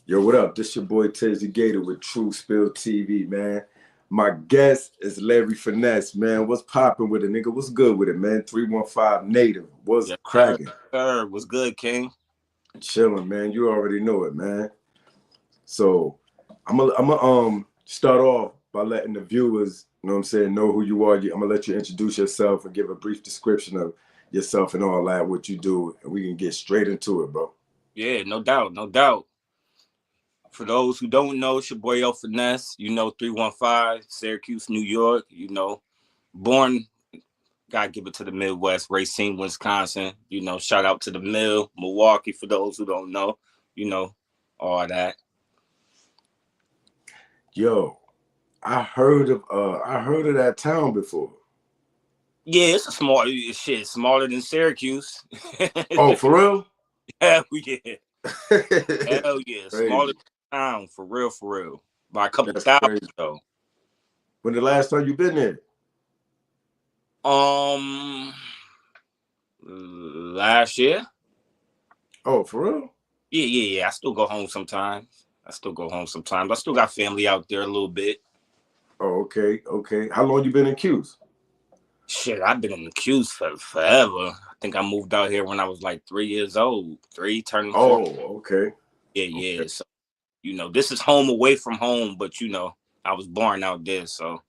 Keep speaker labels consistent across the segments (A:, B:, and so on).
A: Yo, what up? This your boy Tizzy Gator with True Spill TV, man. My guest is Larry Finess, man. What's popping with it, nigga? What's good with it, man? 315 Native. What's
B: Yes, sir.
A: cracking?
B: Sir, what's good, King?
A: Chilling, man. You already know it, man. So I'm gonna start off by letting the viewers, you know what I'm saying, know who you are. I'm gonna let you introduce yourself and give a brief description of yourself and all that, what you do, and we can get straight into it, bro.
B: Yeah, no doubt, no doubt. For those who don't know, it's your boy El Finesse. 315, Syracuse, New York. Born, gotta give it to the Midwest, Racine, Wisconsin. Shout out to the Mill, Milwaukee. For those who don't know, you know, all that.
A: Yo, I heard of that town before.
B: Yeah, it's a small shit, smaller than Syracuse.
A: Oh, for real?
B: Hell yeah, hell yeah, smaller
A: Crazy.
B: than town, for real, for real. By a couple
A: That's
B: thousand
A: crazy.
B: though.
A: When the last time you been there?
B: Um, Last year.
A: Oh, for real?
B: Yeah. I still go home sometimes. I still got family out there a little bit.
A: Oh, okay, okay. How long you been in Q's?
B: Shit, I've been in the queues for forever. I think I moved out here when I was like 3 years old, three turning four.
A: Oh, okay,
B: Yeah.
A: okay.
B: So this is home away from home, but I was born out there. So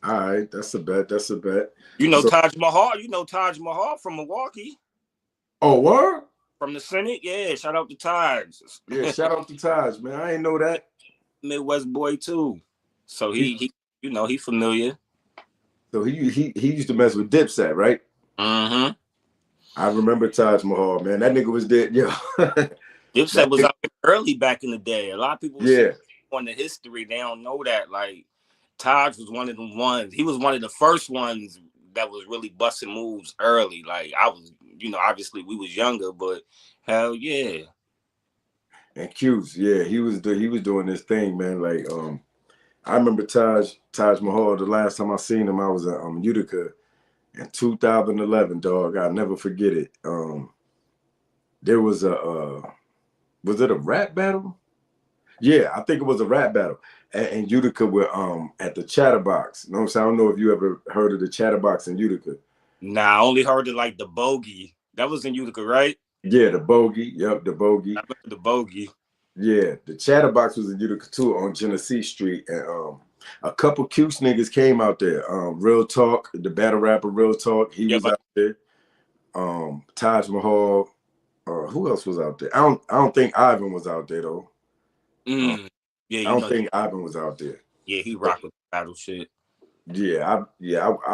A: All right, that's a bet. That's a bet.
B: you know
A: So,
B: Taj Mahal. You know Taj Mahal from Milwaukee,
A: oh, what?
B: from the Senate. Yeah, shout out to Taj.
A: Yeah, shout out to Taj, man. I ain't know that.
B: Midwest boy too. So
A: He,
B: he familiar.
A: so he used to mess with Dipset, right?
B: Mm-hmm.
A: I remember Taj Mahal, man. That nigga was dead, yo.
B: Dipset
A: That
B: was
A: nigga,
B: out there early back in the day. A lot of people say
A: yeah.
B: on the history, they don't know that. Like Taj was one of the ones. He was one of the first ones that was really busting moves early. Like I was, obviously we was younger, but hell yeah.
A: And Q's, yeah, he was doing this thing, man. Like, I remember Taj Mahal. The last time I seen him, I was at Utica in 2011. Dog, I'll never forget it. There was was it a rap battle? Yeah, I think it was a rap battle. And Utica were at the Chatterbox. You know what I'm saying? I don't know if you ever heard of the Chatterbox in Utica.
B: Nah, I only heard of like the bogey. That was in Utica, right?
A: Yeah, the Bogey. Yep, the
B: I
A: Bogey.
B: remember the bogey.
A: Yeah, the Chatterbox was in Utica too on Genesee Street, and a couple cute niggas came out there. Real Talk, the battle rapper Real Talk, he
B: Yep.
A: was out there. Taj Mahal, who else was out there? I don't think Ivan was out there though. Um,
B: Mm, yeah,
A: I don't think Ivan was out there.
B: yeah, he
A: But
B: rocked with the battle shit.
A: I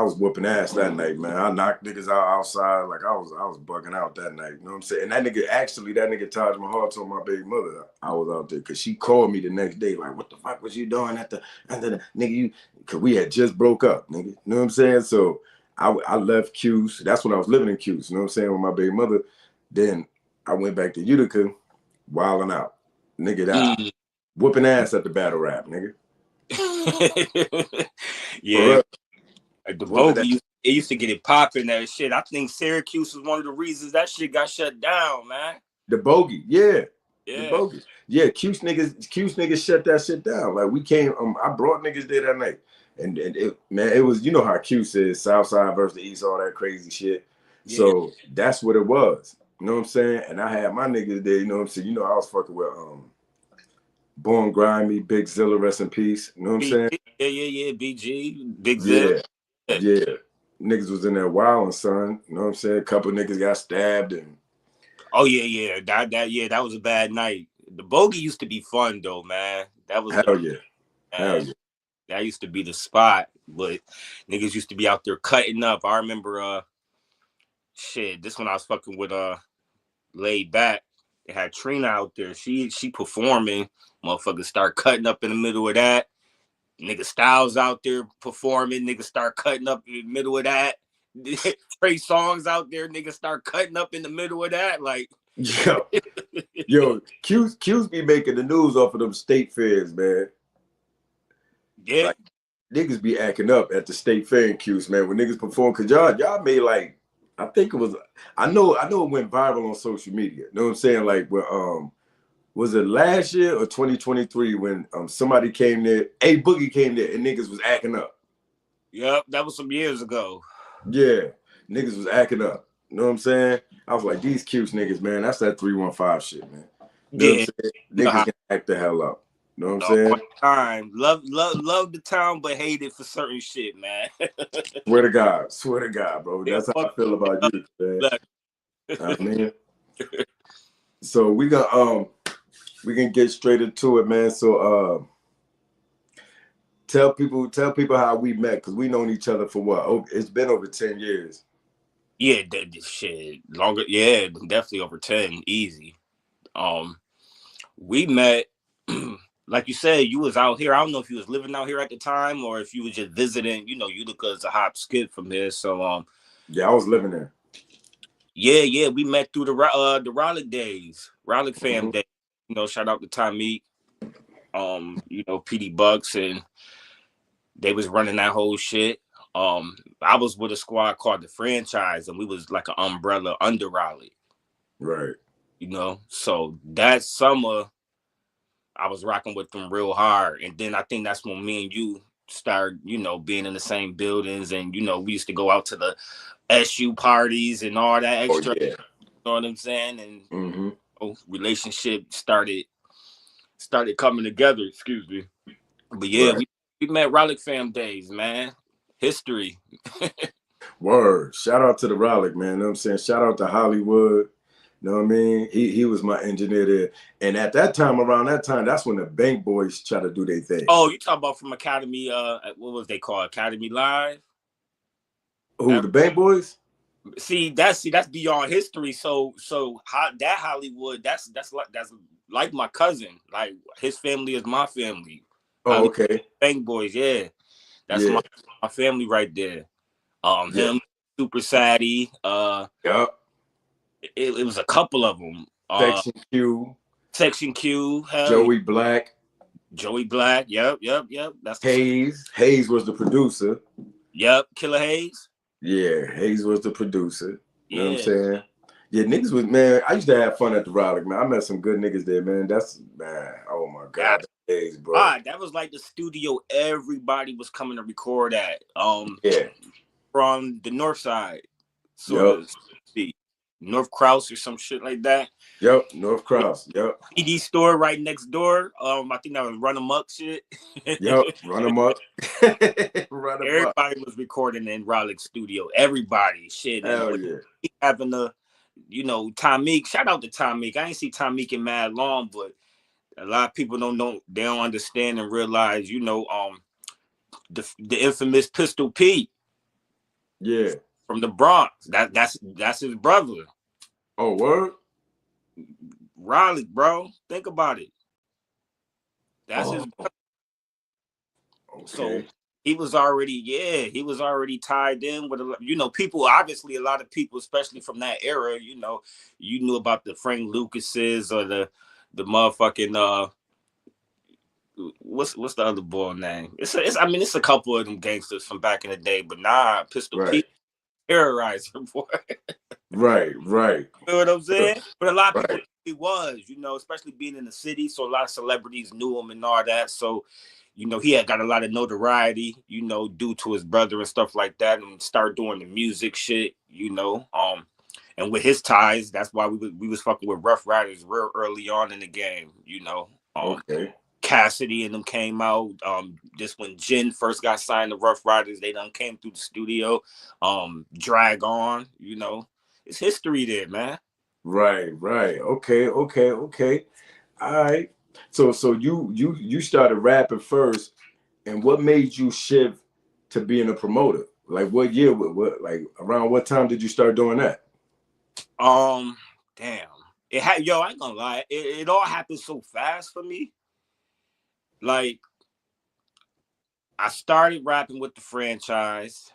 A: was whooping ass that night, man. I knocked niggas out outside like I was bugging out that night. You know what I'm saying? And that nigga Taj Mahal told my baby mother I was out there because she called me the next day like, what the fuck was you doing at the nigga you? Because we had just broke up, nigga. You know what I'm saying? So I left Q's. That's when I was living in Q's. You know what I'm saying? With my baby mother. Then I went back to Utica, wilding out, nigga. That
B: Mm.
A: whooping ass at the battle rap, nigga. For
B: Yeah,
A: real,
B: like the
A: whooping that.
B: bogey, it used to get it popping. That shit. I think Syracuse was one of the reasons that shit got shut down, man.
A: The Bogey, yeah. The
B: Yeah.
A: Bogey. Yeah, Cuse niggas shut that shit down. Like we came, I brought niggas there that night. And it, man, it was, you know how Cuse is, South Side versus the East, all that crazy shit.
B: Yeah.
A: So that's what it was. You know what I'm saying? And I had my niggas there, you know what I'm saying? You know, I was fucking with Born Grimy, Big Zilla, rest in peace. You know what I'm saying?
B: BG, yeah. BG, Big Zip.
A: Yeah, yeah. Niggas was in there wilding, son. You know what I'm saying? A couple niggas got stabbed and
B: Oh yeah. That was a bad night. The bogey used to be fun though, man. That was the
A: hell yeah. Hell
B: man.
A: yeah.
B: That used to be the spot. But niggas used to be out there cutting up. I remember shit, this one I was fucking with laid back. They had Trina out there. She performing. Motherfuckers start cutting up in the middle of that. Nigga Styles out there performing. Niggas start cutting up in the middle of that. Trey Songs out there. Niggas start cutting up in the middle of that. Like,
A: Yo, yo, Q's be making the news off of them state fairs, man.
B: yeah.
A: Like niggas be acting up at the state fair in Q's, man. When niggas perform, cause y'all made like I think it was I know it went viral on social media. You know what I'm saying? Like was it last year or 2023 when somebody came there, A Boogie came there and niggas was acting up.
B: Yep, that was some years ago.
A: Yeah, niggas was acting up. You know what I'm saying? I was like, these cute niggas, man, that's that 315 shit, man. You know what I'm
B: Yeah,
A: saying?
B: you know
A: Niggas
B: how
A: can act the hell up. You know what I'm
B: all
A: saying?
B: the time. Love the town, but hate it for certain shit, man.
A: Swear to God, bro.
B: Yeah,
A: That's how I
B: fuck
A: feel about you, man.
B: that.
A: I mean, so we can get straight into it, man. So tell people how we met, because we known each other for what? Oh, it's been over 10 years.
B: Yeah, that shit longer. Yeah, definitely over 10, easy. We met. Like you said, you was out here. I don't know if you was living out here at the time or if you was just visiting. You know, Utica is a hop skip from here. So
A: Yeah, I was living there.
B: yeah, we met through the Raleigh days, Raleigh fam
A: Mm-hmm.
B: day. You know, shout out to Tommy, you know, PD Bucks, and they was running that whole shit. I was with a squad called the Franchise, and we was like an umbrella under Raleigh.
A: Right.
B: You know, so that summer I was rocking with them real hard, and then I think that's when me and you started, you know, being in the same buildings, and you know, we used to go out to the SU parties and all that
A: Oh
B: extra.
A: yeah.
B: You know what I'm saying? And
A: Mm-hmm.
B: relationship started coming together. Excuse me. But yeah,
A: Right.
B: we met Raleigh fam days, man. History.
A: Word. Shout out to the Raleigh, man. You know what I'm saying? Shout out to Hollywood. You know what I mean? He was my engineer there. And at that time, around that time, that's when the Bank Boys try to do their thing.
B: Oh, you talk about from Academy? What was they called? Academy Live.
A: Who, the Bank Boys?
B: That's beyond history. So that Hollywood, that's like my cousin. Like his family is my family.
A: Oh,
B: Hollywood
A: okay.
B: Bank Boys, yeah. That's
A: Yeah.
B: my family right there.
A: Yeah.
B: Him, Super Sadie.
A: Yup.
B: It was a couple of them.
A: Section Q.
B: Section Q, hell yeah.
A: Joey Black.
B: Joey Black, yep. That's the
A: Hayes. Hayes was the producer.
B: Yep, Killer Hayes.
A: Yeah, Hayes was the producer. You know what I'm
B: Yeah.
A: saying? Yeah, niggas was, man, I used to have fun at the Raleigh, man. I met some good niggas there, man. That's, man, oh my God, days, bro.
B: That was like the studio everybody was coming to record at.
A: Yeah.
B: From the north side, sort
A: Yup.
B: of the North Crouse or some shit like that.
A: Yep, North Cross. Yep.
B: PD store right next door. I think that was Run Amok shit.
A: Yep. Run them up. Run them up.
B: Everybody was recording in Raleigh studio. Everybody shit. And
A: Hell yeah.
B: having the, you know, Tomik. Shout out to Tomik. I ain't see Tomik in mad long, but a lot of people don't know. They don't understand and realize, you know, the infamous Pistol Pete.
A: Yeah.
B: From the Bronx. That's his brother.
A: Oh, word?
B: Raleigh, bro. Think about it. That's his brother.
A: Okay.
B: So he was already tied in with you know, people, obviously a lot of people, especially from that era, you know, you knew about the Frank Lucases or the motherfucking what's the other boy name? It's a couple of them gangsters from back in the day, but nah, Pistol
A: Right.
B: Pete terrorized him for it.
A: Right.
B: You know what I'm saying? But a lot of people
A: Right.
B: he was, you know, especially being in the city. So a lot of celebrities knew him and all that. So, you know, he had got a lot of notoriety, you know, due to his brother and stuff like that, and start doing the music shit, you know. And with his ties, that's why we was fucking with Rough Riders real early on in the game, you know.
A: Okay.
B: Cassidy and them came out. Just when Jen first got signed to Rough Riders, they done came through the studio. Drag On, you know. It's history there, man.
A: Right. Okay. All right. So you started rapping first, and what made you shift to being a promoter? Like what year? What like around what time did you start doing that?
B: Damn. I ain't gonna lie. It all happened so fast for me. Like, I started rapping with the Franchise.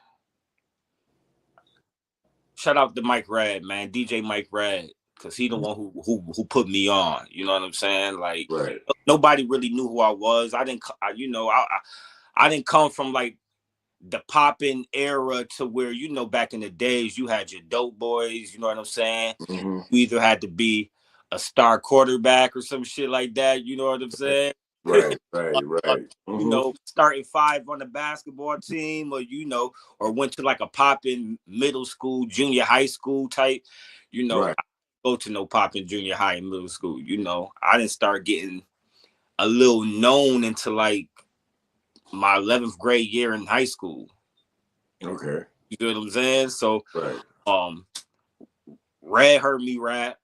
B: Shout out to Mike Red, man, DJ Mike Red, because he the one who put me on. You know what I'm saying? Like,
A: Right.
B: nobody really knew who I was. I didn't come from like the popping era to where, you know, back in the days you had your dope boys. You know what I'm saying?
A: Mm-hmm.
B: You either had to be a star quarterback or some shit like that. You know what I'm saying?
A: Right, right, right.
B: You
A: Mm-hmm.
B: know, starting five on the basketball team, or or went to like a popping middle school, junior high school type.
A: Right,
B: I go to no popping junior high and middle school. I didn't start getting a little known until like my 11th grade year in high school.
A: okay,
B: You know what I'm saying? So,
A: right,
B: um, Red heard me rap.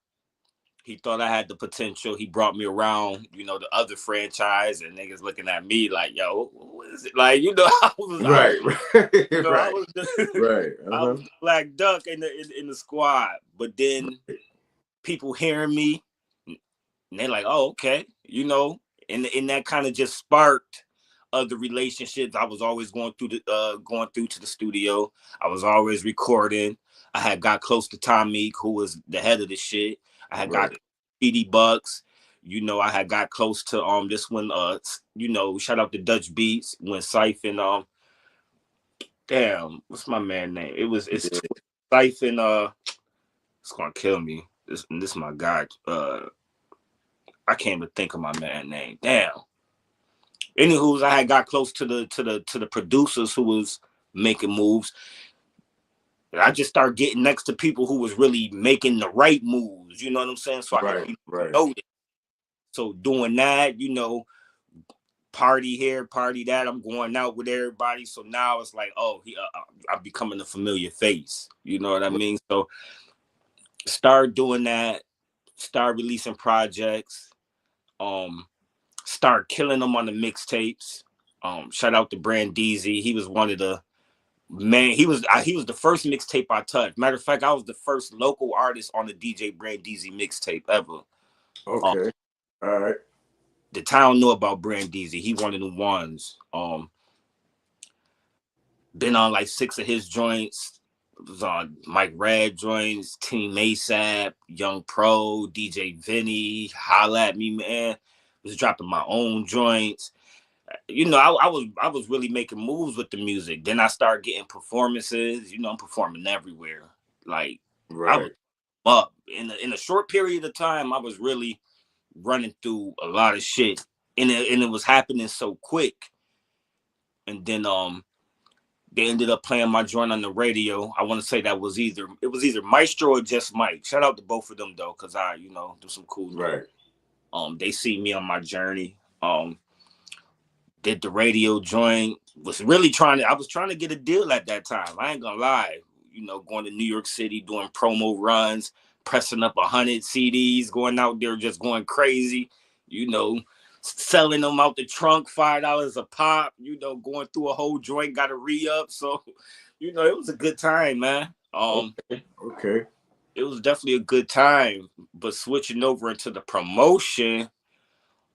B: He thought I had the potential. He brought me around, the other franchise, and niggas looking at me like, "Yo, what is it?" Like,
A: right, right,
B: I
A: right,
B: was the,
A: right.
B: I was the black duck in the squad. But then people hearing me, and they're like, "Oh, okay," and that kind of just sparked other relationships. I was always going through to the studio. I was always recording. I had got close to Tom Meek, who was the head of the shit. I had got
A: Right.
B: PD Bucks. I had got close to this one. Shout out to Dutch Beats when Siphon. Damn, what's my man name? It's
A: Yeah.
B: Siphon. It's gonna kill me. This my guy. I can't even think of my man name. Damn. Anywho's, I had got close to the producers who was making moves. I just started getting next to people who was really making the right moves. You know what I'm saying? So I could
A: Right, right,
B: know it. So doing that, party here, party that. I'm going out with everybody. So now it's like, oh, I'm becoming a familiar face. You know what I mean? So start doing that. Start releasing projects. Um, Start killing them on the mixtapes. Shout out to Brandeezy. He was one of the man. He was the first mixtape I touched. Matter of fact, I was the first local artist on the DJ Brandeezy mixtape ever. Um,
A: okay, all right,
B: the town knew about Brandeezy. He one of the ones. Been on like 6 of his joints. It was on Mike Red joints, Team ASAP, Young Pro, DJ Vinny, Holla at Me Man. Was dropping my own joints. I was really making moves with the music. Then I started getting performances. I'm performing everywhere. Like I was
A: right,
B: up in a short period of time. I was really running through a lot of shit, and it was happening so quick. And then they ended up playing my joint on the radio. I want to say that it was either Maestro or Just Mike. Shout out to both of them though, cause I do some cool
A: right,
B: notes. They see me on my journey. Did the radio joint. I was trying to get a deal at that time. I ain't gonna lie. Going to New York City, doing promo runs, pressing up 100 CDs, going out there just going crazy, you know, selling them out the trunk, $5 a pop, going through a whole joint, got a re-up. So, it was a good time, man.
A: okay, okay,
B: It was definitely a good time. But switching over into the promotion,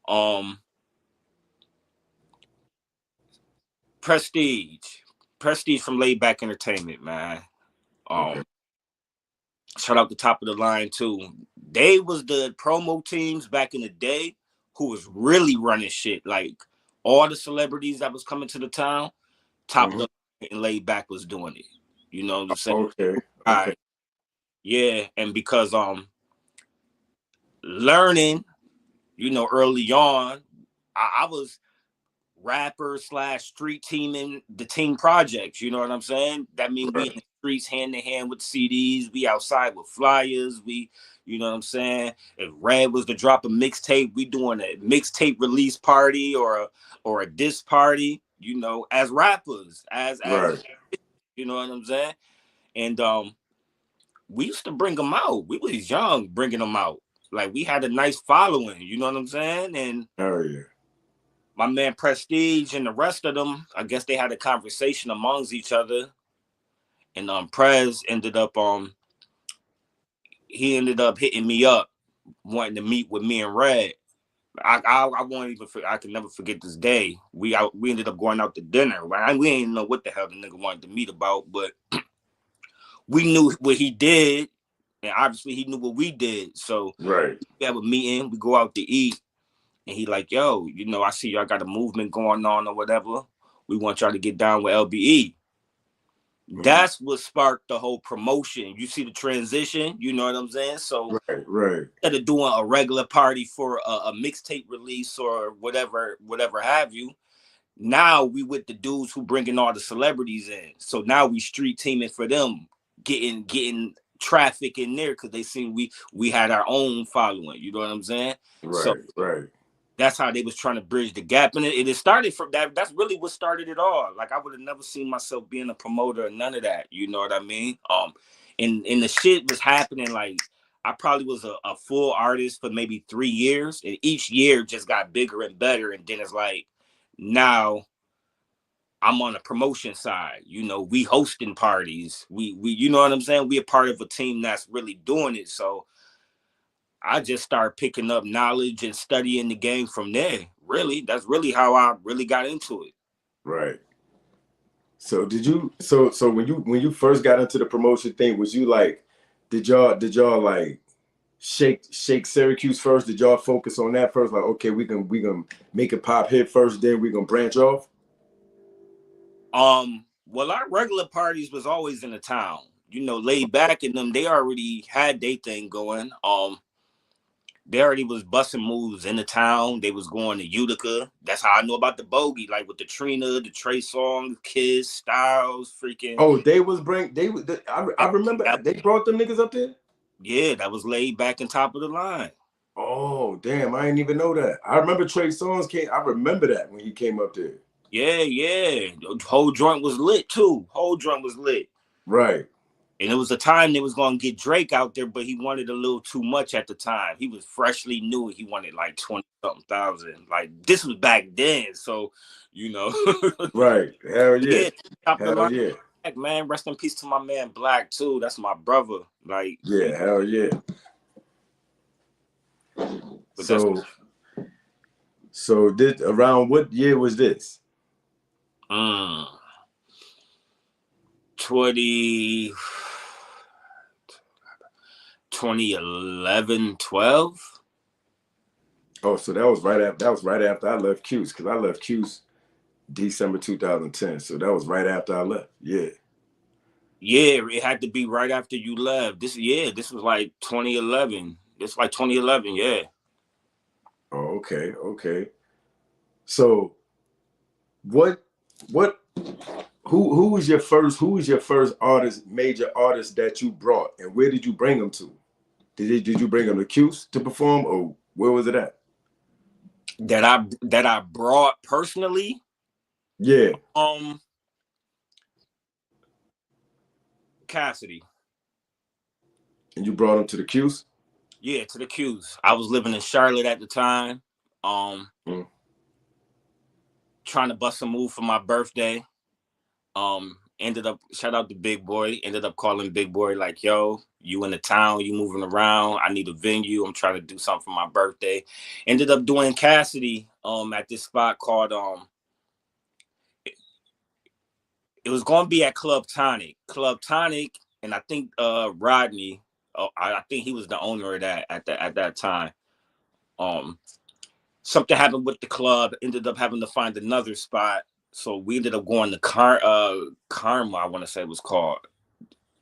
B: um, Prestige. Prestige from Laid Back Entertainment, man.
A: okay,
B: Um, Shout out the top of the line too. They was the promo teams back in the day who was really running shit. Like all the celebrities that was coming to the town, top of
A: hmm
B: the line and Laid Back was doing it. You know what I'm saying?
A: okay,
B: All
A: okay,
B: right. Yeah, and because learning, early on, I was rapper slash street teaming the team projects. You know what I'm saying? That means we in
A: right,
B: the streets hand in hand with CDs. We outside with flyers. You know what I'm saying? If Red was to drop a mixtape, we doing a mixtape release party or a diss party. As rappers, as
A: right,
B: you know what I'm saying? And we used to bring them out. We was young bringing them out. Like we had a nice following. You know what I'm saying? And
A: oh yeah,
B: my man Prestige and the rest of them, I guess they had a conversation amongst each other, and Prez ended up he ended up hitting me up, wanting to meet with me and Red. I won't even I can never forget this day. We ended up going out to dinner. Right? We didn't know what the hell the nigga wanted to meet about, but we knew what he did, and obviously he knew what we did. So
A: right,
B: we have a meeting, we go out to eat, and he like, yo, I see y'all got a movement going on or whatever. We want y'all to get down with LBE. That's what sparked the whole promotion. You see the transition, you know what I'm saying? So
A: Right.
B: instead of doing a regular party for a mixtape release or whatever have you, now we with the dudes who bringing all the celebrities in. So now we street teaming for them, getting traffic in there because they seen we had our own following. You know what I'm saying? So
A: Right.
B: that's how they was trying to bridge the gap, and it started from that. That's really what started it all. Like I would have never seen myself being a promoter or none of that. You know what I mean? And the shit was happening. Like I probably was a full artist for maybe 3 years, and each year just got bigger and better. And then it's like now I'm on the promotion side. You know, we hosting parties. We you know what I'm saying? We a part of a team that's really doing it. So I just started picking up knowledge and studying the game from there. Really, that's really how I really got into it.
A: Right. So did you so when you first got into the promotion thing, was you like, did y'all like shake Syracuse first? Did y'all focus on that first? Like, okay, we gonna make it pop hit first, then we gonna branch off?
B: Well, our regular parties was always in the town. You know, laid back in them, they already had their thing going. They already was busting moves in the town. They was going to Utica. That's how I know about the bogey, like with the Trina, the Trey Songz, Kiss, Styles, freaking.
A: Oh, I remember they brought them niggas up there.
B: Yeah, that was laid back and top of the line.
A: Oh, damn, I didn't even know that. I remember Trey Songz came. I remember that when he came up there.
B: Yeah. The whole joint was lit too. Whole joint was lit.
A: Right.
B: And it was a time they was gonna get Drake out there, but he wanted a little too much at the time. He was freshly new. He wanted like 20 something thousand. Like this was back then, so you know.
A: Right. Hell yeah.
B: Yeah, top of the
A: Hell
B: line.
A: yeah.
B: Man, rest in peace to my man Black too. That's my brother. Like,
A: Yeah. Hell yeah.
B: but that's
A: So this around what year was this?
B: 20 2011, 12.
A: Oh, so that was right after I left Cuse, because I left Cuse December 2010. So that was right after I left. Yeah.
B: Yeah, it had to be right after you left. This was like 2011. This like 2011, yeah.
A: Oh, okay. So what who was your first artist, major artist that you brought, and where did you bring them to? Did you bring them to Cuse to perform, or where was it at?
B: That I brought personally.
A: Yeah.
B: Cassidy.
A: And you brought them to the Cuse?
B: Yeah, to the Q's. I was living in Charlotte at the time. Trying to bust a move for my birthday. Ended up, shout out to Big Boy. Ended up calling Big Boy like, yo, you in the town, you moving around. I need a venue. I'm trying to do something for my birthday. Ended up doing Cassidy at this spot called it was gonna be at Club Tonic. And I think Rodney, I think he was the owner of that at that time. Something happened with the club, ended up having to find another spot. So we ended up going to Karma, I want to say it was called,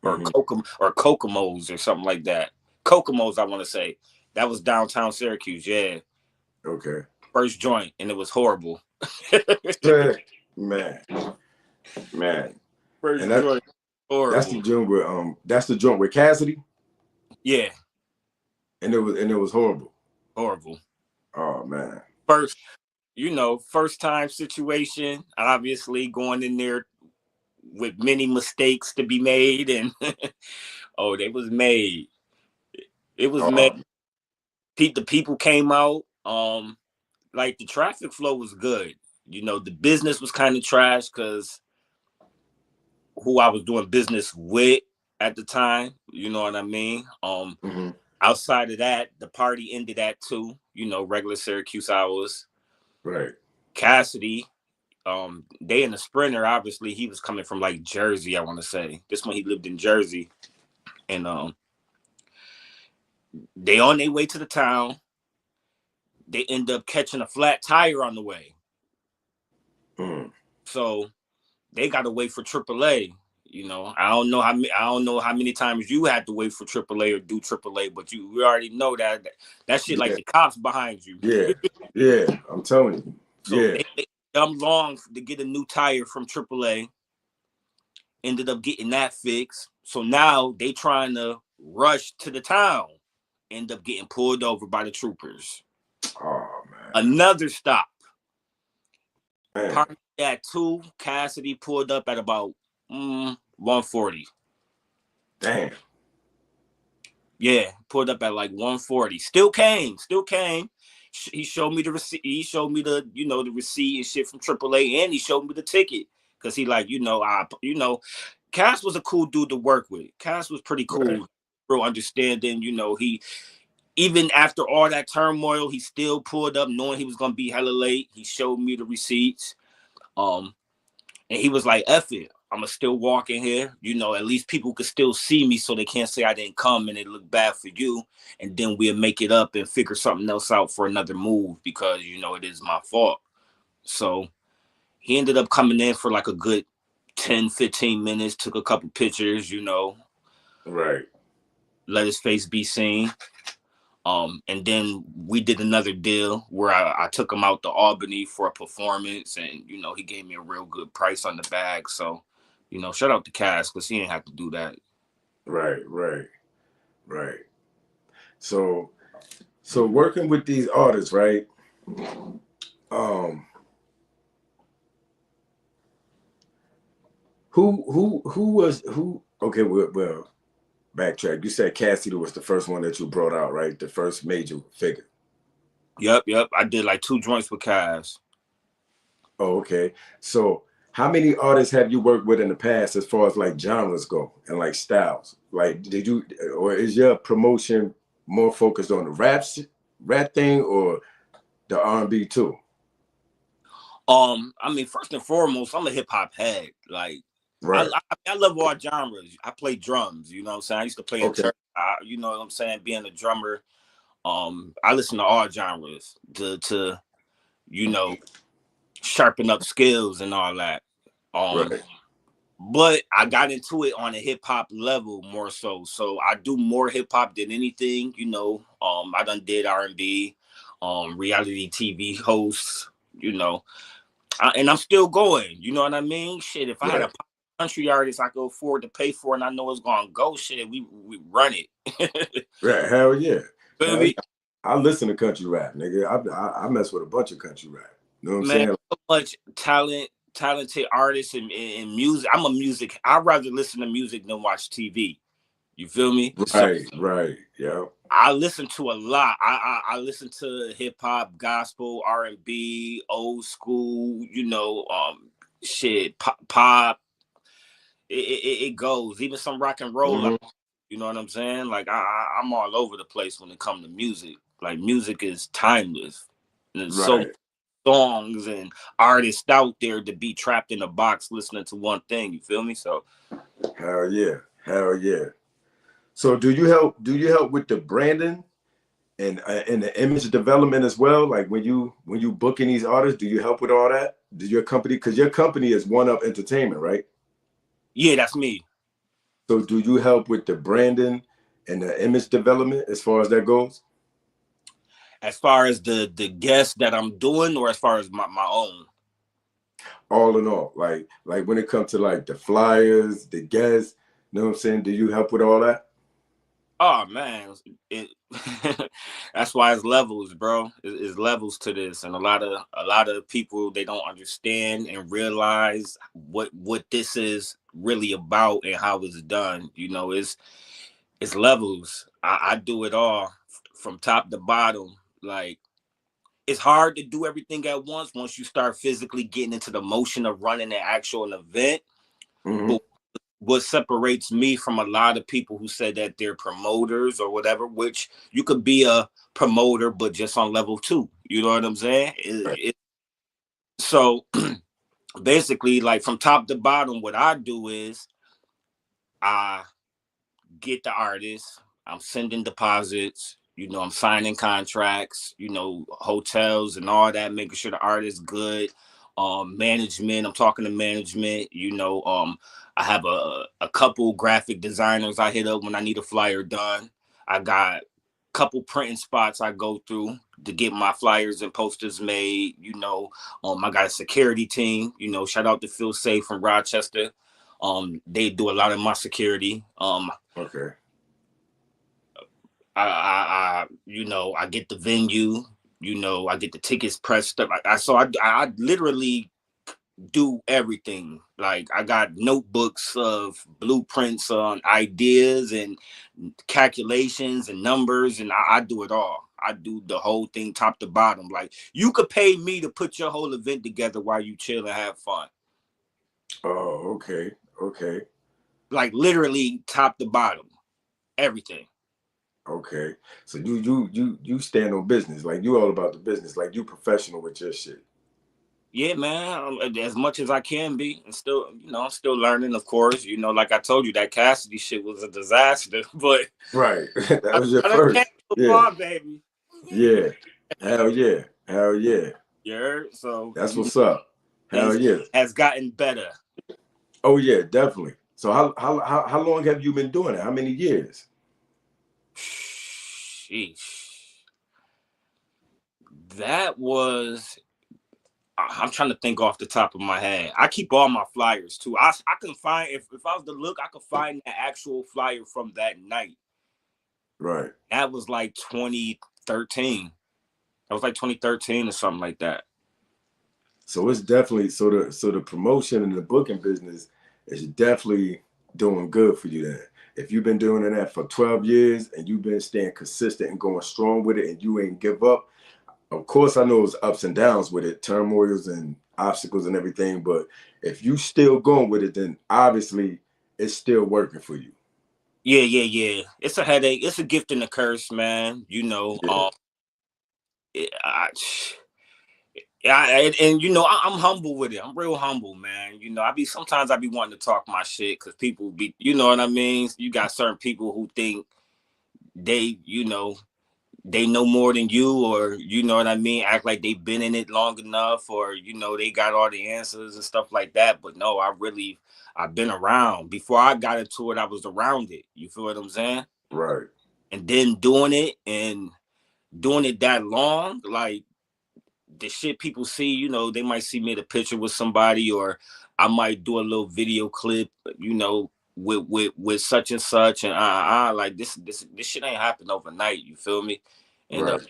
B: or Kokomo's or something like that. Kokomo's, I want to say. That was downtown Syracuse, yeah.
A: Okay.
B: First joint, and it was horrible.
A: Man.
B: First
A: and
B: joint, horrible.
A: That's the joint with Cassidy?
B: Yeah.
A: And it was horrible.
B: Horrible.
A: Oh man.
B: First time situation, obviously going in there with many mistakes to be made, and they was made. It was made. The people came out. Like the traffic flow was good. The business was kind of trash because who I was doing business with at the time. You know what I mean? Outside of that, the party ended at 2. Regular Syracuse hours.
A: Right.
B: Cassidy, they in the Sprinter, obviously he was coming from like Jersey, I want to say. This one he lived in Jersey. And they on their way to the town. They end up catching a flat tire on the way. So they got to wait for AAA. You know, I don't know how many times you had to wait for AAA or do AAA, but we already know that shit like
A: Yeah,
B: the cops behind you.
A: yeah, yeah. I'm telling you.
B: So
A: Yeah.
B: they dumb long to get a new tire from AAA. Ended up getting that fixed. So now they trying to rush to the town. End up getting pulled over by the troopers.
A: Oh man.
B: Another stop.
A: Man.
B: Parked at 2. Cassidy pulled up at about 140.
A: Damn.
B: Yeah, pulled up at like 140. Still came. He showed me the receipt. He showed me the, the receipt and shit from AAA, and he showed me the ticket. Cause he like, Cass was a cool dude to work with. Cass was pretty
A: Right.
B: cool, real understanding. He even after all that turmoil, he still pulled up knowing he was gonna be hella late. He showed me the receipts. And he was like, F it. I'ma still walk in here. At least people could still see me so they can't say I didn't come and it looked bad for you. And then we'll make it up and figure something else out for another move because it is my fault. So he ended up coming in for like a good 10-15 minutes, took a couple pictures,
A: Right.
B: let his face be seen. And then we did another deal where I took him out to Albany for a performance, and he gave me a real good price on the bag. So, shout out to Cass because he didn't have to do that.
A: Right. Right. Right. So working with these artists, right? Um, who was who? Okay, well, backtrack. You said Cassidy was the first one that you brought out, right? The first major figure.
B: Yep. I did like 2 joints with Cass.
A: Oh, okay. So how many artists have you worked with in the past as far as like genres go and like styles? Like did you or is your promotion more focused on the rap thing or the R&B too?
B: I mean, first and foremost, I'm a hip hop head. Like,
A: Right.
B: I love all genres. I play drums. You know what I'm saying? I used to play in
A: Okay.
B: church. You know what I'm saying? Being a drummer, I listen to all genres to you know sharpen up skills and all that. Um,
A: Right.
B: but I got into it on a hip hop level more so. So I do more hip hop than anything. I done did R&B, reality TV hosts. And I'm still going. You know what I mean? Shit, if I had a
A: Right.
B: country artist I could afford to pay for, and I know it's gonna go, shit, we run it.
A: Right. Hell yeah.
B: Feel
A: Hell yeah.
B: me?
A: I listen to country rap, nigga. I mess with a bunch of country rap. You know what I'm
B: Man,
A: saying?
B: so much talented artists and music. I'm a music. I'd rather listen to music than watch TV. You feel me? So
A: Right. Right. Yeah.
B: I listen to a lot. I listen to hip hop, gospel, R&B, old school. Shit, pop. It goes. Even some rock and roll.
A: Hmm.
B: You know what I'm saying? Like I'm all over the place when it comes to music. Like music is timeless. And there's so many
A: Right.
B: songs and artists out there to be trapped in a box listening to one thing. You feel me? So
A: Hell yeah. Hell yeah. So do you help with the branding and the image development as well? Like when you booking these artists, do you help with all that? Do your company because your company is One Up Entertainment, right?
B: yeah, that's me.
A: So do you help with the branding and the image development as far as that goes?
B: As far as the guests that I'm doing, or as far as my own.
A: All in all, like when it comes to like the flyers, the guests, you know what I'm saying? Do you help with all that?
B: Oh man, it that's why it's levels, bro. It's levels to this, and a lot of people they don't understand and realize what this is really about and how it's done. It's levels. I do it all from top to bottom. Like it's hard to do everything at once you start physically getting into the motion of running an actual event.
A: Hmm.
B: But what separates me from a lot of people who said that they're promoters or whatever, which you could be a promoter, but just on level 2. You know what I'm saying?
A: Right.
B: So basically, like from top to bottom, what I do is I get the artist, I'm sending deposits, I'm signing contracts, hotels and all that, making sure the artist good. management. I'm talking to management. I have a couple graphic designers I hit up when I need a flyer done. I got a couple printing spots I go through to get my flyers and posters made. I got a security team. Shout out to Feel Safe from Rochester. They do a lot of my security.
A: Okay.
B: I get the venue. I get the tickets pressed up. I literally do everything. Like, I got notebooks of blueprints on ideas and calculations and numbers, and I do it all. I do the whole thing top to bottom. Like, you could pay me to put your whole event together while you chill and have fun.
A: Oh, okay. Okay.
B: Like, literally top to bottom, everything.
A: Okay. So you stand on business. Like, you all about the business. Like, you professional with your shit.
B: Yeah, man. As much as I can be, and still, I'm still learning, of course. Like I told you, that Cassidy shit was a disaster, but
A: Right. That was your
B: I done came
A: first.
B: so
A: Yeah.
B: far, baby.
A: Yeah. Hell yeah. Hell yeah.
B: You heard? So
A: That's what's up. Hell
B: things
A: yeah.
B: has gotten better.
A: Oh yeah, definitely. So how long have you been doing it? How many years?
B: Sheesh. That was. I'm trying to think off the top of my head. I keep all my flyers too. I can find, if I was to look, I could find the actual flyer from that night.
A: Right.
B: That was like 2013. That was like 2013 or something like that.
A: So it's definitely so the promotion and the booking business is definitely doing good for you then. If you've been doing that for 12 years and you've been staying consistent and going strong with it and you ain't give up, of course I know it's ups and downs with it, turmoils and obstacles and everything, but if you still going with it, then obviously it's still working for you.
B: Yeah. It's a headache. It's a gift and a curse, man.
A: Yeah.
B: It, I, Yeah, and I'm humble with it. I'm real humble, man. Sometimes I be wanting to talk my shit because people be, you know what I mean? You got certain people who think they, they know more than you, or you know what I mean, act like they've been in it long enough, or they got all the answers and stuff like that. But no, I've been around. Before I got into it, I was around it. You feel what I'm saying?
A: Right.
B: And then doing it and doing it that long, like, the shit people see, they might see me in a picture with somebody, or I might do a little video clip, with such and such, and like this shit ain't happened overnight. You feel me? And
A: Right.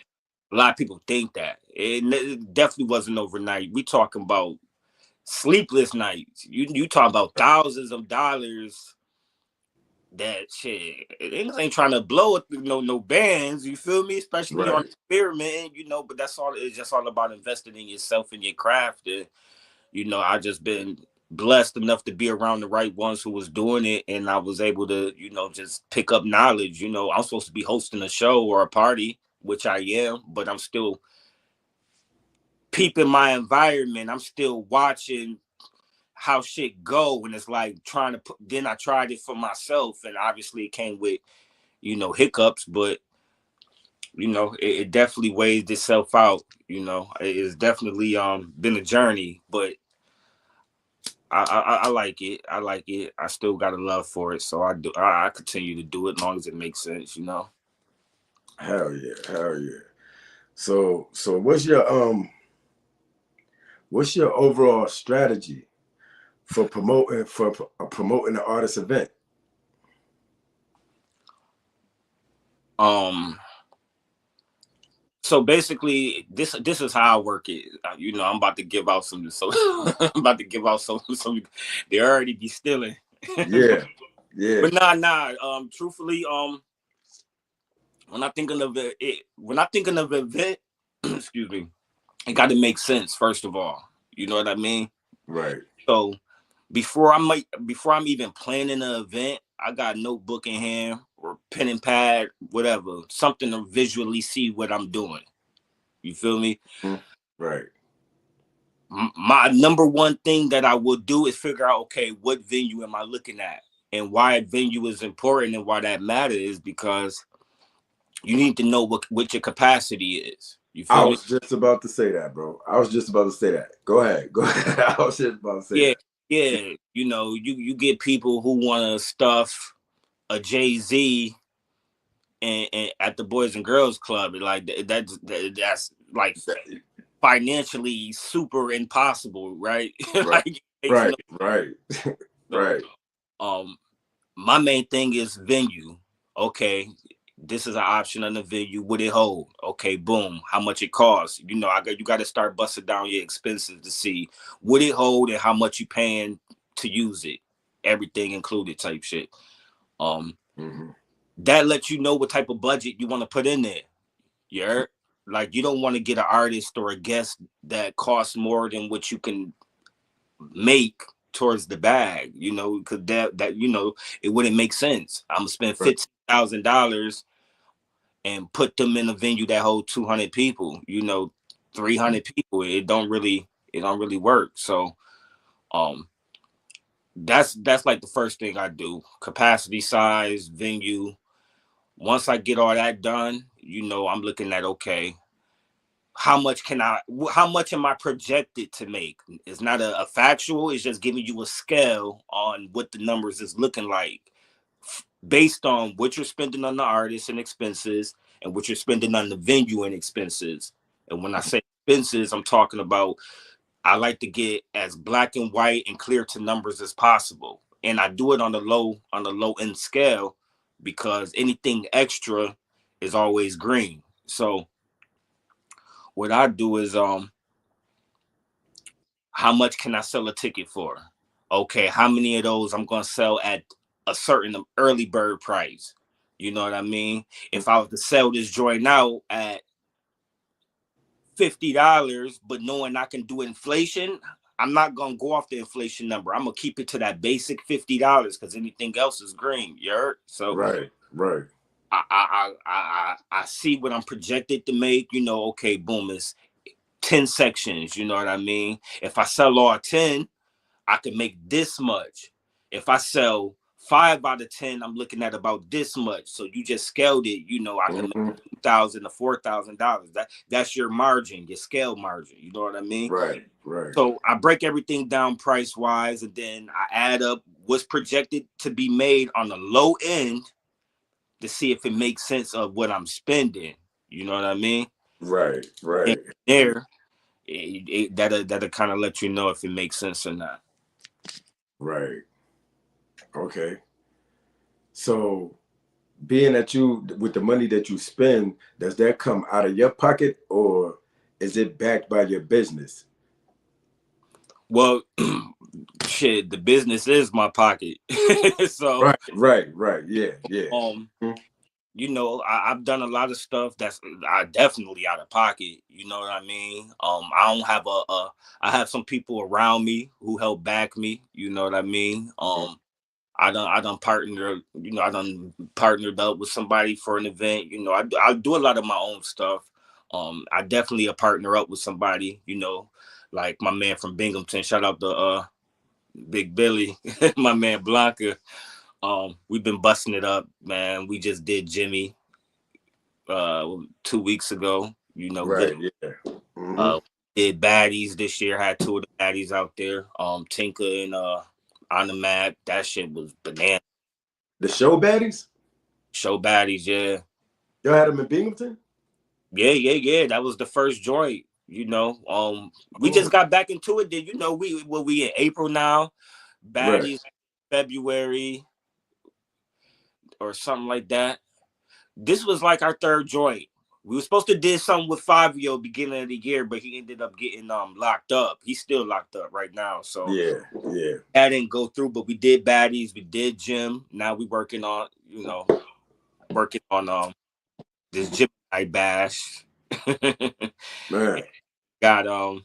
B: a lot of people think that it definitely wasn't overnight. We talking about sleepless nights. You talking about thousands of dollars. That shit, niggas ain't trying to blow it, no bands. You feel me? Especially on
A: Right.
B: experiment, But that's all. It's just all about investing in yourself and your craft. And I just been blessed enough to be around the right ones who was doing it, and I was able to, just pick up knowledge. I'm supposed to be hosting a show or a party, which I am, but I'm still peeping my environment. I'm still watching how shit go, and it's like trying to put. Then I tried it for myself, and obviously it came with hiccups, but it definitely weighs itself out. It's definitely been a journey, but I like it. I like it. I still got a love for it, so I continue to do it as long as it makes sense.
A: Hell yeah. Hell yeah. So what's your overall strategy for promoting the artist event?
B: um so basically, this is how I work it. I'm about to give out some, so I'm about to give out some. They already be stealing.
A: Yeah. Yeah.
B: But nah. Truthfully, when I thinking of event, excuse me, it got to make sense first of all. You know what I mean?
A: Right.
B: So before I'm even planning an event, I got a notebook in hand or pen and pad, whatever, something to visually see what I'm doing. You feel me?
A: Right.
B: My number one thing that I will do is figure out, okay, what venue am I looking at, and why a venue is important and why that matters is because You need to know what your capacity is. You
A: I
B: feel me?
A: was just about to say that, bro. I was just about to say that. Go ahead. Go ahead. I was just about to say
B: Yeah,
A: that.
B: yeah. You know, you get people who want to stuff a Jay-Z and at the Boys and Girls Club. Like that's like financially super impossible, right?
A: Right.
B: Like it makes
A: Right.
B: no.
A: Right.
B: So
A: Right.
B: um my main thing is venue. Okay, this is an option on the venue. Would it hold? Okay, boom. How much it costs? You know, you got to start busting down your expenses to see would it hold and how much you paying to use it. Everything included type shit. Um,
A: Mm-hmm.
B: that lets you know what type of budget you want to put in there. Yeah, like you don't want to get an artist or a guest that costs more than what you can make towards the bag, you know, because that you know it wouldn't make sense. I'm gonna spend
A: Right.
B: $15,000 and put them in a venue that hold 200 people, you know, 300 people. It don't really work. So um that's like the first thing I do: capacity, size, venue. Once I get all that done, you know, I'm looking at, okay, how much am I projected to make? It's not a factual, it's just giving you a scale on what the numbers is looking like based on what you're spending on the artist and expenses and what you're spending on the venue and expenses. And when I say expenses, I'm talking about I like to get as black and white and clear to numbers as possible. And I do it on the low end scale because anything extra is always green. So what I do is how much can I sell a ticket for? Okay, how many of those I'm gonna sell at a certain early bird price? You know what I mean? If I was to sell this joint out at $50, but knowing I can do inflation, I'm not gonna go off the inflation number. I'm gonna keep it to that basic $50 because anything else is green. You heard? So
A: Right. Right.
B: I see what I'm projected to make. You know, okay, boom, it's 10 sections. You know what I mean? If I sell all 10, I can make this much. If I sell 5 out of 10, I'm looking at about this much. So you just scaled it. You know, I can make
A: Mm-hmm.
B: $2,000 to $4,000. That's your margin, your scale margin. You know what I mean?
A: Right. Right.
B: So I break everything down price wise, and then I add up what's projected to be made on the low end to see if it makes sense of what I'm spending. You know what I mean?
A: Right.
B: And
A: Right.
B: there, that'll kind of let you know if it makes sense or not.
A: Right. Okay. So, being that you with the money that you spend, does that come out of your pocket or is it backed by your business?
B: Well, shit, the business is my pocket. So,
A: Right. Right. Right. Yeah. Yeah.
B: um,
A: Mhm.
B: you know, I've done a lot of stuff that's I definitely out of pocket. You know what I mean? I don't have I have some people around me who help back me. You know what I mean? I done partnered, you know, I done partnered up with somebody for an event. You know, I do a lot of my own stuff. I definitely a partner up with somebody. You know, like my man from Binghamton. Shout out to Big Billy, my man Blanca. We've been busting it up, man. We just did Jimmy 2 weeks ago. You know, good.
A: Right. Yeah. Hmm.
B: Uh, did baddies this year. Had two of the baddies out there. Tinker and on the map. That shit was banana.
A: The show baddies,
B: Show baddies, yeah,
A: y'all had them in Binghamton.
B: yeah. That was the first joint. You know, we just
A: Oh,
B: got back into it. Then you know, we in April now.
A: right.
B: Baddies February or something like that. This was like our third joint. We were supposed to did something with Fabio beginning of the year, but he ended up getting locked up. He's still locked up right now. So
A: Yeah. Yeah.
B: that didn't go through, but we did baddies, we did gym. Now we working on, this gym night bash.
A: Man.
B: Got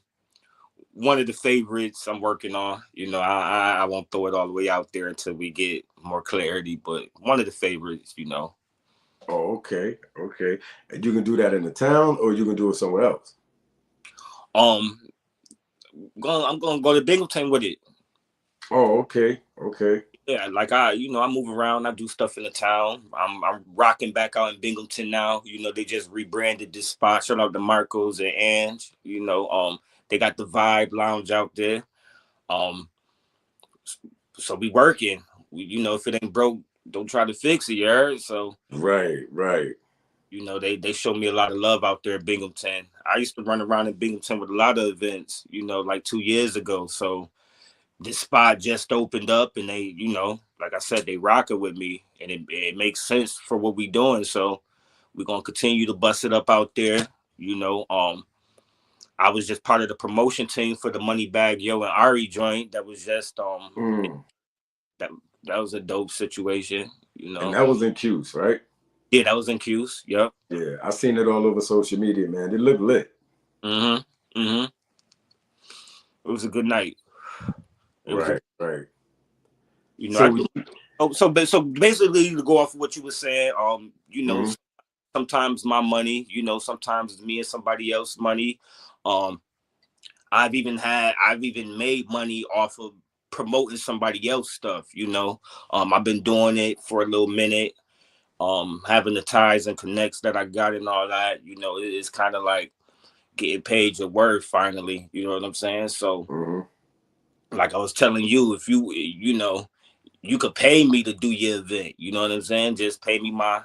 B: one of the favorites I'm working on. You know, I won't throw it all the way out there until we get more clarity, but one of the favorites, you know.
A: Oh, okay. Okay. And you can do that in the town or you can do it somewhere else.
B: Um I'm gonna go to Bingleton with it.
A: Oh, okay. Okay.
B: Yeah, like I move around. I do stuff in the town. I'm rocking back out in Binghamton now. They just rebranded this spot. Shout out to Marcos and Ange. They got the Vibe Lounge out there. Um, so we working. If it ain't broke, don't try to fix it. You heard? So
A: Right, right.
B: they show me a lot of love out there in Binghamton. I used to run around in Binghamton with a lot of events. Like 2 years ago. So this spot just opened up, and they, like I said, they rocking with me, and it makes sense for what we doing. So we're gonna continue to bust it up out there. I was just part of the promotion team for the Money Bag Yo and Ari joint. That was just
A: Mm.
B: that that was a dope situation.
A: And that was in Q's, right?
B: Yeah, that was in Q's. Yep.
A: Yeah, I seen it all over social media, man. It looked lit.
B: Mm-hmm. Mm-hmm. It was a good night. It was a
A: Right, right.
B: I
A: So,
B: do. So basically, to go off of what you were saying,
A: mhm,
B: sometimes my money, sometimes me and somebody else's money. Um, I've even made money off of promoting somebody else stuff. I've been doing it for a little minute. Having the ties and connects that I got and all that, it's kind of like getting paid your worth finally. You know what I'm saying? So,
A: mhm.
B: like I was telling you, if you could pay me to do your event. You know what I'm saying? Just pay me my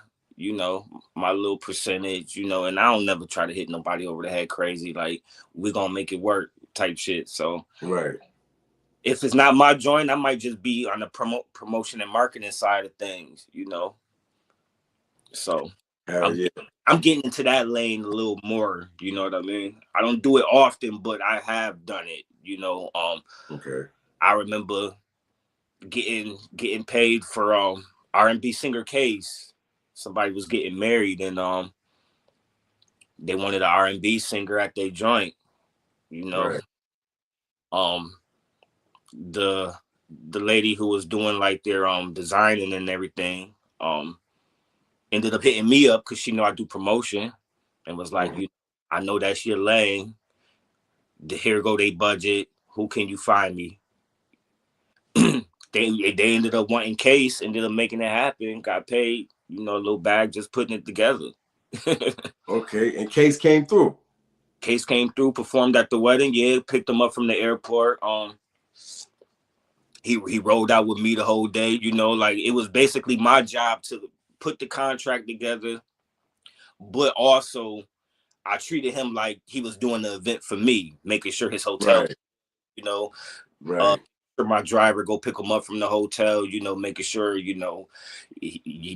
B: little percentage, and I don't never try to hit nobody over the head crazy. Like, we're gonna make it work type shit. So
A: Right.
B: if it's not my joint, I might just be on the promotion and marketing side of things. So
A: Hell
B: I'm
A: yeah.
B: I'm getting into that lane a little more, you know what I mean? I don't do it often, but I have done it.
A: Okay.
B: I remember getting paid for R&B singer case. Somebody was getting married, and they wanted an R&B singer at their joint. You know,
A: Right.
B: um, the the lady who was doing like their designing and everything ended up hitting me up because she know I do promotion, and was like,
A: Mhm.
B: I know that's your lane. Here go they budget. Who can you find me? They ended up wanting case, ended up making it happen. Got paid, a little bag, just putting it together.
A: Okay. And Case came through.
B: Case came through, performed at the wedding. Yeah, picked him up from the airport. He rolled out with me the whole day. Like, it was basically my job to put the contract together, but also I treated him like he was doing the event for me, making sure his hotel,
A: Right.
B: you know, uh,
A: Right.
B: for my driver go pick him up from the hotel. Making sure you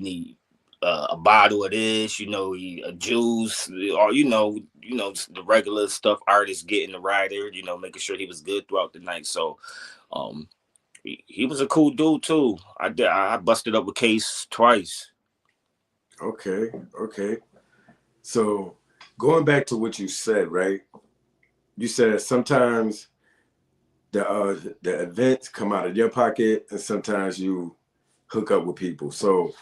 B: need a bottle of this, a juice, or the regular stuff artists get in the rider. Making sure he was good throughout the night. So, um, he was a cool dude too. I busted up with Case twice.
A: Okay. Okay. So, going back to what you said, right? You said sometimes the events come out of your pocket, and sometimes you hook up with people. So,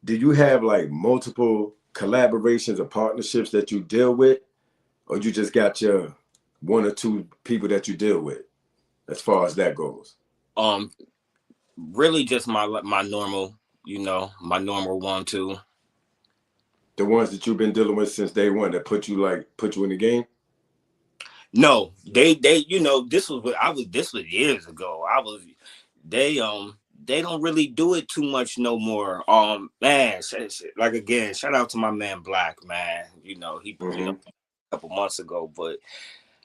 A: do you have like multiple collaborations or partnerships that you deal with, or you just got your one or two people that you deal with, as far as that goes?
B: Um, Really just my normal, my normal one too.
A: The ones that you've been dealing with since day one that put you in the game.
B: No, they this was what I was. This was years ago. They don't really do it too much no more. Man, like, again, shout out to my man Black, man. He put me up
A: Hmm.
B: a couple months ago, but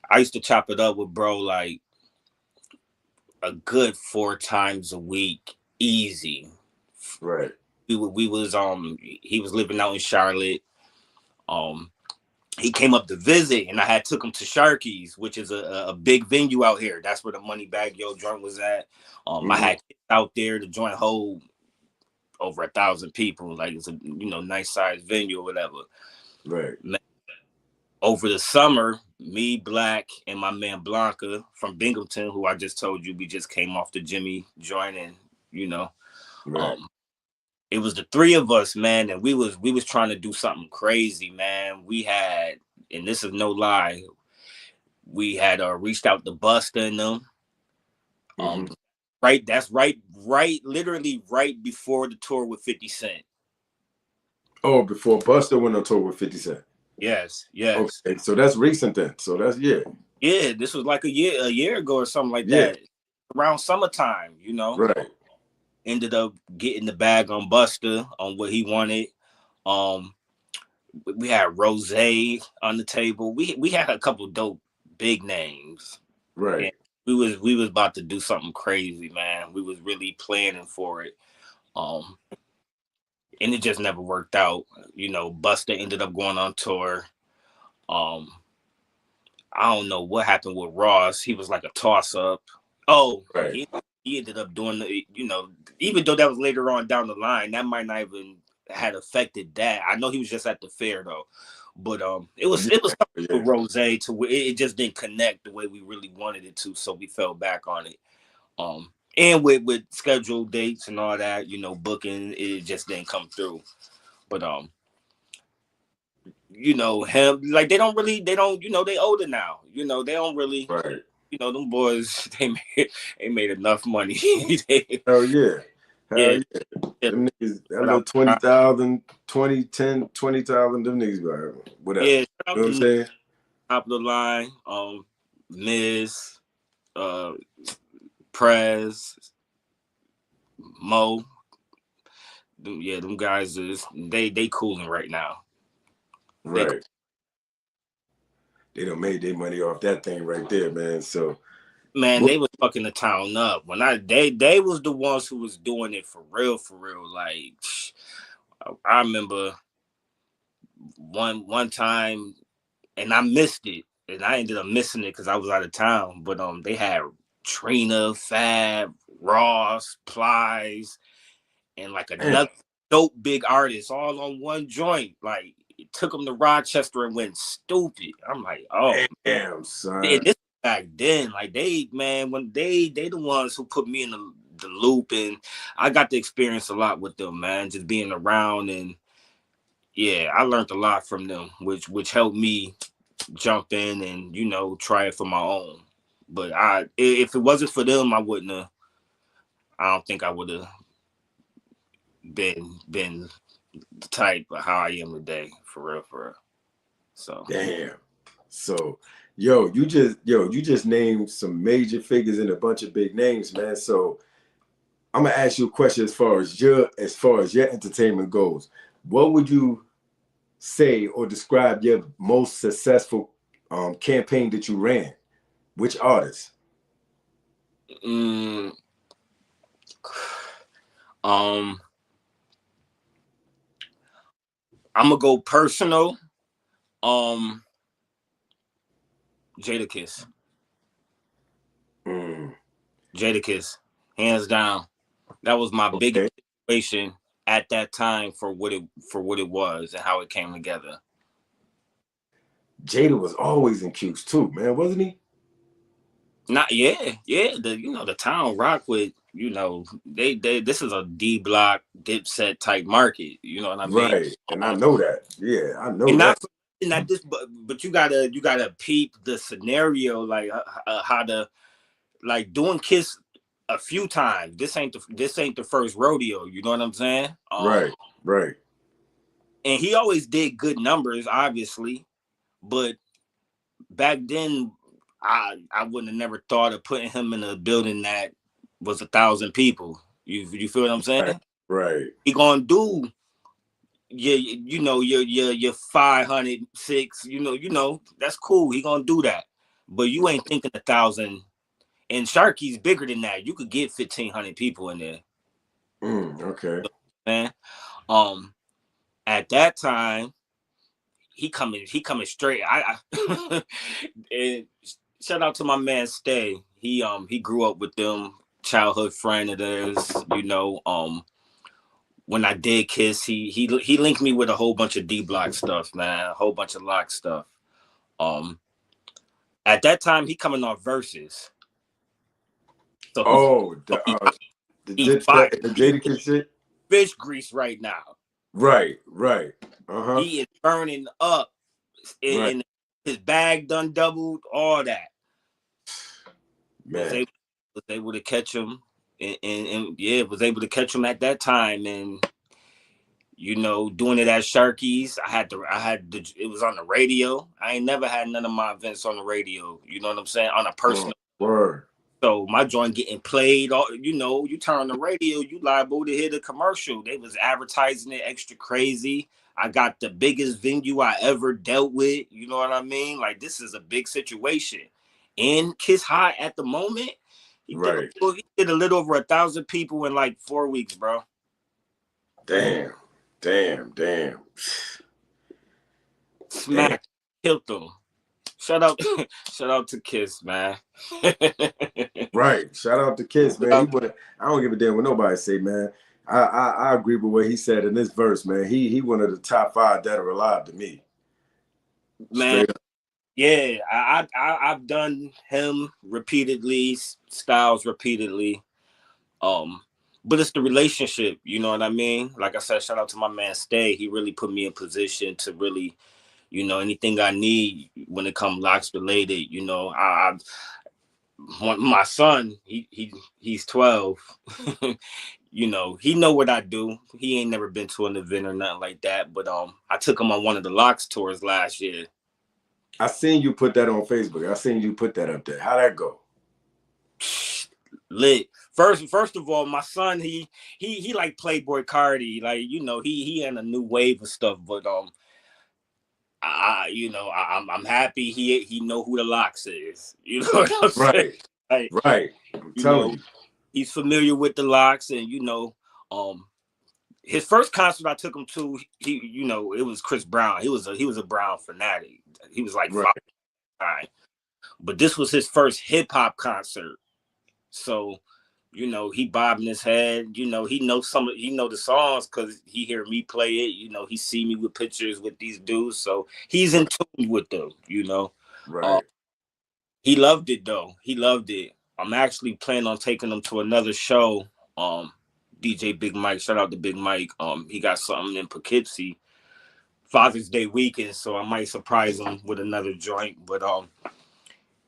B: I used to chop it up with bro like a good 4 times a week, easy.
A: Right.
B: We was he was living out in Charlotte. Um, he came up to visit, and I had took him to Sharky's, which is a big venue out here. That's where the Money Bag Yo joint was at. I
A: Hmm.
B: had kids out there. The joint hold over 1,000 people. Like, it's a nice sized venue or whatever.
A: Right.
B: Man, over the summer, me, Black, and my man Blanca from Binghamton, who I just told you we just came off the Jimmy joint, and you know,
A: Right.
B: um, it was the three of us, man, and we was trying to do something crazy, man. We had, and this is no lie, we had reached out to Busta and them, um,
A: Hmm.
B: Right, that's right, literally right before the tour with 50 Cent.
A: Oh, before Buster went on tour with 50 Cent.
B: Yes, yes.
A: Okay, so that's recent then. So that's
B: Yeah, this was like a year ago or something like
A: yeah,
B: that. Around summertime,
A: right,
B: ended up getting the bag on Buster on what he wanted. Um, we had Rose on the table. We had a couple dope big names.
A: right.
B: And we was about to do something crazy, man. We was really planning for it. Um, and it just never worked out. Buster ended up going on tour. Um, I don't know what happened with Ross. He was like a toss up. Oh,
A: Right.
B: he ended up doing even though that was later on down the line, that might not even had affected that. I know he was just at the fair though. But it was something with Rose to where it just didn't connect the way we really wanted it to, so we fell back on it. And with scheduled dates and all that, booking, it just didn't come through. But him, like they don't, they older now. They don't really,
A: Right.
B: them boys, they made enough money.
A: Hell yeah. Hell
B: Yeah,
A: yeah.
B: yeah.
A: Them niggas, that
B: Shout
A: little
B: out,
A: 20,000, 20, 10, 20,000, them niggas like, whatever.
B: yeah,
A: You
B: shout out
A: know what I'm
B: to
A: saying?
B: top of the line, Miz, uh, Prez, Mo. Yeah, them guys they cooling right now. They
A: Right. They done made their money off that thing right there, man. So
B: Man,
A: what
B: they was fucking the town up. When they was the ones who was doing it for real, for real. Like I remember one time, and I missed it, and I ended up missing it because I was out of town. But they had Trina, Fab, Ross, Plies, and like
A: man,
B: another dope big artist all on one joint. Like it took them to Rochester and went stupid. I'm like, oh man.
A: damn,
B: And
A: son.
B: this back then, like when they the ones who put me in the loop, and I got to experience a lot with them, man. Just being around, and yeah, I learned a lot from them, which helped me jump in and try it for my own. But if it wasn't for them, I wouldn't have. I don't think I would have been the type of how I am today, for real, for real. So
A: Damn. So you just named some major figures and a bunch of big names, man. So I'm gonna ask you a question as far as your entertainment goes. What would you say or describe your most successful campaign that you ran? Which artist?
B: mm, um, I'm gonna go personal. Um, Jadakiss.
A: Mm,
B: Jadakiss, hands down. That was my biggest
A: okay.
B: situation at that time for what it was and how it came together.
A: Jada was always in Q's too, man, wasn't he?
B: Not yeah. The town rock with they this is a D block dipset type market. You know what I mean?
A: Right. And I know that. Yeah, I know
B: And
A: that.
B: not this, but you gotta peep the scenario, like how to like doing Kiss a few times. This ain't the first rodeo. You know what I'm saying?
A: Right, right.
B: And he always did good numbers, obviously, but back then, I wouldn't have never thought of putting him in a building that was 1,000 people. You feel what I'm
A: Right,
B: saying?
A: right.
B: He gonna do your 506. That's cool. He gonna do that, but you ain't thinking 1,000. And Sharky's bigger than that. You could get 1,500 people in there,
A: Okay.
B: man. Um, at that time, he coming straight. And shout out to my man Stay. He grew up with them, childhood friend of theirs. When I did Kiss, he linked me with a whole bunch of D Block stuff, man, a whole bunch of Lock stuff. Um, at that time, he coming off verses, so he's
A: Oh,
B: so he
A: the
B: he's
A: Dipset
B: fire.
A: and the
B: He
A: Jadakiss shit?
B: fish grease right now.
A: Right, right. Uh-huh.
B: He is burning up,
A: Right.
B: and his bag done doubled. All that was
A: Man.
B: able was able to catch him. and yeah, was able to catch him at that time, and doing it at Sharky's. It was on the radio. I ain't never had none of my events on the radio. You know what I'm saying? On a personal.
A: Word.
B: So my joint getting played, you turn on the radio, you liable to hear the commercial. They was advertising it extra crazy. I got the biggest venue I ever dealt with. You know what I mean? Like, this is a big situation. And Kiss High at the moment, he did a little over 1,000 people in like 4 weeks, bro.
A: Damn.
B: Smack, killed them. Shout out to Kiss, man.
A: Right. Shout out to Kiss, man. I don't give a damn what nobody say, man. I agree with what he said in this verse, man. He one of the top 5 dead or alive to me.
B: Man, yeah, I've done him repeatedly, Styles repeatedly. But it's the relationship, you know what I mean? Like I said, shout out to my man Stay. He really put me in position to really, anything I need when it comes locks related. My son, he's 12. He know what I do. He ain't never been to an event or nothing like that. But I took him on one of the locks tours last year.
A: I seen you put that on Facebook. I seen you put that up there. How'd that go?
B: Lit. First of all, my son, he like Playboy Cardi, like he in a new wave of stuff. But I'm happy he know who the locks is. You know what I'm saying?
A: Right. I'm telling you.
B: He's familiar with the locks, and his first concert I took him to, it was Chris Brown. He was a Brown fanatic. He was like 5. But this was his first hip hop concert. So, he bobbing his head. He knows the songs because he hear me play it. He see me with pictures with these dudes, so he's in tune with them.
A: Right.
B: He loved it though. He loved it. I'm actually planning on taking him to another show. DJ Big Mike, shout out to Big Mike. He got something in Poughkeepsie, Father's Day weekend, so I might surprise him with another joint. But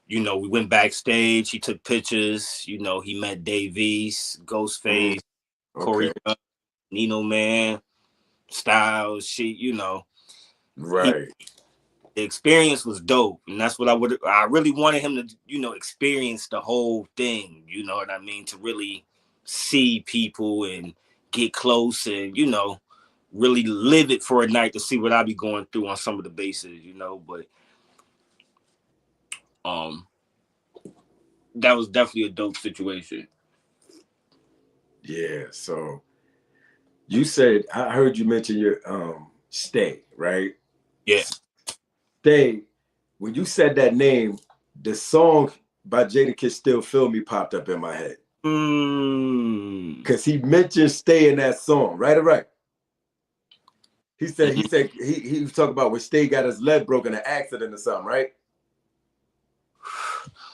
B: we went backstage. He took pictures. He met Davies, Ghostface, Corey, Nino Man, Styles.
A: Right.
B: The experience was dope, and that's what I really wanted him to, experience the whole thing. You know what I mean? To really see people and get close and really live it for a night to see what I be going through on some of the bases. But that was definitely a dope situation.
A: Yeah. So you said, I heard you mention your Stay, right?
B: Yeah.
A: Stay. When you said that name, the song by Jadakiss Still Feel Me popped up in my head. Because he mentioned Stay in that song, right? He said he was talking about when Stay got his leg broken in an accident or something, right?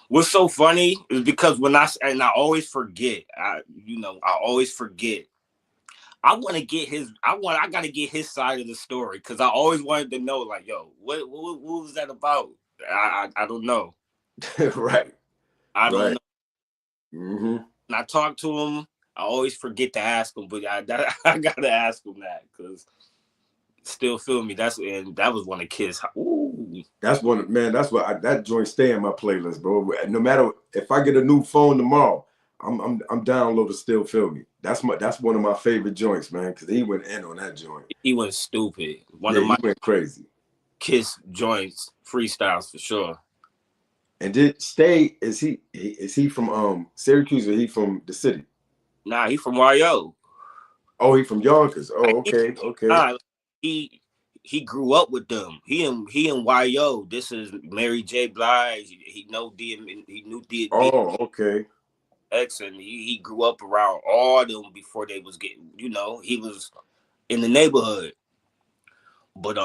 B: What's so funny is because I always forget. I always forget. I want to get I got to get his side of the story because I always wanted to know, like, yo, what was that about? I don't know.
A: Right.
B: I don't know.
A: Mm-hmm.
B: And I talk to him, I always forget to ask him, but I got to ask him that because Still Feel Me. That was one of Kiss. Ooh.
A: That's what that joint stay in my playlist, bro. No matter if I get a new phone tomorrow, I'm downloading Still Feel Me. That's one of my favorite joints, man, because he went in on that joint.
B: He went stupid.
A: He went crazy.
B: Kiss joints, freestyles for sure.
A: And did Stay, is he from Syracuse or he from the city?
B: Nah, he from YO.
A: Oh, he from Yonkers. Oh, okay.
B: He grew up with them. He in YO. This is Mary J. Blige. He knew D.
A: Oh, okay.
B: X, and he grew up around all them before they was getting. He was in the neighborhood. But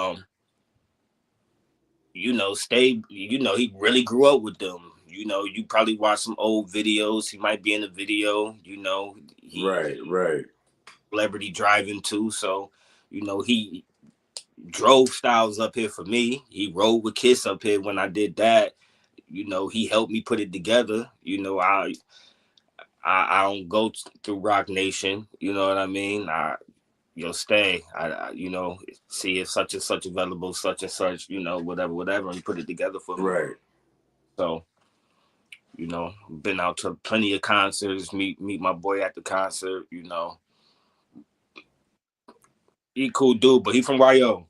B: Stay. He really grew up with them. You probably watch some old videos. He might be in a video.
A: Right.
B: Celebrity driving too. So, he drove Styles up here for me. He rode with Kiss up here when I did that. He helped me put it together. I don't go through Rock Nation. You know what I mean? You'll stay. You know, see if such and such available, such and such, you know, whatever, and put it together for me.
A: Right.
B: So, you know, been out to plenty of concerts, meet my boy at the concert, you know. He cool dude, but he from YO.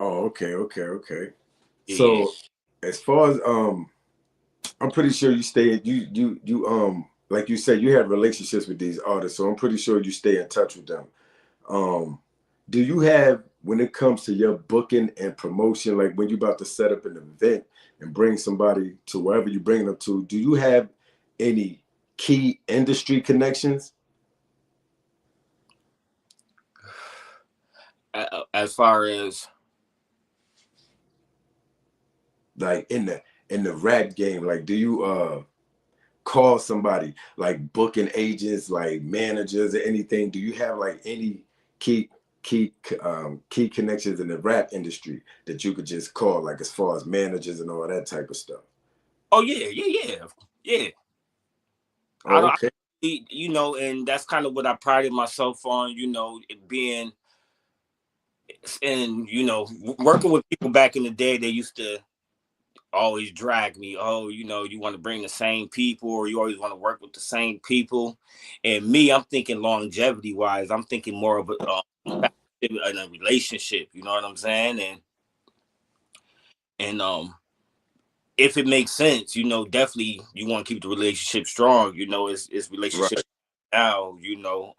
A: Oh, okay, okay, okay.
B: Yeah.
A: So as far as I'm pretty sure you stay you like you said, you have relationships with these artists, so I'm pretty sure you stay in touch with them. Um, do you have, when it comes to your booking and promotion, like when you're about to set up an event and bring somebody to wherever you bring them to, do you have any key industry connections?
B: As far as
A: Like in the rap game, like do you call somebody like booking agents, like managers or anything? Do you have like any key key connections in the rap industry that you could just call, like as far as managers and all that type of stuff?
B: oh yeah. I
A: Oh,
B: don't,
A: okay.
B: you know, and that's kind of what I prided myself on, you know, it being and you know, working with people back in the day. They used to always drag me. Oh, you know, you want to bring the same people, or you always want to work with the same people. And me, I'm thinking longevity wise. I'm thinking more of in a relationship. You know what I'm saying? And if it makes sense, you know, definitely you want to keep the relationship strong. You know, it's relationship
A: Right,
B: now. You know,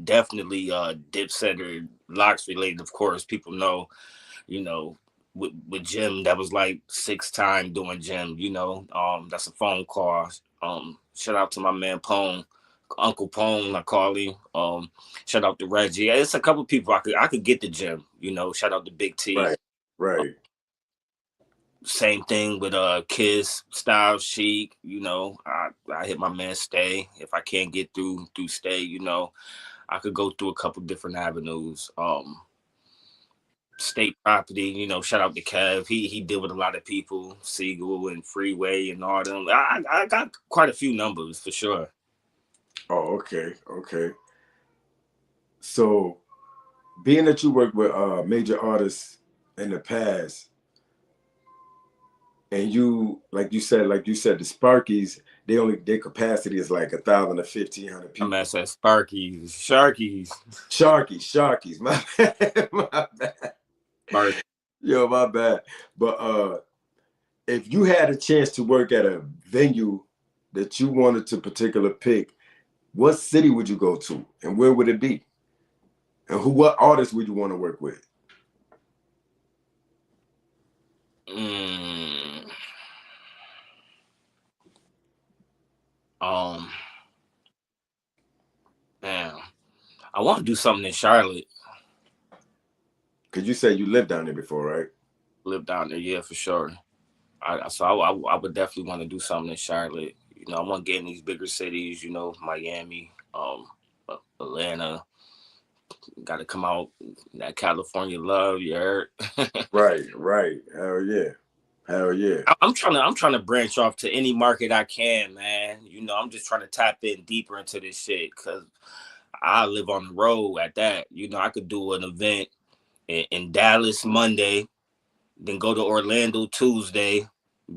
B: definitely Dipset or Locks related. Of course, people know, you know, with Jim, that was like 6 time doing Jim, you know. That's a phone call. Shout out to my man Pone, Uncle Pone, I call him. Shout out to Reggie. Yeah, it's a couple people I could get the Jim, you know. Shout out to Big T.
A: right, right.
B: Same thing with Kiss, Style Chic, you know. I hit my man Stay. If I can't get through Stay, you know, I could go through a couple different avenues. State property, you know, shout out to Kev. He did with a lot of people, Siegel and Freeway and all them. I got quite a few numbers for sure.
A: Oh, okay, okay. So being that you worked with major artists in the past, and you like you said the Sparkies, they only, their capacity is like 1,000 to 1,500
B: I'm
A: people.
B: at that Sparkies, Sharkies,
A: Sharkies, my bad, my bad.
B: Spark.
A: Yo, my bad. But if you had a chance to work at a venue that you wanted to particular pick, what city would you go to, and where would it be, and what artists would you want to work with?
B: Mm, um, man, I want to do something in Charlotte.
A: Because you said you lived down there before, right?
B: Live down there, yeah, for sure. I would definitely want to do something in Charlotte. You know, I want to get in these bigger cities. You know, Miami, Atlanta. Got to come out that California love. You heard?
A: Right, right. Hell yeah. Hell yeah.
B: I'm trying to branch off to any market I can, man. You know, I'm just trying to tap in deeper into this shit because I live on the road at that. You know, I could do an event in Dallas Monday, then go to Orlando Tuesday,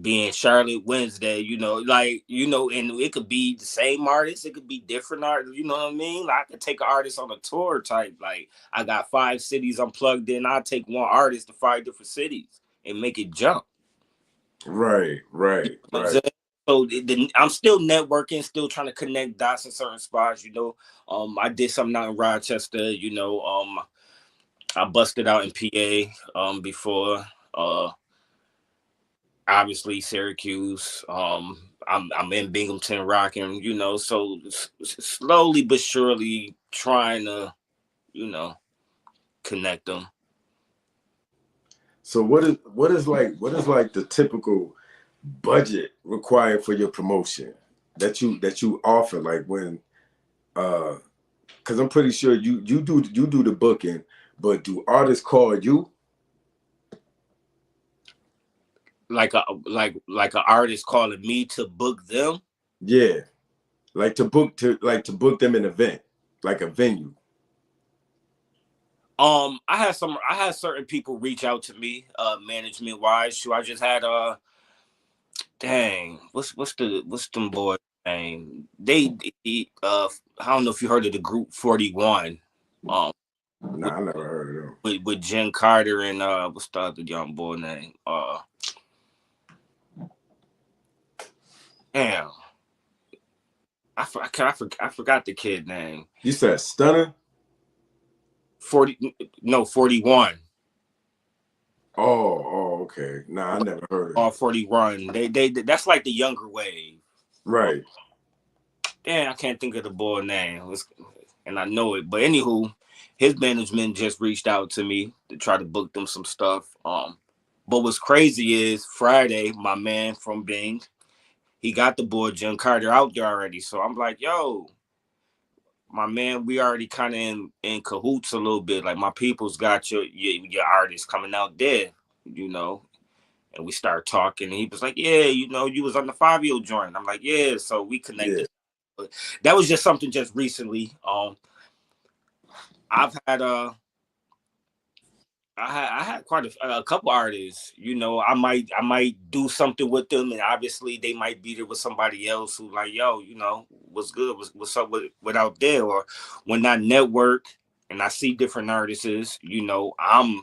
B: be in Charlotte Wednesday, you know, like, you know, and it could be the same artist, it could be different artists, you know what I mean? Like, I could take an artist on a tour type, like, I got 5 cities I'm plugged in, I'll take one artist to 5 different cities and make it jump.
A: Right,
B: You
A: right,
B: know what I'm
A: right,
B: saying? So I'm still networking, still trying to connect dots in certain spots, you know. I did something out in Rochester, you know, I busted out in PA before. Obviously Syracuse. I'm in Binghamton rocking, you know, so slowly but surely trying to, you know, connect them.
A: So what is like the typical budget required for your promotion that you offer, like when uh because I'm pretty sure you do the booking, but do artists call you?
B: Like an artist calling me to book them.
A: Yeah. Like to book them an event, like a venue.
B: I had certain people reach out to me, management wise. So I just had dang, what's them boys name? I don't know if you heard of the group 41. Um, with
A: Nah, I never heard of them.
B: with Jen Carter and what's the other young boy name? Damn, I forgot the kid name.
A: You said Stunner?
B: 40, no 41.
A: Okay. Nah, I never heard of
B: All
A: them.
B: 41. They that's like the younger wave.
A: Right.
B: Damn, I can't think of the boy name. And I know it. But anywho, his management just reached out to me to try to book them some stuff. But what's crazy is Friday, my man from Bing, he got the boy Jim Carter out there already. So I'm like, yo, my man, we already kind of in cahoots a little bit. Like my people's got your artists coming out there, you know. And we start talking, and he was like, "Yeah, you know, you was on the 5-year joint." I'm like, "Yeah." So we
A: Yeah.
B: connected. But that was just something just recently. I've had I had quite a couple artists. You know, I might do something with them, and obviously they might be there with somebody else who like, yo, you know, what's good, what's up with out there, or when I network and I see different artists, I'm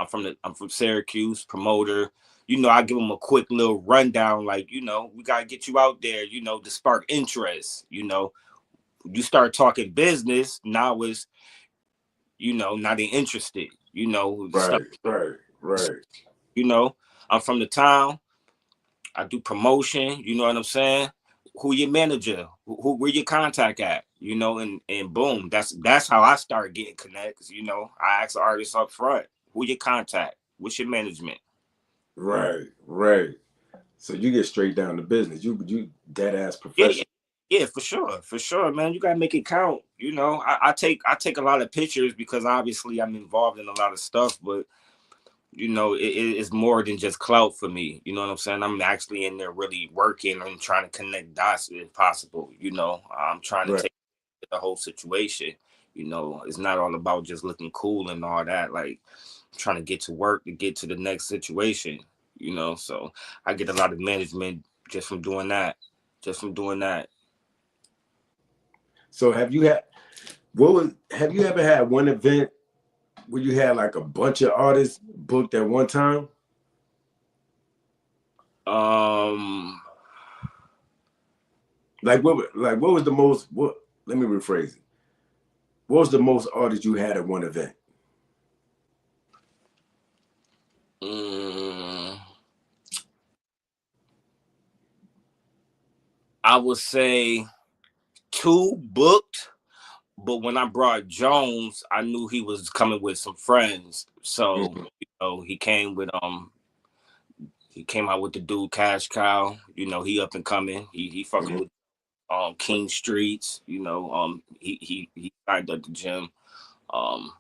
B: from Syracuse, promoter. You know, I give them a quick little rundown, like, you know, we gotta get you out there, you know, to spark interest. You know, you start talking business, now it's, you know, now they interested, you know, stuff,
A: Right.
B: you know, I'm from the town. I do promotion, you know what I'm saying? Who your manager? Where your contact at? You know, and boom, that's how I start getting connects. You know, I ask the artists up front, who your contact? What's your management?
A: Right. So you get straight down to business. You dead ass
B: Yeah, yeah,
A: professional.
B: yeah, for sure, man. You gotta make it count. You know, I take a lot of pictures because obviously I'm involved in a lot of stuff, but you know, it's more than just clout for me. You know what I'm saying? I'm actually in there really working and trying to connect dots if possible. You know, I'm trying to
A: Right.
B: take the whole situation. You know, it's not all about just looking cool and all that. Like trying to get to work to get to the next situation. You know, so I get a lot of management just from doing that. Just from doing that.
A: So have you ever had one event where you had like a bunch of artists booked at one time?
B: Um,
A: What was the most what let me rephrase it. What was the most artists you had at one event?
B: mm, I would say two booked. But when I brought Jones, I knew he was coming with some friends. So,
A: Mhm.
B: you know, he came out with the dude Cash Cow. You know, he up and coming. He fucking
A: Mhm.
B: with King Streets, you know, he signed at the gym. Um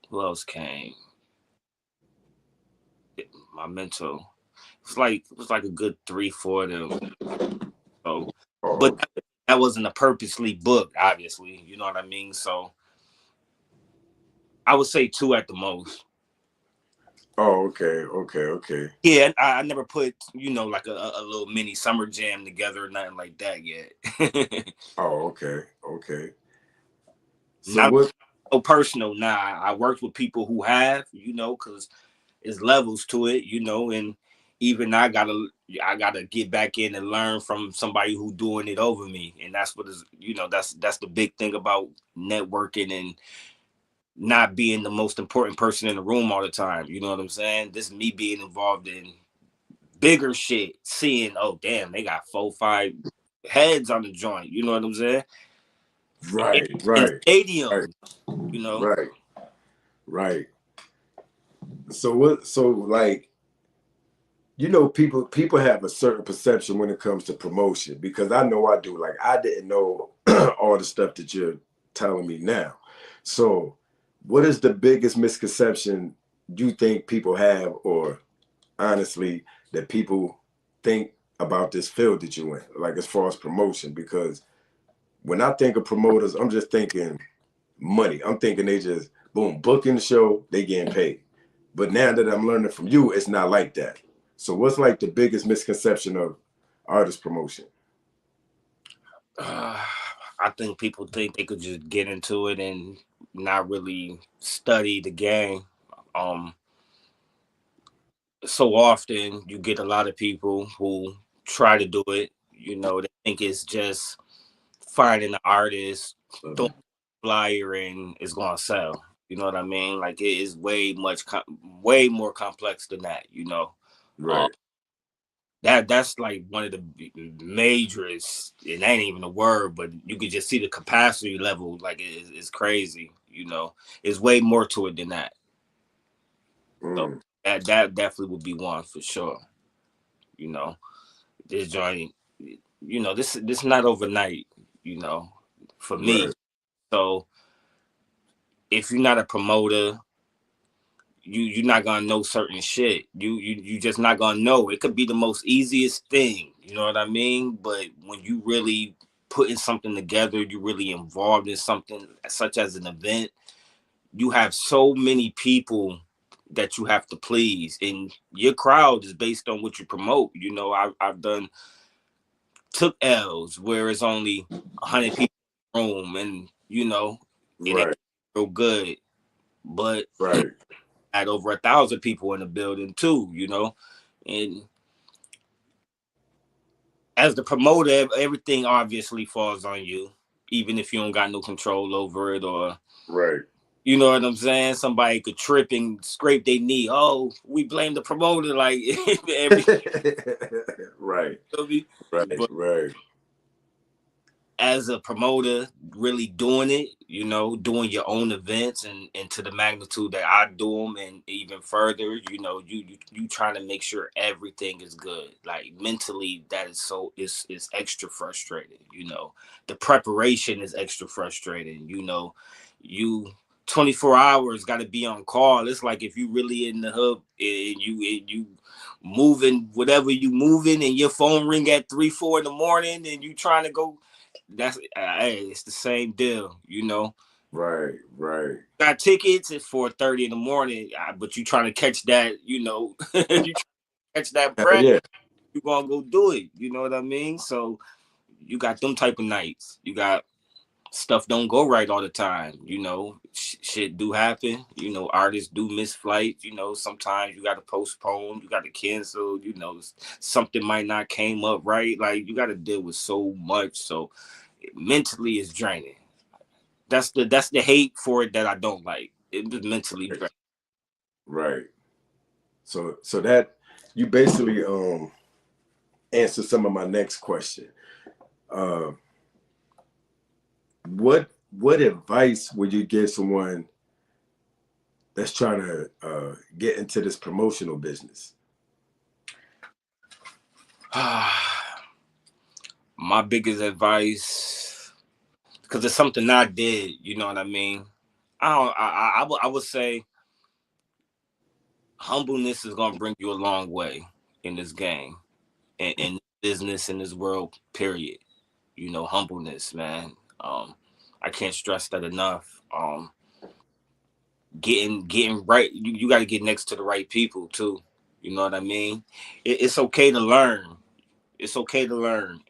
B: who else came? My mentor. It was like a good 3, 4 of them. So but
A: Oh,
B: that wasn't a purposely book, obviously. You know what I mean? So I would say two at the most.
A: okay.
B: Yeah, I never put, you know, like a little mini summer jam together or nothing like that yet.
A: Okay. So
B: Not
A: what
B: so personal. Nah, I worked with people who have, you know, because there's levels to it, you know, and even I gotta get back in and learn from somebody who doing it over me, and that's what is, you know, that's the big thing about networking and not being the most important person in the room all the time. You know what I'm saying? This is me being involved in bigger shit, seeing, oh damn, they got 4, 5 heads on the joint. You know what I'm saying? In,
A: right,
B: in
A: right, right,
B: stadiums, you know.
A: right, right. So like people have a certain perception when it comes to promotion because I know I do. Like I didn't know all the stuff that you're telling me now. So what is the biggest misconception you think people have, or honestly, that people think about this field that you in, like as far as promotion? Because when I think of promoters, I'm just thinking money. I'm thinking they just boom, booking the show, they getting paid. But now that I'm learning from you, it's not like that. So what's like the biggest misconception of artist promotion?
B: I think people think they could just get into it and not really study the game. Um, so often you get a lot of people who try to do it. They think it's just finding an artist, throwing a flyer, and it's gonna sell. You know what I mean? Like it is way more complex than that. Um,
A: Right,
B: that's like one of the majors. It ain't even a word, but you could just see the capacity level. Like it's crazy. It's way more to it than that. So
A: mm,
B: that definitely would be one for sure. You know, this joint. This not overnight. You know, for me.
A: right,
B: So if you're not a promoter, you're not gonna know certain shit. You just not gonna know. It could be the most easiest thing, you know what I mean? But when you really putting something together, you really involved in something such as an event, you have so many people that you have to please, and your crowd is based on what you promote. I've done took L's where it's only 100 people in the room, and it ain't
A: right,
B: real good, but
A: right,
B: had over 1,000 people in the building too, and as the promoter, everything obviously falls on you, even if you don't got no control over it, or
A: right.
B: you know what I'm saying. Somebody could trip and scrape their knee. Oh, we blame the promoter, like every.
A: Right, right,
B: But
A: right,
B: as a promoter really doing it, doing your own events and to the magnitude that I do them and even further, you trying to make sure everything is good. Like mentally, that is so it's extra frustrating. The preparation is extra frustrating. You 24 hours got to be on call. It's like if you really in the hub and you moving whatever you moving and your phone ring at 3 4 in the morning and you trying to go, that's hey, it's the same deal.
A: right, right.
B: Got tickets at 4:30 in the morning, but you trying to catch that, you trying to catch that
A: Hell
B: breath,
A: yeah,
B: you gonna go do it. You know what I mean? So you got them type of nights. You got stuff don't go right all the time. Shit do happen. Artists do miss flights. Sometimes you got to postpone. You got to cancel. Something might not came up right. Like you got to deal with so much. So mentally it's draining. That's the hate for it that I don't like. It was mentally draining.
A: right. So that you basically answer some of my next question. Uh, what advice would you give someone that's trying to get into this promotional business?
B: My biggest advice, because it's something I did. You know what I mean? I don't. I would say humbleness is gonna bring you a long way in this game and in business in this world. Period. Humbleness, man. I can't stress that enough. Getting right. You got to get next to the right people too. You know what I mean? It's okay to learn. It's okay to learn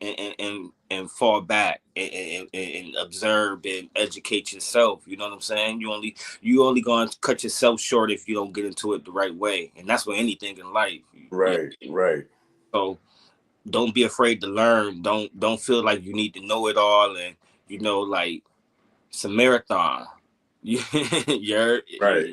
B: and fall back and observe and educate yourself. You know what I'm saying? You only gonna cut yourself short if you don't get into it the right way, and that's with anything in life. Yeah.
A: Right, right,
B: So don't be afraid to learn. Don't feel like you need to know it all, and like it's a marathon.
A: right,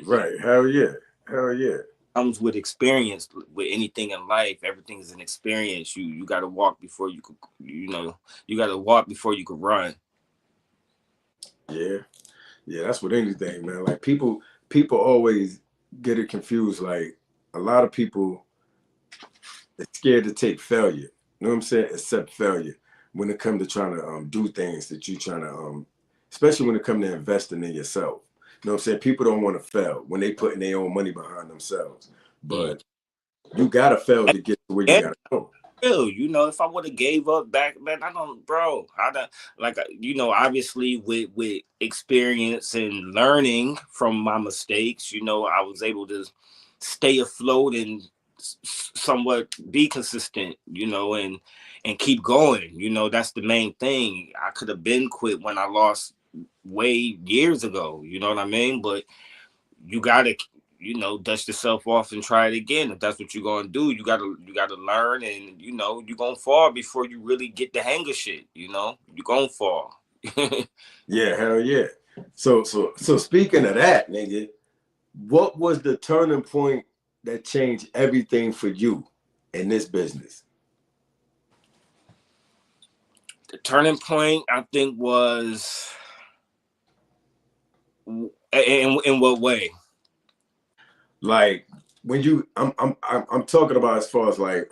A: right. Hell yeah, hell yeah.
B: Comes with experience with anything in life. Everything is an experience. You got to walk before you could. You got to walk before you could run.
A: Yeah, yeah. That's with anything, man. Like people always get it confused. Like a lot of people are scared to take failure. You know what I'm saying? Accept failure when it comes to trying to do things that you trying to especially when it comes to investing in yourself. You know what I'm saying? People don't want to fail when they putting their own money behind themselves.
B: Mm.
A: But you gotta fail
B: And,
A: to get to where you
B: and
A: gotta go.
B: real. You know, if I would have gave up back then, I don't, bro. I don't like you know, obviously with experience and learning from my mistakes. You know, I was able to stay afloat and somewhat be consistent. You know, and keep going. You know, that's the main thing. I could have been quit when I lost way years ago. You know what I mean? But you gotta, you know, dust yourself off and try it again. If that's what you're gonna do, you gotta learn, and you know you're gonna fall before you really get the hang of shit. You know, you're gonna fall.
A: Yeah, hell yeah. So speaking of that, nigga, what was the turning point that changed everything for you in this business?
B: The turning point, I think, was in what way?
A: Like when you, I'm talking about as far as like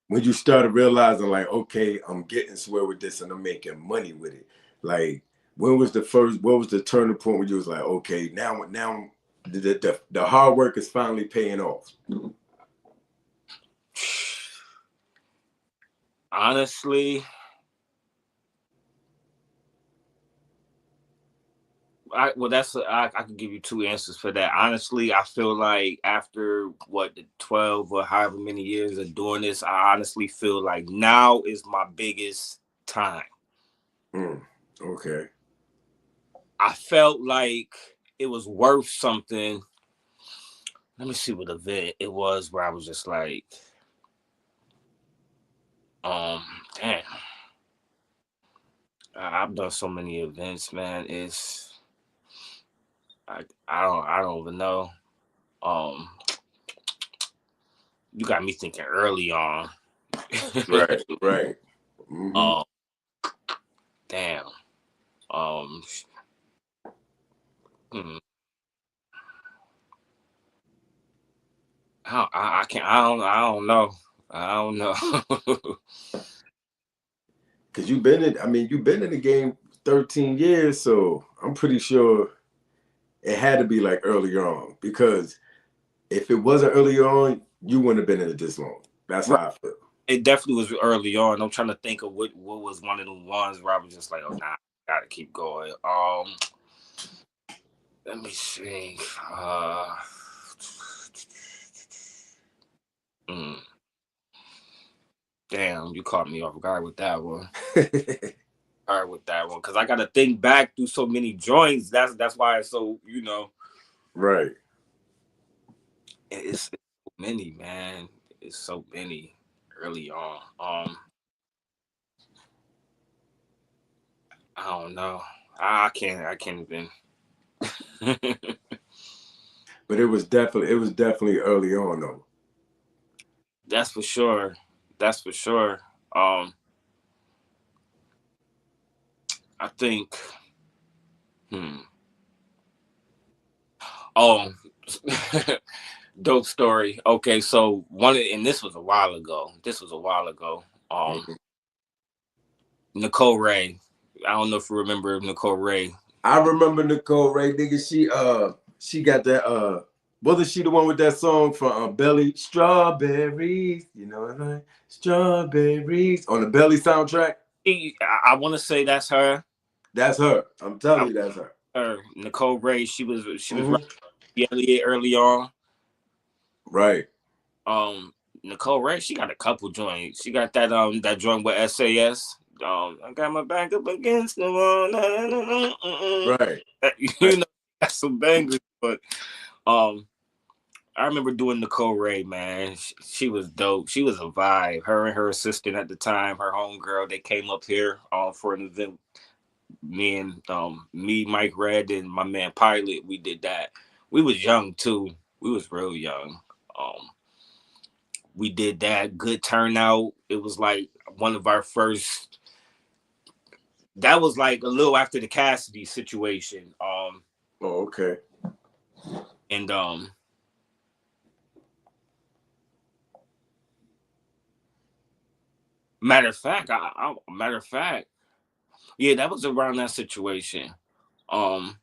A: when you started realizing like, okay, I'm getting somewhere with this and I'm making money with it. Like when was the first? What was the turning point where you was like, okay, now the hard work is finally paying off?
B: Honestly, I could give you two answers for that. Honestly, I feel like after what the 12 or however many years of doing this, I honestly feel like now is my biggest time.
A: Mm, okay.
B: I felt like it was worth something. Let me see what event it was where I was just like, um, damn. I've done so many events, man. I don't even know. Um, you got me thinking early on.
A: Right. Right. Mm-hmm.
B: um, damn. Um, hmm, I can't. I don't know.
A: Cause you've been in. I mean, you've been in the game 13 years, so I'm pretty sure it had to be like earlier on. Because if it wasn't earlier on, you wouldn't have been in it this long. That's
B: Right.
A: how I feel.
B: It definitely was early on. I'm trying to think of what was one of the ones where I was just like, oh nah, I gotta keep going. Let me see. Mm, damn, you caught me off guard with that one. All right, with that one, because I got to think back through so many joints. That's why it's so, you know,
A: Right.
B: it's so many, man. It's so many early on. I don't know. I can't even.
A: But it was definitely early on though.
B: That's for sure. That's for sure. Um, I think. Hmm. Oh, dope story. Okay, so and this was a while ago. This was a while ago.
A: Mhm.
B: Nicole Ray. I don't know if you remember Nicole Ray.
A: I remember Nicole Ray, nigga. She got that wasn't she the one with that song from Belly Strawberries? You know what I mean? Strawberries on the Belly soundtrack.
B: I want to say that's her.
A: That's her. I'm telling you, that's her.
B: Nicole Ray. She was
A: Hmm.
B: right Elliott early on.
A: Right.
B: Um, Nicole Ray. She got a couple joints. She got that joint with SAS. I got my back up against the wall.
A: Right.
B: You know, that's some bangers. But um, I remember doing Nicole Ray, man. She was dope. She was a vibe. Her and her assistant at the time, her homegirl, they came up here for an event. Me, Mike Red, and my man Pilot, we did that. We was young too. We was real young. Um, we did that. Good turnout. It was like one of our first. That was like a little after the Cassidy situation.
A: Oh, okay.
B: And matter of fact, yeah, that was around that situation. Um,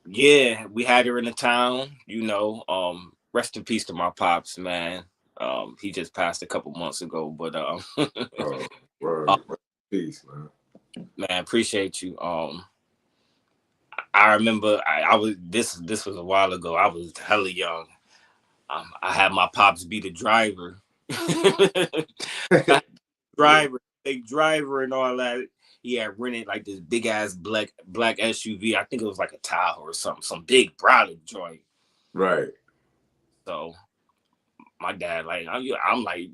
B: yeah, we had her in the town. You know, rest in peace to my pops, man. He just passed a couple months ago, but
A: Oh, word. Peace, man.
B: man, appreciate you. I remember I was this was a while ago. I was hella young. I had my pops be the driver. driver, big driver and all that. He had rented like this big ass black SUV. I think it was like a Tahoe or something, some big brolic joint.
A: Right.
B: So my dad, like I'm like,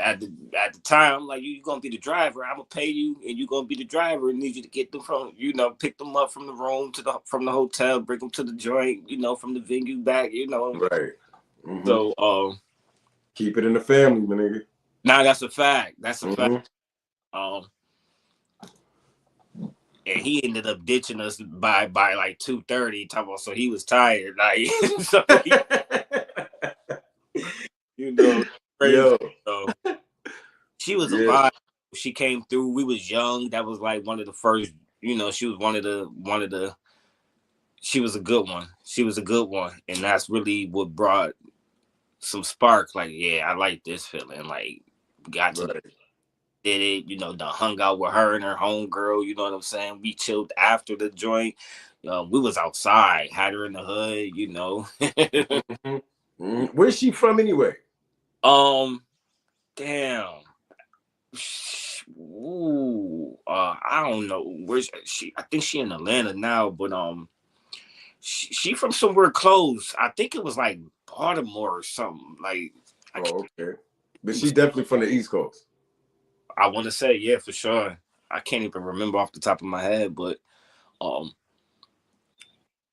B: at the time, I'm like, you gonna be the driver. I'm gonna pay you, and you gonna be the driver. And need you to get them from, pick them up from the room from the hotel, bring them to the joint, from the venue back,
A: Right. Mm-hmm.
B: So
A: keep it in the family, my nigga.
B: Nah, that's a fact. That's a fact. And he ended up ditching us by like 2:30. So he was tired, like so crazy.
A: Yo.
B: So she was a vibe. She came through. We was young. That was like one of the first. She was one of the. She was a good one. She was a good one, and that's really what brought some spark. Like, yeah, I like this feeling. Like, got to did it. Done hung out with her and her homegirl. You know what I'm saying? We chilled after the joint. We was outside, had her in the hood.
A: Mm-hmm. Mm-hmm. Where's she from anyway?
B: Damn. Ooh, I don't know where's she. I think she in Atlanta now, but she from somewhere close. I think it was like Baltimore or something. Like,
A: okay, but she definitely from the East Coast.
B: I want to say, yeah, for sure. I can't even remember off the top of my head, but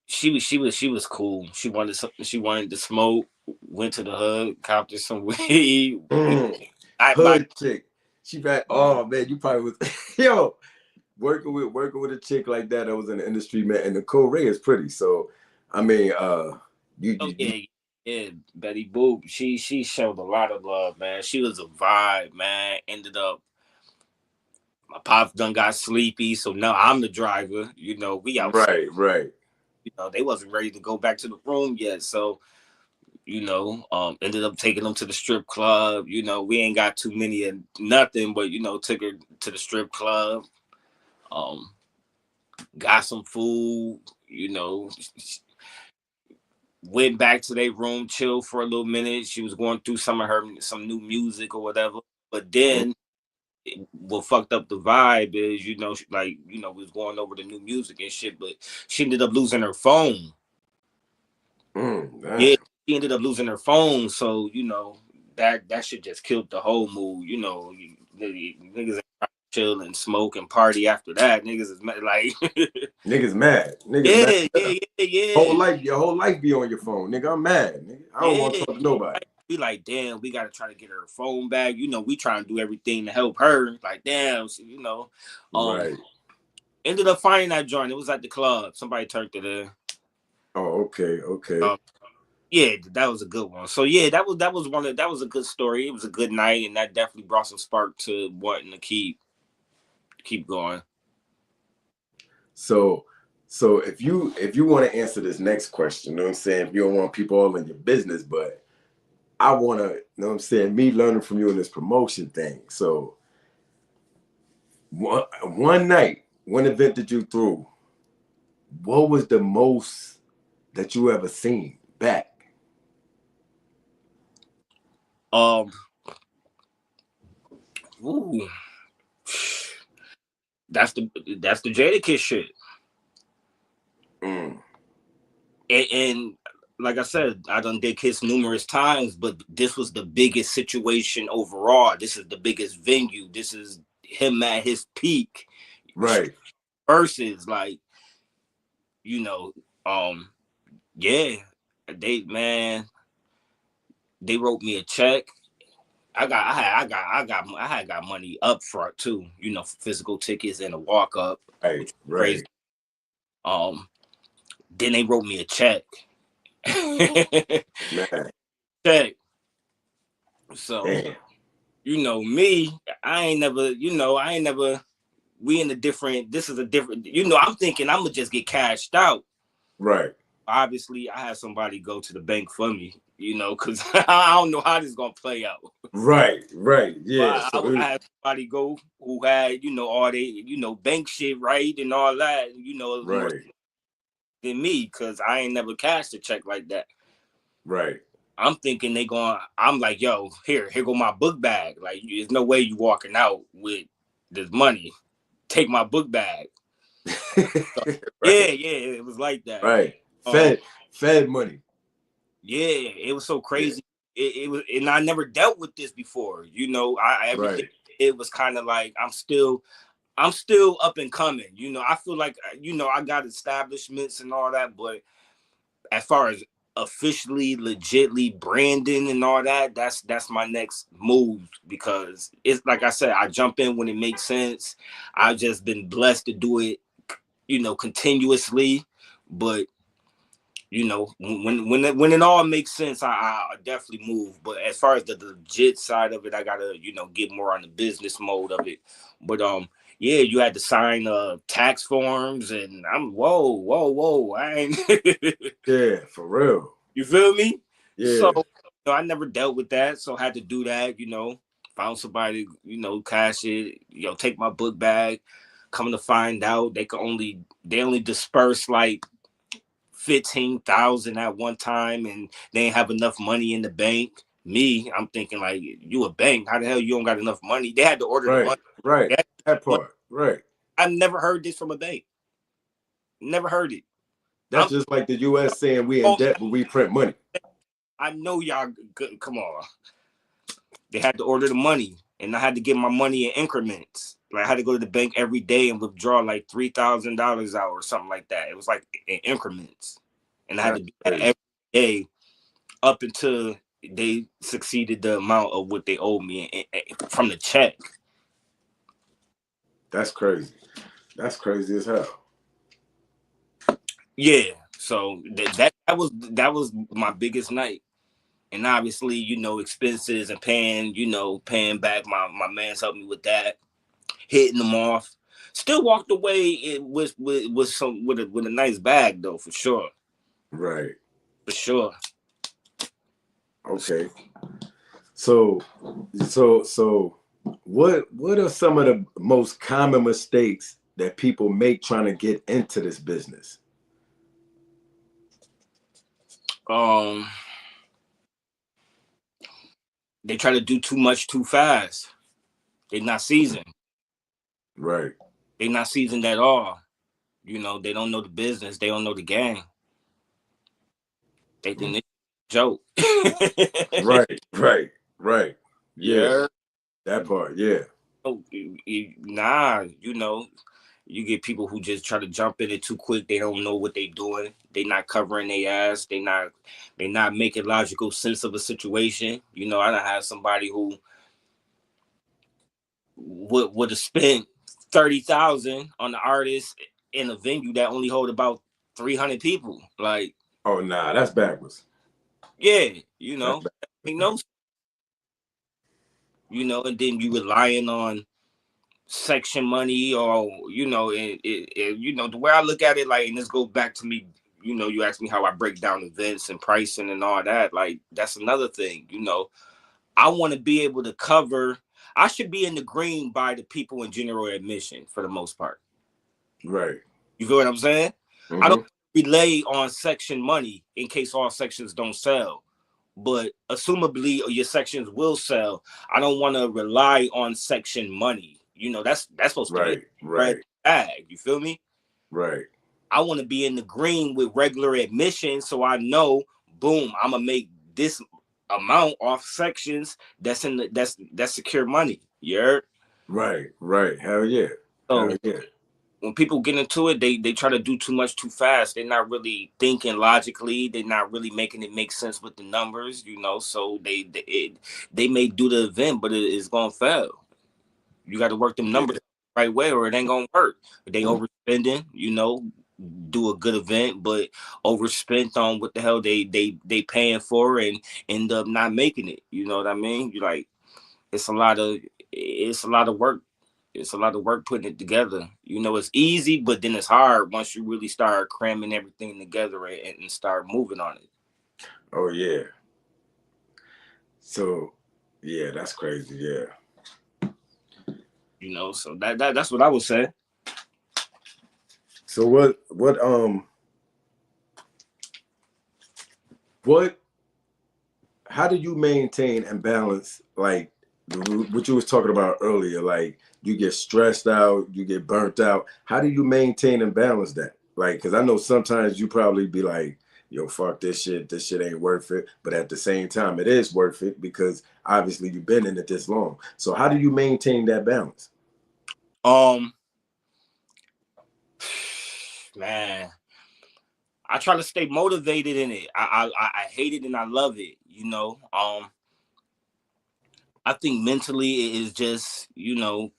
B: she was cool. She wanted something. She wanted to smoke. Went to the hood, copped her some weed.
A: Hood chick. She back. Oh man, you probably was yo working with a chick like that. I was in the industry, man. And Nicole Ray is pretty. So, I mean,
B: yeah, Betty Boop. She showed a lot of love, man. She was a vibe, man. Ended up, my pops done got sleepy, so now I'm the driver. We outside.
A: Right.
B: They wasn't ready to go back to the room yet, so ended up taking them to the strip club. We ain't got too many of nothing, but took her to the strip club. Got some food. Went back to their room, chilled for a little minute. She was going through some new music or whatever. But then what fucked up the vibe is, we was going over the new music and shit, but she ended up losing her phone. Yeah, she ended up losing her phone. So, that shit just killed the whole mood. Niggas chill and smoke and party after that. Niggas is like
A: niggas mad. Niggas mad. Yeah. Your whole life be on your phone, nigga. I'm mad, nigga. I don't want to talk to nobody.
B: We like, damn, we gotta try to get her phone back. We trying to do everything to help her. Like, damn, so,
A: right.
B: Ended up finding that joint. It was at the club. Somebody turned it in.
A: Oh, okay.
B: Yeah, that was a good one. So yeah, that was a good story. It was a good night, and that definitely brought some spark to wanting to keep going.
A: So if you want to answer this next question, you know what I'm saying? If you don't want people all in your business, but I want to, you know what I'm saying, me learning from you in this promotion thing. So one night, one event that you threw, what was the most that you ever seen back?
B: Ooh. That's the Jadakiss shit. And like I said, I done did Kiss numerous times, but this was the biggest situation overall. This is the biggest venue. This is him at his peak.
A: Right.
B: Versus, like, yeah, they wrote me a check. I had got money up front too, for physical tickets and a walk up.
A: Right.
B: Crazy. Then they wrote me a check.
A: Man.
B: Check. So, me, I ain't never, we in a different, this is a different, I'm thinking I'm gonna just get cashed out.
A: Right.
B: Obviously, I had somebody go to the bank for me, because I don't know how this is gonna play out.
A: Right, right,
B: But
A: yeah. So
B: I had somebody go who had, all they, bank shit right and all that. It was more
A: right,
B: than me because I ain't never cashed a check like that.
A: right.
B: I'm thinking they going. I'm like, yo, here go my book bag. Like, there's no way you walking out with this money. Take my book bag. So, yeah,
A: Right,
B: yeah, it was like that.
A: right.
B: Um,
A: Fed money.
B: yeah, it was so
A: Yeah,
B: crazy. It was, and I never dealt with this before. I everything.
A: right,
B: It was kind of like I'm still up and coming. I feel like I got establishments and all that, but as far as officially, legitly branding and all that, that's my next move because it's like I said, I jump in when it makes sense. I've just been blessed to do it, continuously, but when it all makes sense, I definitely move. But as far as the legit side of it, I gotta get more on the business mode of it. But yeah, you had to sign tax forms, and I'm whoa, I ain't.
A: yeah, for real.
B: You feel me? So
A: Yeah,
B: I never dealt with that, so I had to do that. Found somebody, cash it. Take my book bag. Coming to find out, they only disperse like 15,000 at one time, and they ain't have enough money in the bank. Me, I'm thinking like, you a bank? How the hell you don't got enough money? They had to order the
A: right,
B: money.
A: right.
B: They had
A: That
B: money.
A: part, right.
B: I never heard this from a bank. Never heard it.
A: That's
B: I'm
A: just like the US saying we in
B: oh,
A: debt, but we print money.
B: I know y'all good. Come on. They had to order the money, and I had to get my money in increments. Like I had to go to the bank every day and withdraw like $3,000 out or something like that. It was like in increments, and I had
A: That's
B: to do that
A: crazy.
B: every day up until they succeeded the amount of what they owed me from the check.
A: That's crazy. That's crazy as hell.
B: Yeah, so that was my biggest night, and obviously expenses and paying back. My man's helped me with that, hitting them off. Still walked away with a nice bag though, for sure,
A: Right.
B: for sure.
A: Okay. So so what are some of the most common mistakes that people make trying to get into this business?
B: Um, they try to do too much too fast. They not seasoned.
A: Right.
B: They not seasoned at all. They don't know the business. They don't know the game. They think
A: Mm.
B: it's a joke.
A: Right. Right. Right. Yeah.
B: Yeah.
A: That part. Yeah.
B: Oh, nah, you get people who just try to jump in it too quick. They don't know what they doing. They not covering their ass. They not making logical sense of a situation. I done had somebody who would have spent 30,000 on the artist in a venue that only hold about 300 people. Like,
A: Oh nah, that's backwards.
B: yeah,
A: That's
B: that
A: backwards,
B: ain't
A: man.
B: no, and then you relying on section money, or the way I look at it, like, and this goes back to me, you asked me how I break down events and pricing and all that. Like, that's another thing. I want to be able to cover. I should be in the green by the people in general admission for the most part.
A: Right.
B: You feel what I'm saying? I don't
A: Mm-hmm.
B: relay on section money in case all sections don't sell, but assumably your sections will sell. I don't want to rely on section money. That's supposed to be a
A: Right.
B: red
A: Right.
B: bag. You feel me?
A: Right.
B: I want to be in the green with regular admission, so I know, boom, I'm gonna make this amount off sections. That's secure money. You heard?
A: Right. Right. Hell yeah. Hell
B: So
A: yeah.
B: when people get into it, they try to do too much too fast. They're not really thinking logically. They're not really making it make sense with the numbers. So they may do the event, but it is gonna fail. You got to work them
A: Yeah.
B: numbers the right way, or it ain't gonna work. They overspending, do a good event, but overspent on what the hell they paying for, and end up not making it. You know what I mean? You like, it's a lot of work. It's a lot of work putting it together. You know, it's easy, but then it's hard once you really start cramming everything together and start moving on it.
A: Oh yeah. So yeah, that's crazy. Yeah.
B: You know, so that's what I would say.
A: So what how do you maintain and balance like what you was talking about earlier? Like you get stressed out, you get burnt out. How do you maintain and balance that? Like, because I know sometimes you probably be like, yo, fuck this shit. This shit ain't worth it. But at the same time, it is worth it because obviously you've been in it this long. So how do you maintain that balance?
B: Um, man, I try to stay motivated in it. I hate it and I love it. You know, I think mentally it is just, you know,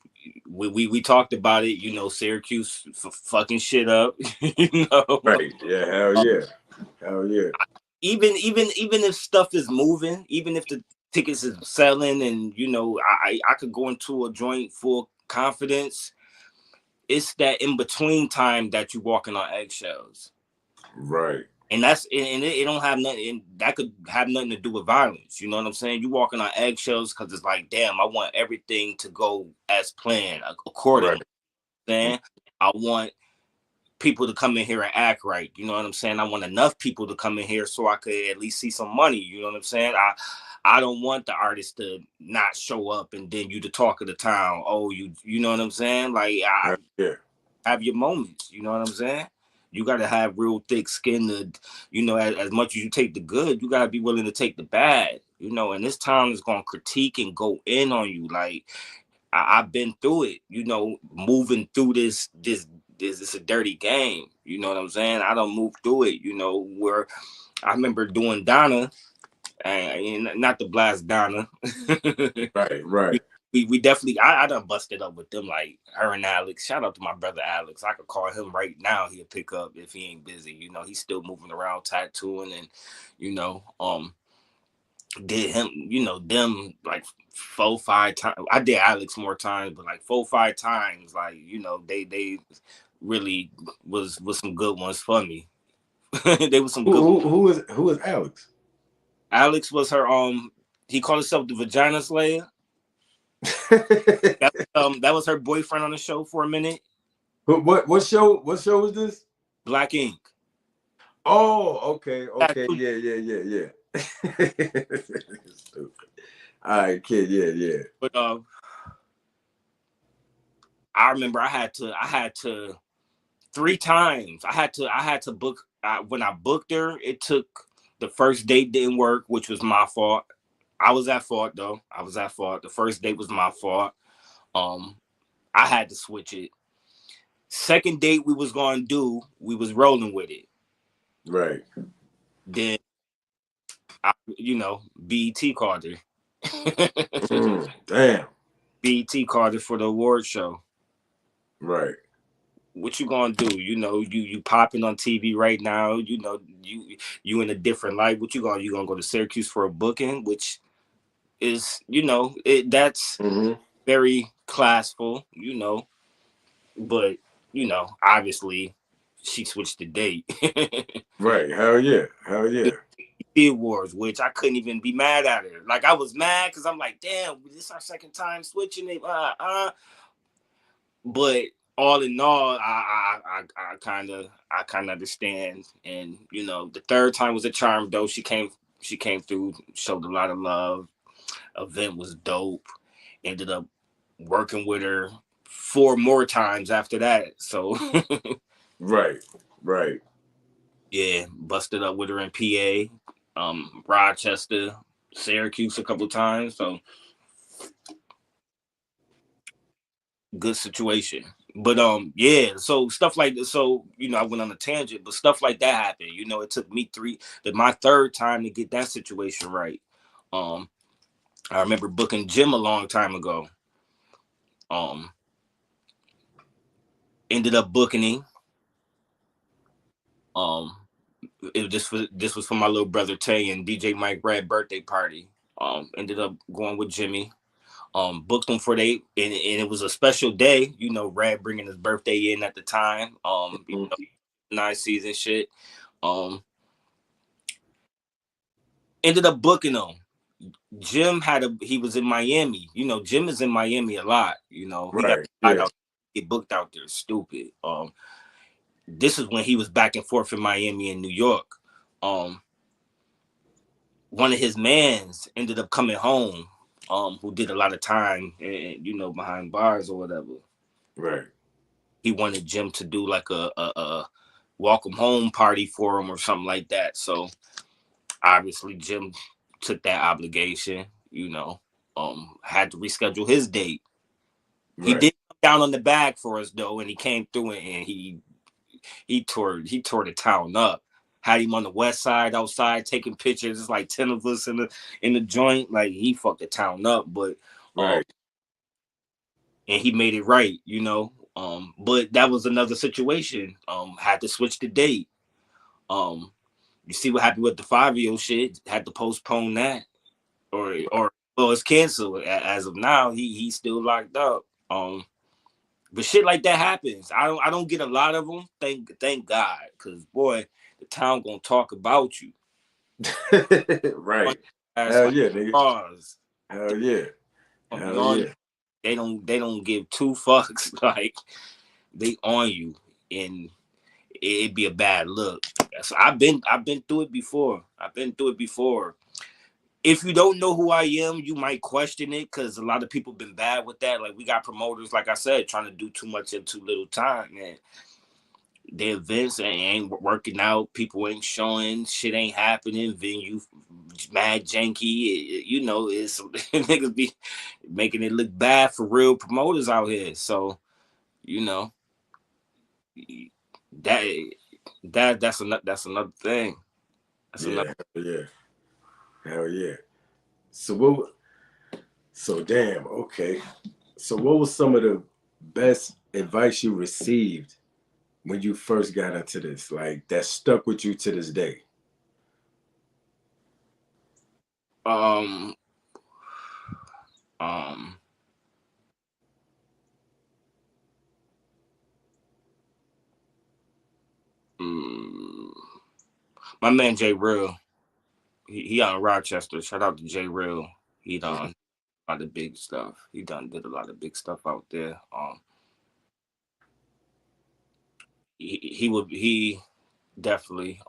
B: we talked about it. You know, Syracuse fucking shit up. You know,
A: Right. Yeah. Hell
B: um,
A: yeah. Hell yeah.
B: even if stuff is moving, even if the tickets is selling, and you know, I could go into a joint full confidence. It's that in between time that you walking on eggshells.
A: Right.
B: And that's and it don't have nothing, and that could have nothing to do with violence. You know what I'm saying? You walking on eggshells because it's like, damn, I want everything to go as planned
A: Right.
B: accordingly. Then I want people to come in here and act right. You know what I'm saying? I want enough people to come in here so I could at least see some money. You know what I'm saying? I don't want the artist to not show up and then you the talk of the town. Oh, you know what I'm saying? Like I
A: Hell yeah.
B: have your moments. You know what I'm saying? You got to have real thick skin to, you know, as much as you take the good, you got to be willing to take the bad. You know, and this town is gonna critique and go in on you. Like I've been through it, you know, moving through this it's a dirty game. You know what I'm saying? I don't move through it, you know, where I remember doing Donna, and not the blast Donna.
A: Right. Right.
B: we definitely I done busted up with them, like her and Alex. Shout out to my brother Alex. I could call him right now, he'll pick up if he ain't busy. You know, he's still moving around tattooing and you know, did him, you know, them like 4 5 times. I did Alex more times, but like 4 5 times, like, you know, they really was some good ones for me. They were some good.
A: Who is Alex?
B: Alex was her he called himself the Vagina Slayer. That was her boyfriend on the show for a minute.
A: What show was this?
B: Black Ink.
A: Oh, okay,
B: That
A: okay,
B: too.
A: yeah. All right, kid, yeah.
B: But I remember I had to 3 times. I had to book. When I booked her, it took the first date didn't work, which was my fault. I was at fault though. I was at fault. The first date was my fault. Um, I had to switch it. Second date we was gonna do, we was rolling with it.
A: Right.
B: Then you know, BET called her.
A: Damn.
B: BET called her for the award show.
A: Right.
B: What you gonna do? You know, you popping on TV right now. You know, you in a different light. What you gonna go to Syracuse for a booking, which is, you know, that's
A: Mm-hmm.
B: very classful. You know, but you know, obviously, she switched the date.
A: Right. Hell yeah. Hell yeah.
B: The awards, which I couldn't even be mad at her. Like I was mad because I'm like, damn, this is our second time switching it. But all in all, I kind of understand, and you know, the third time was a charm though. She came through, showed a lot of love. Event was dope. Ended up working with her 4 more times after that. So
A: Right. Right.
B: yeah, busted up with her in PA, Rochester, Syracuse a couple times. So good situation. But yeah, so stuff like this. So you know, I went on a tangent, but stuff like that happened. You know, it took me my third time to get that situation right. Um, I remember booking Jim a long time ago. Um, Ended up booking him. Um, this was for my little brother Tay and DJ Mike Brad birthday party. Ended up going with Jimmy. Booked them for and it was a special day. You know, Red bringing his birthday in at the time. You
A: Mhm.
B: know, nice season shit. Um, Ended up booking him. He was in Miami. You know, Jim is in Miami a lot. You know, he got
A: Right. Yeah.
B: get booked out there. Stupid. This is when he was back and forth in Miami and New York. Um, One of his mans ended up coming home. Who did a lot of time, and you know, behind bars or whatever.
A: Right.
B: He wanted Jim to do like a welcome home party for him or something like that. So obviously Jim took that obligation. You know, had to reschedule his date. He
A: Right.
B: did come down on the bag for us though, and he came through it, and he tore the town up. Had him on the west side outside taking pictures. It's like 10 of us in the joint. Like he fucked the town up, but
A: Right.
B: and he made it right, you know. But that was another situation. Had to switch the date. Um, you see what happened with the 5-year shit. Had to postpone that, or well, it's canceled as of now. He's still locked up. But shit like that happens. I don't get a lot of them. Thank God, because boy, the town gonna talk about you.
A: Right.
B: As
A: Hell
B: like
A: yeah, nigga.
B: stars
A: Hell yeah.
B: gonna be
A: Hell
B: on you.
A: yeah.
B: They don't give two fucks. Like they on you, and it'd be a bad look. So I've been through it before. I've been through it before. If you don't know who I am, you might question it because a lot of people been bad with that. Like we got promoters, like I said, trying to do too much in too little time, man. The events ain't working out. People ain't showing. Shit ain't happening. Venue mad janky. You know, it's niggas be making it look bad for real promoters out here. So you know that that's another thing. That's another.
A: Yeah. Hell yeah. Hell yeah. So what? So damn. Okay. So what was some of the best advice you received when you first got into this? Like that stuck with you to this day?
B: Um um mm, my man Jay Real. He out in Rochester. Shout out to Jay Real. He done a lot of big stuff. He did a lot of big stuff out there. He definitely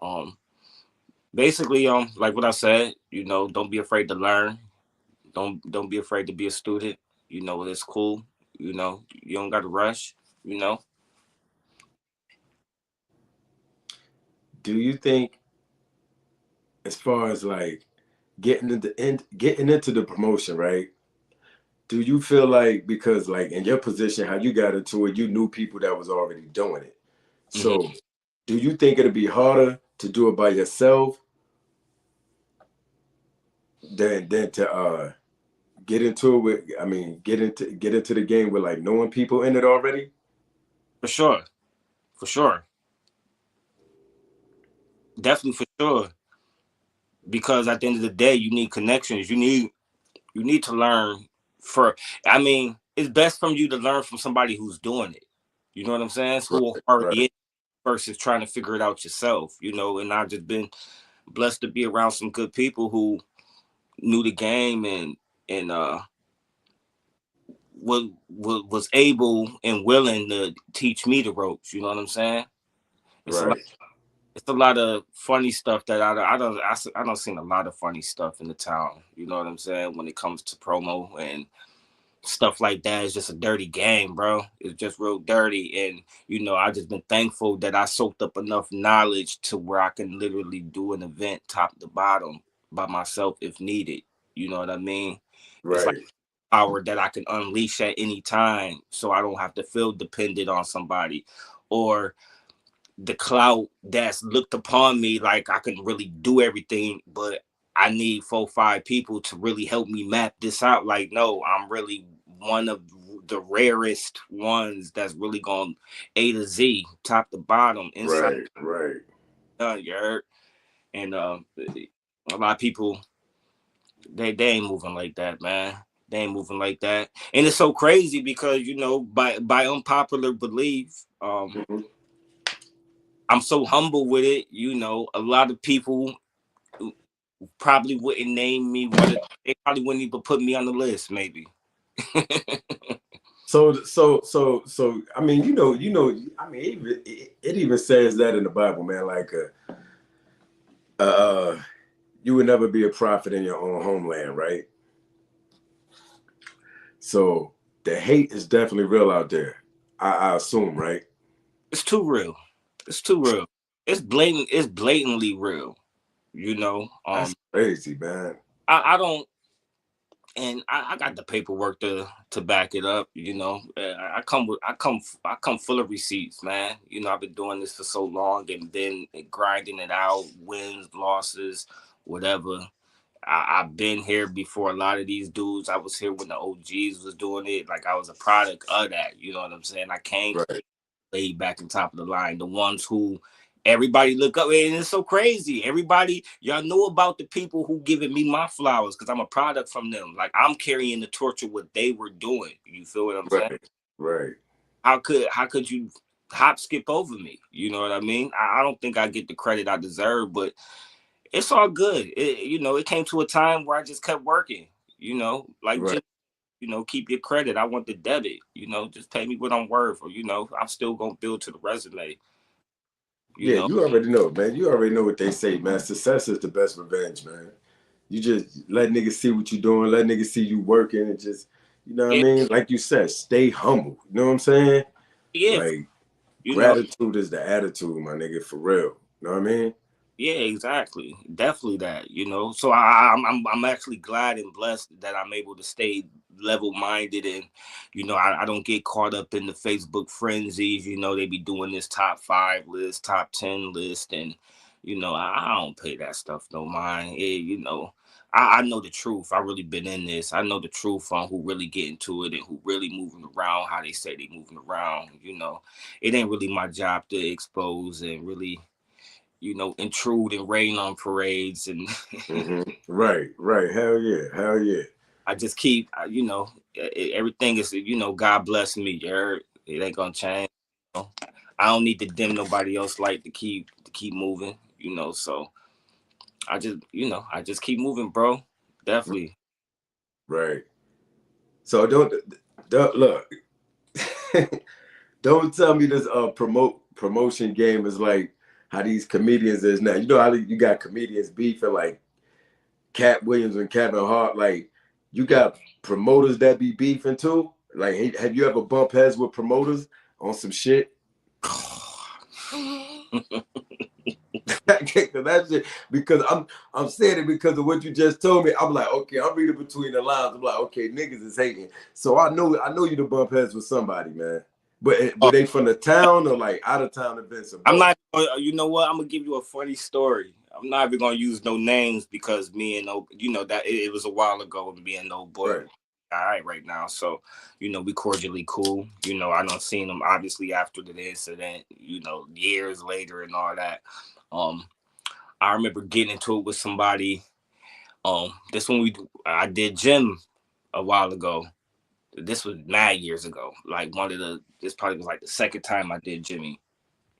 B: basically like what I said, you know, don't be afraid to learn. Don't be afraid to be a student. You know, it's cool. You know, you don't gotta rush, you know.
A: Do you think, as far as like getting into the promotion, right? Do you feel like, because like in your position, how you got into it, you knew people that was already doing it.
B: Hmm.
A: So do you think it'd be harder to do it by yourself than to get into it with, I mean, get into the game with like knowing people in it already?
B: For sure. For sure. Definitely for sure. Because at the end of the day, you need connections. You need to learn for I mean, it's best from you to learn from somebody who's doing it. You know what I'm saying? It's
A: Right,
B: who are
A: right,
B: already in versus trying to figure it out yourself, you know, and I've just been blessed to be around some good people who knew the game and was able and willing to teach me the ropes. You know what I'm saying? It's a lot.
A: right,
B: It's a lot of funny stuff that I don't seen a lot of funny stuff in the town. You know what I'm saying? When it comes to promo and stuff like that, it's just a dirty game, bro. It's just real dirty, and you know I just been thankful that I soaked up enough knowledge to where I can literally do an event top to bottom by myself if needed. You know what I mean? It's like
A: right,
B: power that I can unleash at any time, so I don't have to feel dependent on somebody or the clout that's looked upon me like I can really do everything, but I need 4 5 people to really help me map this out. Like, no, I'm really one of the rarest ones that's really going A to Z, top to bottom, inside
A: right, right.
B: out, you heard? And a lot of people they ain't moving like that, man. They ain't moving like that. And it's so crazy because, you know, by unpopular belief,
A: Mm-hmm.
B: I'm so humble with it. You know, a lot of people probably wouldn't name me they probably wouldn't even put me on the list, maybe.
A: So, I mean, I mean, it even says that in the Bible, man. Like, uh, you would never be a prophet in your own homeland, right? So the hate is definitely real out there. I assume, right?
B: It's too real. It's too real. It's blatant. It's blatantly real. You know.
A: That's crazy, man.
B: I don't, and I got the paperwork to back it up. You know, I come full of receipts, man. You know, I've been doing this for so long and been grinding it out, wins, losses, whatever. I've been here before a lot of these dudes. I was here when the OGs was doing it. Like I was a product of that. You know what I'm saying? I came
A: Right,
B: laid back and top of the line. The ones who everybody look up, and it's so crazy. Everybody, y'all know about the people who giving me my flowers because I'm a product from them. Like I'm carrying the torch of what they were doing. You feel what I'm saying?
A: right, right,
B: How could you hop skip over me? You know what I mean? I don't think I get the credit I deserve, but it's all good. You know, it came to a time where I just kept working. You know, like
A: right.
B: just keep your credit. I want the debit. You know, just pay me what I'm worth, or I'm still gonna build to the resume. You
A: Yeah,
B: know,
A: you already know, man. You already know what they say, man. Success is the best revenge, man. You just let niggas see what you're doing, let niggas see you working, and just, you know what I
B: yeah,
A: mean? Like you said, stay humble. You know what I'm saying?
B: yeah,
A: Like,
B: you know,
A: gratitude is the attitude, my nigga, for real. You know what I mean?
B: yeah, exactly, definitely that. So I'm actually glad and blessed that I'm able to stay level minded, and I don't get caught up in the Facebook frenzies. They be doing this top 5 list, top 10 list, and I don't pay that stuff no mind. I know the truth. I really been in this. I know the truth on who really get into it and who really moving around how they say they moving around. It ain't really my job to expose and really intrude and rain on parades. And
A: Right, right. Hell yeah, hell yeah.
B: I just keep, everything is, God bless me. You heard? It ain't gonna change. You know? I don't need to dim nobody else light to keep moving. So I just keep moving, bro. Definitely.
A: Right. So don't look. Don't tell me this promotion game is like how these comedians is now. You know how you got comedians beefing like Cat Williams and Kevin Hart. Like you got promoters that be beefing too. Like, have you ever bumped heads with promoters on some shit? That shit, because I'm saying it because of what you just told me. I'm like, okay, I'm reading between the lines. I'm like, okay, niggas is hating. So I know you to bump heads with somebody, man. But were they from the town or like out of town events or
B: I'm
A: both?
B: not. You know what? I'm gonna give you a funny story. I'm not even gonna use no names because me and that it was a while ago, and me and old boy
A: Right.
B: all right now. So we cordially cool. I don't seen him obviously after the incident. Years later and all that. Um, I remember getting into it with somebody. This one I did gym a while ago. This was mad years ago. Like this probably was like the second time I did Jimmy.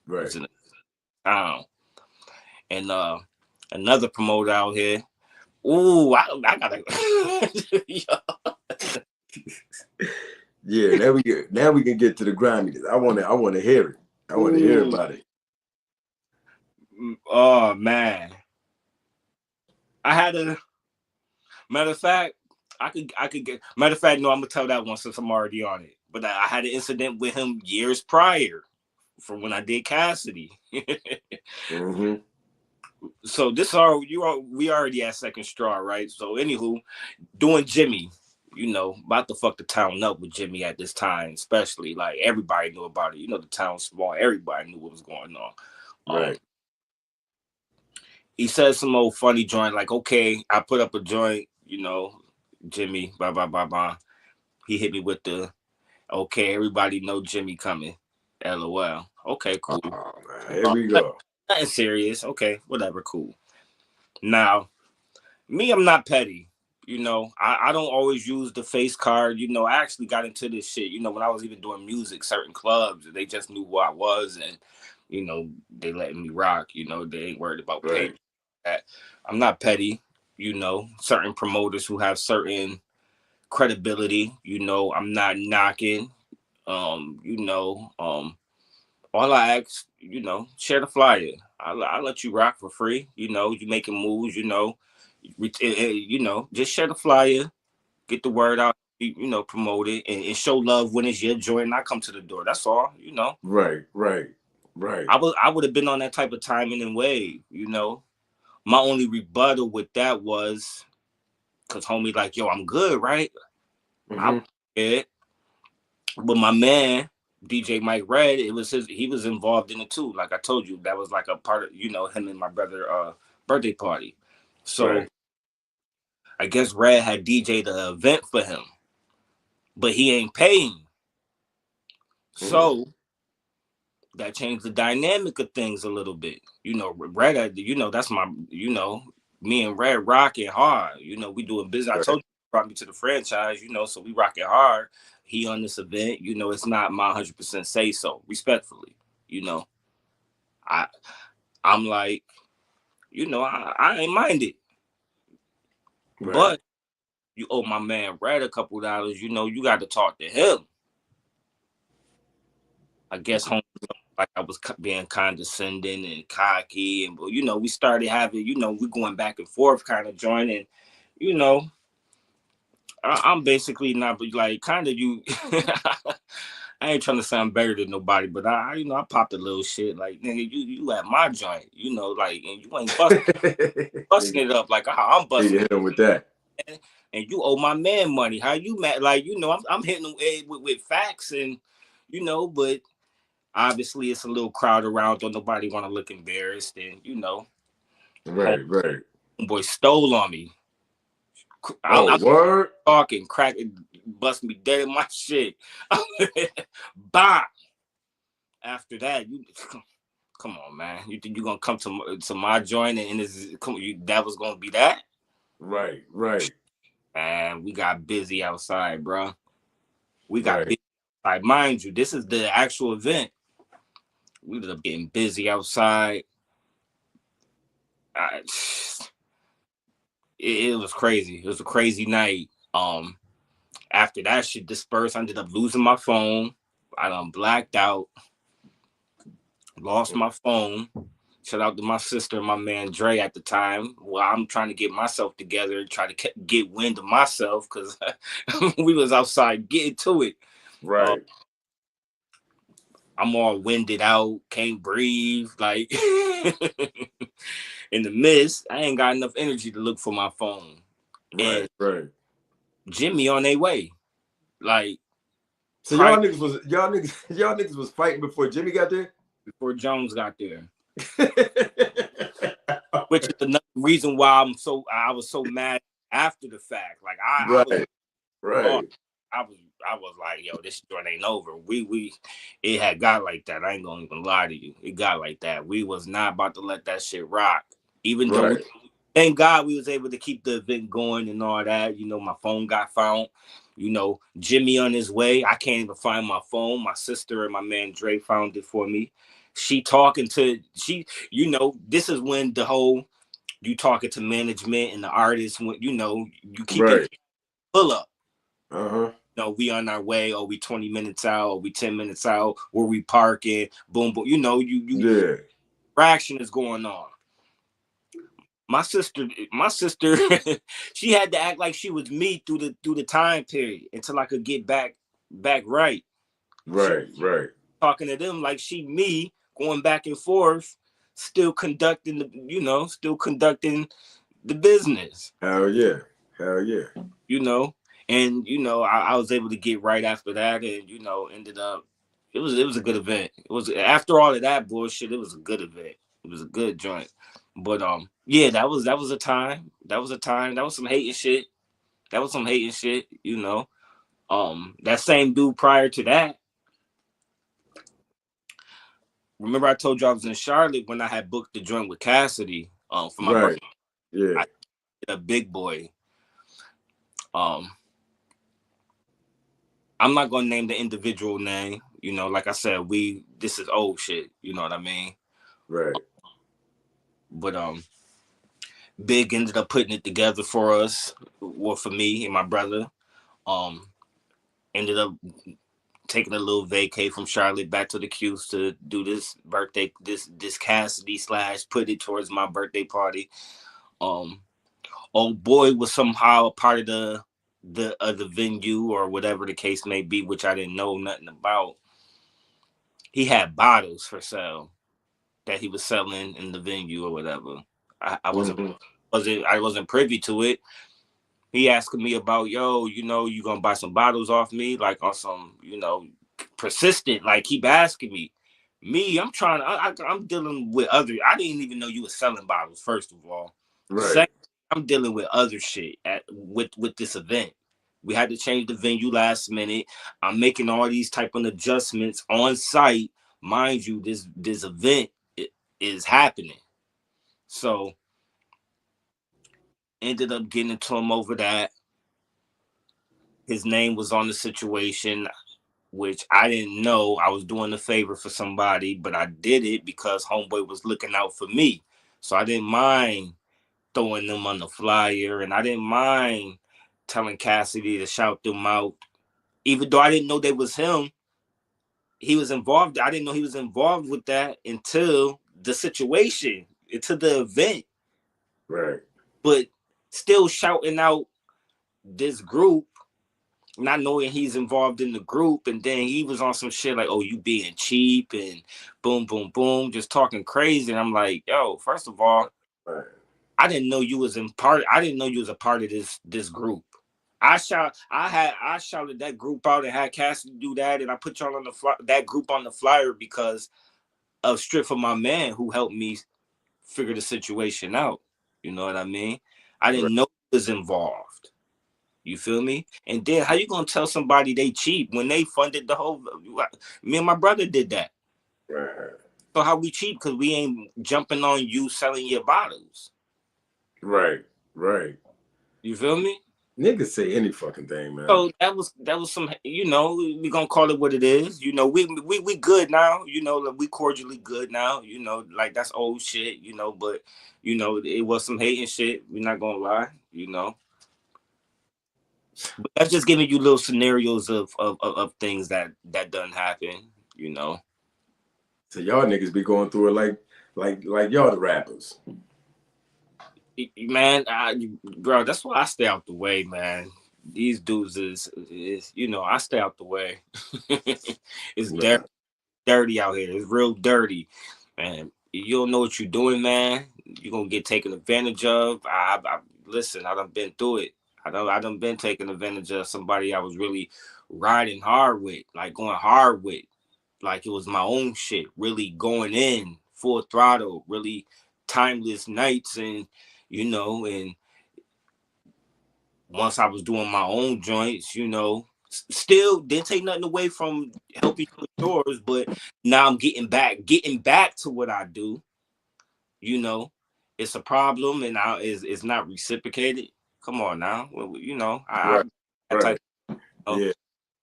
B: It
A: Right.
B: was in a town. And another promoter out here. Ooh, I gotta.
A: Yeah, there we go. Now we can get to the griminess. I wanna hear it. I want to hear
B: Ooh,
A: about it.
B: oh man, I had a matter of fact. I could get matter of fact. No, I'm gonna tell that one since I'm already on it. But I had an incident with him years prior from when I did Cassidy.
A: Mm-hmm.
B: So we already at second straw, right? So anywho, doing Jimmy, about to fuck the town up with Jimmy at this time, especially like everybody knew about it. The town's small, everybody knew what was going on.
A: Right.
B: He said some old funny joint, like, okay, I put up a joint, Jimmy, blah blah blah blah. He hit me with the okay, everybody know Jimmy coming. LOL. Okay, cool.
A: Oh man, here we go.
B: Nothing serious. Okay, whatever, cool. Now, me, I'm not petty. You know, I don't always use the face card. You know, I actually got into this shit, you know, when I was even doing music, certain clubs, they just knew who I was, and, you know, they letting me rock. You know, they ain't worried about paying.
A: Right.
B: I'm not petty, you know, certain promoters who have certain credibility, you know, I'm not knocking. You know, all I ask, you know, share the flyer. I let you rock for free. You know, you making moves. You know, you know, just share the flyer, get the word out. You know, promote it and show love when it's your joy, and I come to the door. That's all. You know,
A: Right. Right. Right.
B: I would have been on that type of timing and wave. You know, my only rebuttal with that was because homie like, yo, I'm good, right? I
A: Mm-hmm.
B: it, but my man DJ Mike Red, it was his. He was involved in it too. Like I told you, that was like a part of, you know, him and my brother birthday party. So
A: Right.
B: I guess Red had DJ the event for him, but he ain't paying.
A: Mm.
B: So that changed the dynamic of things a little bit. You know, Red, you know, that's my, you know, me and Red rocking hard. You know, we doing business. I
A: Right.
B: told you, he brought me to the franchise, you know, so we rocking hard. He on this event, you know, it's not my 100% say so, respectfully. You know, I I'm like, you know, I ain't minded,
A: Right.
B: but you owe my man Red a couple dollars. You know, you got to talk to him. I guess home like I was being condescending and cocky, and you know, we started having, you know, we going back and forth, kind of joining. You know, I'm basically not like kind of you. I ain't trying to sound better than nobody, but you know, I popped a little shit like, nigga, you at my joint, you know, like, and you ain't busting
A: Nigga,
B: it up like how I'm
A: nigga
B: busting it,
A: hit him with that.
B: and you owe my man money. How you mad? Like, you know, I'm hitting him with facts, and you know, but obviously it's a little crowd around. Don't nobody want to look embarrassed, and you know,
A: Right. Right.
B: homeboy stole on me.
A: Oh,
B: I'm
A: word.
B: talking, cracking, busting me dead in my shit. Bye. After that, you come on, man. You think you gonna come to my joint and this come you that was gonna be that?
A: Right. Right.
B: And we got busy outside, bro. We got
A: Right.
B: busy outside. Mind you, this is the actual event. We ended up getting busy outside. I, it was crazy. It was a crazy night. After that shit dispersed, I ended up losing my phone. I done blacked out, lost my phone. Shout out to my sister and my man Dre at the time. Well, I'm trying to get myself together and try to get wind of myself because we was outside getting to it. Uh,
A: Right.
B: I'm all winded out, can't breathe. Like in the mist, I ain't got enough energy to look for my phone. And
A: Right. Right.
B: Jimmy on their way. Like
A: So
B: prior
A: y'all niggas was fighting before Jimmy got there.
B: before Jones got there. Which is another reason why I was so mad after the fact. Like I was
A: Right.
B: lost.
A: Right.
B: I was like, yo, this joint ain't over. We it had got like that. I ain't gonna even lie to you. It got like that. We was not about to let that shit rock. Even though
A: Right.
B: thank God we was able to keep the event going and all that. You know, my phone got found. You know, Jimmy on his way. I can't even find my phone. My sister and my man Dre found it for me. You know, this is when the whole you talking to management and the artists when you know you keep your
A: Right.
B: pull up.
A: Uh-huh.
B: You know, we on our way, or we 20 minutes out, or we 10 minutes out, where we parking, boom, boom. You know, you
A: Yeah.
B: fraction is going on. My sister, she had to act like she was me through the time period until I could get back right. She
A: Right. Right.
B: talking to them like she me, going back and forth, still conducting the business.
A: Hell yeah. Hell yeah.
B: You know, and you know, I was able to get right after that, and you know, ended up it was a good event. It was after all of that bullshit, it was a good event. It was a good joint. But yeah, that was a time. That was a time. That was some hating shit. That was some hating shit, you know. That same dude prior to that, remember I told you I was in Charlotte when I had booked the joint with Cassidy for my birthday.
A: Right. Yeah.
B: I did a big boy. Um, I'm not gonna name the individual name. Like I said, this is old shit. You know what I mean?
A: Right.
B: But Big ended up putting it together for us, well, for me and my brother. Um, Ended up taking a little vacay from Charlotte back to the Q's to do this birthday, this Cassidy slash put it towards my birthday party. Um, Old boy was somehow a part of the venue or whatever the case may be, which I didn't know nothing about. He had bottles for sale that he was selling in the venue or whatever. I wasn't
A: Mm-hmm.
B: I wasn't privy to it. He asking me about, yo, you gonna buy some bottles off me, like on some, persistent, like keep asking me. Me, I'm trying. I'm dealing with other. I didn't even know you were selling bottles. First of all,
A: Right.
B: second, I'm dealing with other shit with this event. We had to change the venue last minute. I'm making all these type of adjustments on site. Mind you, this event is happening. So ended up getting into him over that. His name was on the situation, which I didn't know. I was doing a favor for somebody, but I did it because homeboy was looking out for me. So I didn't mind throwing them on the flyer, and I didn't mind telling Cassidy to shout them out. Even though I didn't know they was him, he was involved. I didn't know he was involved with that until the situation, until the event.
A: Right.
B: But still shouting out this group, not knowing he's involved in the group, and then he was on some shit like, "Oh, you being cheap," and boom, boom, boom, just talking crazy. And I'm like, "Yo, first of all,
A: Right.
B: I didn't know you was in part. I didn't know you was a part of this group. I shouted that group out and had Cassidy do that, and I put y'all on that group on the flyer because of Strip for my man who helped me figure the situation out. You know what I mean? I
A: Right.
B: didn't know he was involved. You feel me? And then how you gonna tell somebody they cheap when they funded the whole? Me and my brother did that.
A: Right.
B: So how we cheap? Because we ain't jumping on you selling your bottles.
A: Right. Right.
B: You feel me?
A: Niggas say any fucking thing, man.
B: So that was some. We gonna call it what it is. We good now. We cordially good now. Like that's old shit. But it was some hating shit. We're not gonna lie. But that's just giving you little scenarios of things that doesn't happen. You know.
A: So y'all niggas be going through it like y'all the rappers.
B: Man, bro, that's why I stay out the way, man. These dudes is I stay out the way. It's
A: Right.
B: dirty out here. It's real dirty, man. You don't know what you're doing, man. You're gonna get taken advantage of. Listen, I done been through it. I done been taken advantage of somebody I was really riding hard with, like going hard with, like it was my own shit, really going in full throttle, really timeless nights, and once I was doing my own joints, still didn't take nothing away from helping you with yours, but now I'm getting back to what I do. You know, it's a problem, and now is not reciprocated. Come on now, well, I
A: Right.
B: that type.
A: Right.
B: Of,
A: Yeah.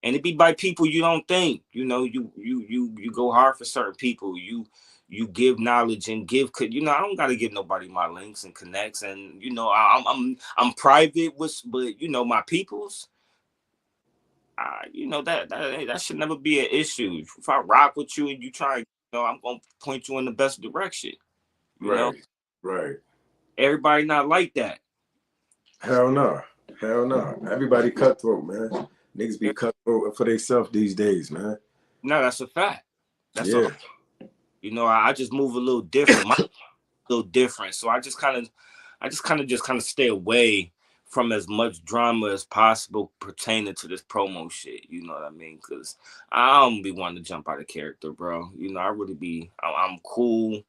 B: and it be by people you don't think. You go hard for certain people. You give knowledge and give. I don't gotta give nobody my links and connects, and I'm private with, but my peoples. That should never be an issue. If I rock with you and you try, I'm gonna point you in the best direction. You know,
A: Right. Right.
B: everybody not like that.
A: Hell no. Hell no. Everybody cutthroat, man. Niggas be cutthroat for themselves these days, man.
B: No, that's a fact. That's a
A: Yeah.
B: I just move a little different. My little different. So I just kind of stay away from as much drama as possible pertaining to this promo shit. You know what I mean? Because I don't be wanting to jump out of character, bro. I really be. I'm cool.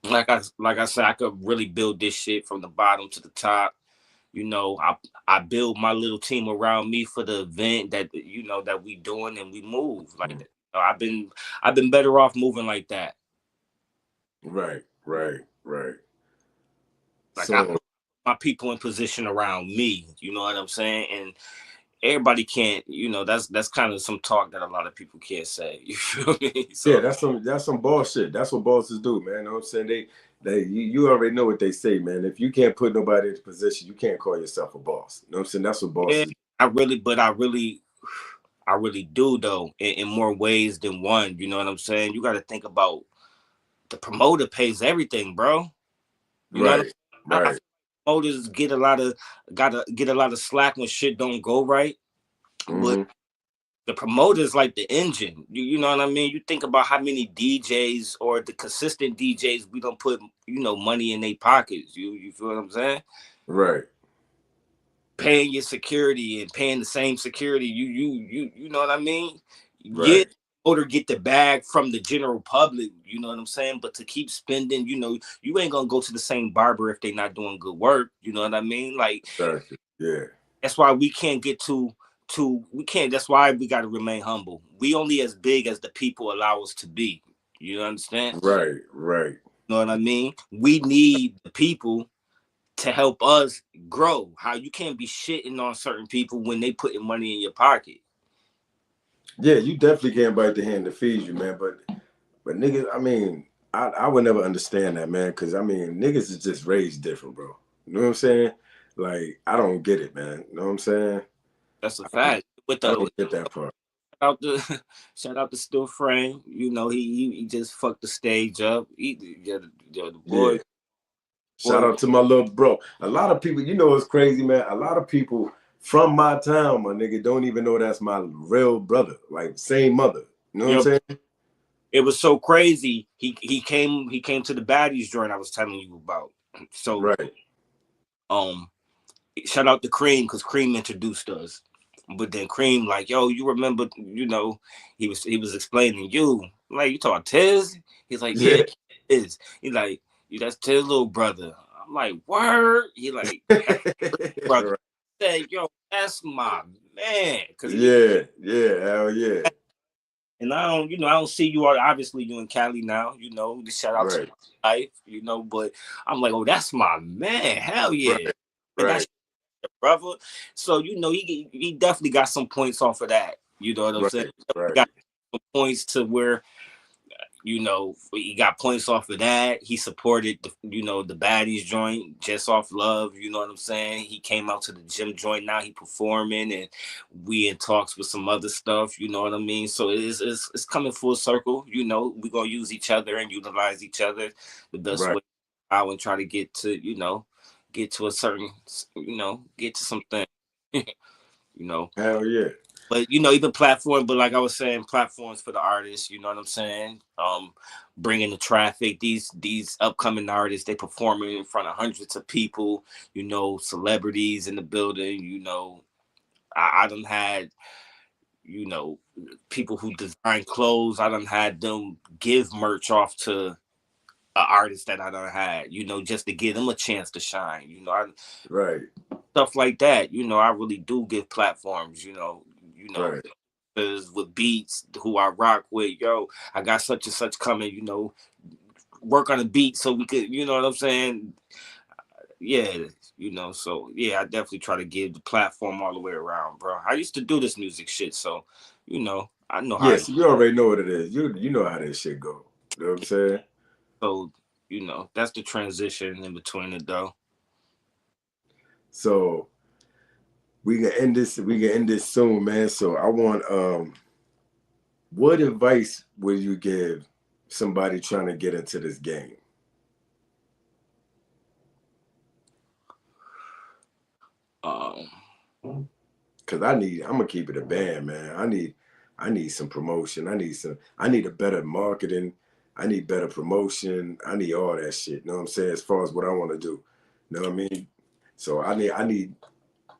B: Like I said, I could really build this shit from the bottom to the top. I build my little team around me for the event that we doing, and we move like that. I've been better off moving like that.
A: Right. Right. Right.
B: Like I
A: So
B: my people in position around me. You know what I'm saying? And everybody can't, that's kind of some talk that a lot of people can't say. You feel me?
A: Yeah,
B: So
A: that's some bullshit. That's what bosses do, man. You know what I'm saying? You already know what they say, man. If you can't put nobody in position, you can't call yourself a boss. You know what I'm saying? That's what
B: yeah,
A: bosses.
B: I really do though, in more ways than one. You know what I'm saying? You got to think about the promoter pays everything, bro. You know what
A: Right,
B: I
A: right.
B: feel promoters gotta get a lot of slack when shit don't go right, but
A: Mm-hmm.
B: the promoter's like the engine. You know what I mean? You think about how many DJs or the consistent DJs we don't put money in their pockets. You feel what I'm saying?
A: Right,
B: Paying your security and paying the same security. You know what I mean? Yeah,
A: right.
B: or get the bag from the general public, you know what I'm saying? But to keep spending, you ain't gonna go to the same barber if they not doing good work. You know what I mean? Like
A: Exactly. Yeah.
B: that's why we can't get to we can't. That's why we got to remain humble. We only as big as the people allow us to be. You understand?
A: Right, right.
B: You know what I mean? We need the people to help us grow. How you can't be shitting on certain people when they putting money in your pocket.
A: Yeah, you definitely can't bite the hand that feeds you, man. But niggas, I mean, I would never understand that, man, because I mean, niggas is just raised different, bro. You know what I'm saying? Like, I don't get it, man. You know what I'm saying?
B: That's a
A: I don't,
B: fact. With
A: I
B: the
A: don't get that part.
B: out the shout out to Still Frame. He just fucked the stage up. The boy
A: Yeah. Shout out to my little bro. A lot of people, you know, it's crazy, man. A lot of people from my town, my nigga, don't even know that's my real brother. Like, same mother. You know what I'm
B: you know,
A: saying?
B: it was so crazy. He came to the baddies joint I was telling you about. So
A: Right.
B: um shout out to Cream because Cream introduced us. But then Cream like, yo, you remember, he was explaining you. Like, you talking Tiz? He's like, yeah,
A: Yeah.
B: Tiz. He's like, you that's Tiz little brother. I'm like, word? He like, brother.
A: Right.
B: I said, yo, that's my man. Cause he
A: Yeah. Yeah. Hell yeah.
B: and I don't see you all. Obviously, you in Cali now. Shout out to
A: Right.
B: life. But I'm like, oh, that's my man. Hell yeah,
A: Right.
B: and that's
A: Right.
B: your brother. So he definitely got some points off of that. You know what I'm saying?
A: Right.
B: He
A: Right.
B: got some points to where he got points off of that. He supported the baddies joint just off love. You know what I'm saying? He came out to the gym joint. Now he performing, and we in talks with some other stuff. You know what I mean? So it's coming full circle. We gonna use each other and utilize each other the best
A: Right.
B: way. I would try to get to a certain get to something. you know
A: Hell yeah.
B: but even platform, but like I was saying, platforms for the artists, you know what I'm saying? Bringing the traffic, these upcoming artists, they performing in front of hundreds of people, celebrities in the building. I done had you know people who design clothes. I done had them give merch off to an artist that I done had, just to give them a chance to shine.
A: Right.
B: Stuff like that. I really do give platforms. You know,
A: Right.
B: with beats who I rock with, yo, I got such and such coming, work on a beat so we could, you know what I'm saying? Yeah, so yeah, I definitely try to give the platform all the way around, bro. I used to do this music shit, so I know how
A: Yes, you already know what it is. You know how that shit go. You know what I'm saying?
B: so that's the transition in between it though.
A: So we can end this soon, man. So I want what advice would you give somebody trying to get into this game?
B: Um
A: Cause I'm gonna keep it a band, man. I need some promotion. I need a better marketing. I need better promotion. I need all that shit. You know what I'm saying? As far as what I want to do. You know what I mean? So I need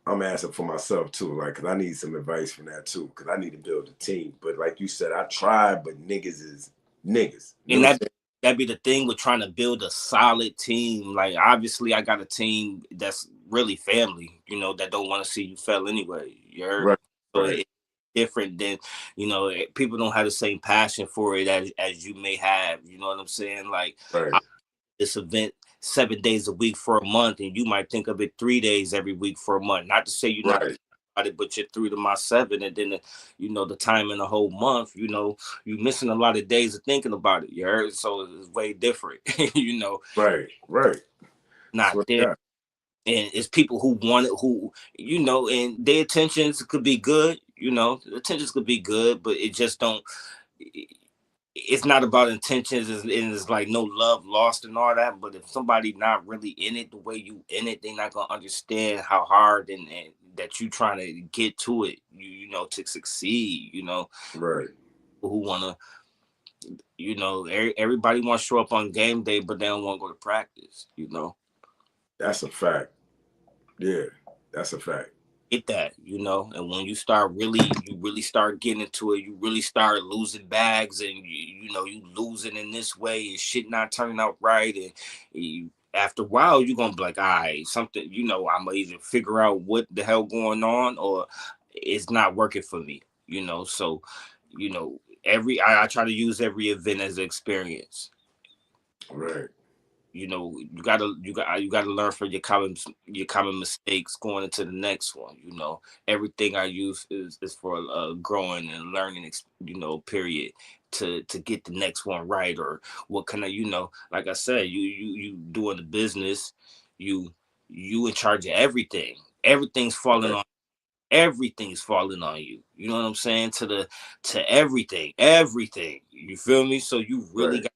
A: I'm asking for myself too, like, cause I need some advice from that too, cause I need to build a team. But like you said, I tried, but niggas is niggas. You know
B: and
A: what I'm
B: that be the thing with trying to build a solid team. Like, obviously I got a team that's really family, that don't want to see you fail anyway. You
A: saying?
B: heard?
A: Right,
B: So
A: right,
B: it's different than, people don't have the same passion for it as you may have. You know what I'm saying? Like,
A: right,
B: this event 7 days a week for a month, and you might think of it 3 days every week for a month. Not to say you're not
A: Right.
B: about it, but you're 3 to my 7, and then the time in the whole month, you missing a lot of days of thinking about it. You heard? So it's way different.
A: Right. Right.
B: Not
A: Swear to
B: there.
A: God.
B: And it's people who want it, and their intentions could be good. The intentions could be good, but it just don't. It's not about intentions, and it's like no love lost and all that. But if somebody not really in it the way you in it, they're not gonna understand how hard and that you trying to get to it. To succeed.
A: Right.
B: Who wanna, everybody wants to show up on game day, but they don't want to go to practice.
A: That's a fact. Yeah. That's a fact.
B: Get that, and when you really start getting into it, you really start losing bags, and you losing in this way, and shit not turning out right, and after a while you're gonna be like, all right, something, I'm gonna either figure out what the hell going on, or it's not working for me. So you know I try to use every event as an experience.
A: Right.
B: You gotta learn from your common mistakes going into the next one. Everything I use is for a growing and learning period to get the next one right. Or what can I, like I said, you doing the business, you in charge of everything.
A: Right.
B: Everything's falling on you. You know what I'm saying? To everything, you feel me? So you really
A: Right.
B: got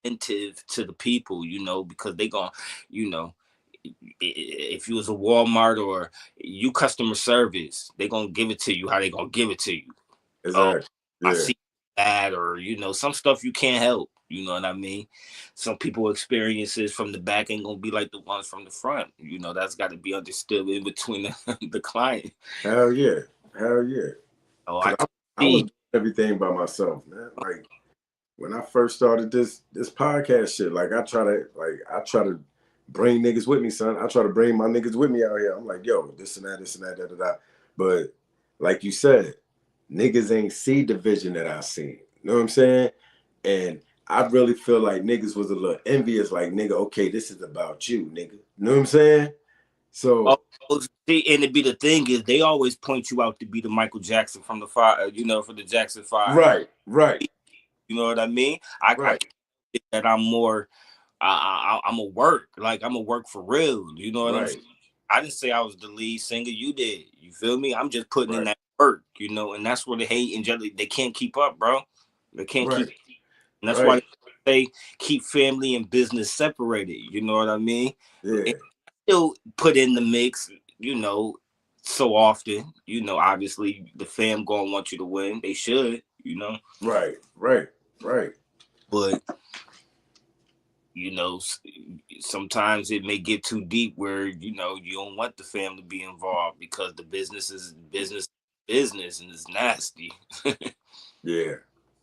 B: attentive to the people, because they gon' you know if you was a Walmart or you customer service, they gonna give it to you how they gonna give it to you. Oh,
A: Exactly.
B: I
A: Yeah.
B: see that, or some stuff you can't help. You know what I mean? Some people experiences from the back ain't gonna be like the ones from the front. That's got to be understood in between the client.
A: Hell yeah. Hell yeah.
B: Oh, I
A: Cause
B: can
A: I was
B: see.
A: doing everything by myself, man. Like when I first started this podcast shit, like I try to bring niggas with me, son. I try to bring my niggas with me out here. I'm like, yo, this and that, da da da. But like you said, niggas ain't see the vision that I seen. You know what I'm saying? And I really feel like niggas was a little envious, like, nigga, okay, this is about you, nigga. You know what I'm saying?
B: Oh,
A: So
B: see, and it be the thing is they always point you out to be the Michael Jackson from the fire, for the Jackson 5.
A: right, right,
B: You know what I mean? I
A: right,
B: can't get that I'm more. I'm a work, like I'm a work for real. You know what I'm saying?
A: right,
B: I didn't say I was the lead singer. You did. You feel me? I'm just putting in
A: right,
B: that work. And that's where the hate and jealousy, they can't keep up, bro. They can't keep.
A: right,
B: And that's why
A: right.
B: they keep family and business separated. You know what I mean?
A: Yeah,
B: And still put in the mix. You know, so often. Obviously the fam gonna want you to win. They should.
A: right, right, right.
B: But you know sometimes it may get too deep where you don't want the family to be involved because the business and it's nasty.
A: Yeah,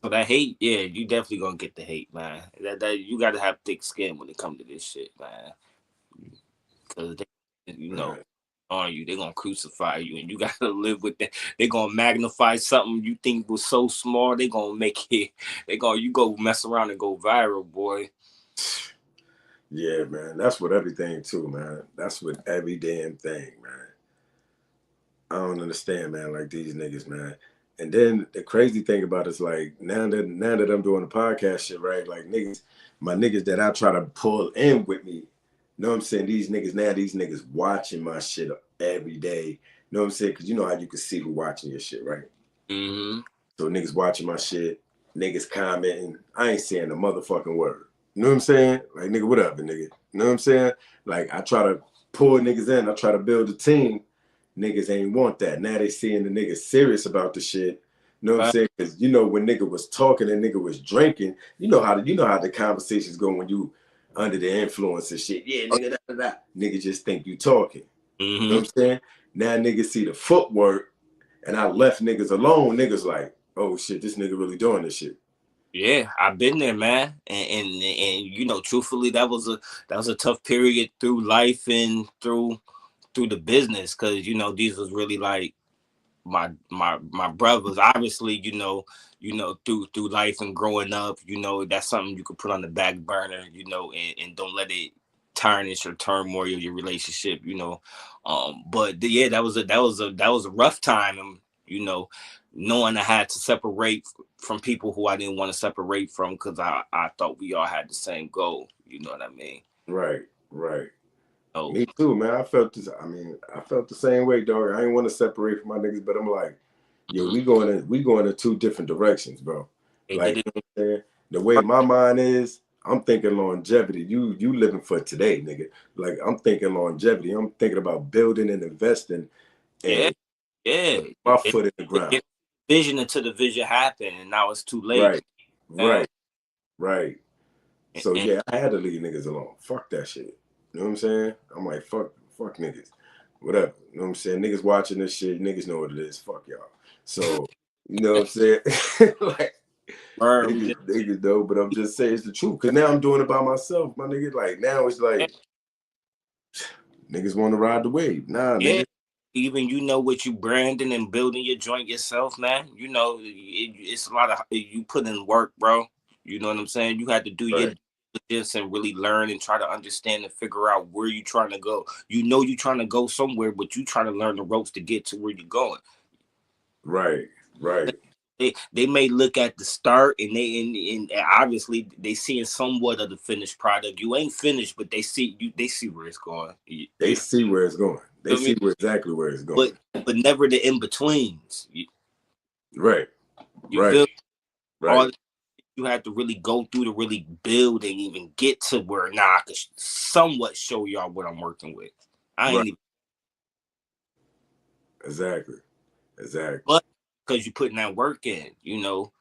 B: So that hate, yeah, you definitely gonna get the hate, man. That you gotta have thick skin when it comes to this shit, man, because they,
A: right.
B: on you, they gonna crucify you, and you gotta live with that. They gonna magnify something you think was so small. They gonna make it. You go mess around and go viral, boy.
A: Yeah, man. That's with everything too, man. That's with every damn thing, man. I don't understand, man, like these niggas, man. And then the crazy thing about it is like now that I'm doing the podcast shit, right? Like niggas, my niggas that I try to pull in with me, you know what I'm saying? These niggas watching my shit every day. You know what I'm saying? Cause you know how you can see who watching your shit, right?
B: Mm-hmm.
A: So niggas watching my shit, niggas commenting. I ain't saying a motherfucking word. You know what I'm saying? Like nigga, whatever, nigga. You know what I'm saying? Like I try to pull niggas in. I try to build a team. Niggas ain't want that. Now they seeing the niggas serious about the shit. You know what I'm
B: Right.
A: saying? Because when nigga was talking and nigga was drinking, you know how the conversations go when you under the influence and shit. Yeah, nigga, da, da, da. Nigga just think you talking. You know
B: Mm-hmm.
A: what I'm saying? Now niggas see the footwork and I left niggas alone. Niggas like, oh shit, this nigga really doing this shit.
B: Yeah, I've been there, man, and truthfully, that was a tough period through life and through the business, because these was really like my brothers. Obviously, through life and growing up, that's something you could put on the back burner, and don't let it tarnish or turmoil your relationship, you know. But yeah, that was a rough time, and you know, knowing I had to separate from people who I didn't want to separate from because I thought we all had the same goal. You know what I mean?
A: Right, right.
B: Oh,
A: Me too, man. I felt this. I mean, I felt the same way, dog. I ain't want to separate from my niggas, but I'm like, yo,
B: mhm.
A: we going in two different directions, bro.
B: They did
A: Like,
B: it.
A: you know what I'm saying? The way my mind is, I'm thinking longevity. You living for today, nigga. Like, I'm thinking longevity. I'm thinking about building and investing
B: Yeah,
A: and
B: yeah.
A: my
B: It,
A: foot in the
B: it,
A: ground.
B: it, vision until the vision happened, and now it's too late.
A: Right,
B: And,
A: right, right. So
B: and
A: yeah, I had to leave niggas alone. Fuck that shit. You know what I'm saying? I'm like, fuck niggas. Whatever. You know what I'm saying? Niggas watching this shit, niggas know what it is. Fuck y'all. So, you know what I'm saying? Like,
B: we just
A: niggas though, but I'm just saying it's the truth. Cause now I'm doing it by myself, my nigga. Like now it's
B: yeah,
A: like niggas want to ride the wave. Nah,
B: yeah.
A: nigga.
B: Even you know what you branding and building your joint yourself, man. You know it's a lot of you put in work, bro. You know what I'm saying? You had to do your
A: Right,
B: diligence and really learn and try to understand and figure out where you trying to go. You know you trying to go somewhere, but you trying to learn the ropes to get to where you're going.
A: right, right,
B: They may look at the start and and obviously they seeing somewhat of the finished product. You ain't finished, but they see where it's going.
A: they
B: You
A: see where it's going. They
B: feel me?
A: see where exactly where it's going.
B: But never the in betweens.
A: Right,
B: You
A: right,
B: feel
A: right,
B: all you have to really go through to really build and even get to where now I could somewhat show y'all what I'm working with. I
A: right.
B: ain't even,
A: Exactly. Exactly.
B: but because you putting that work in, you know.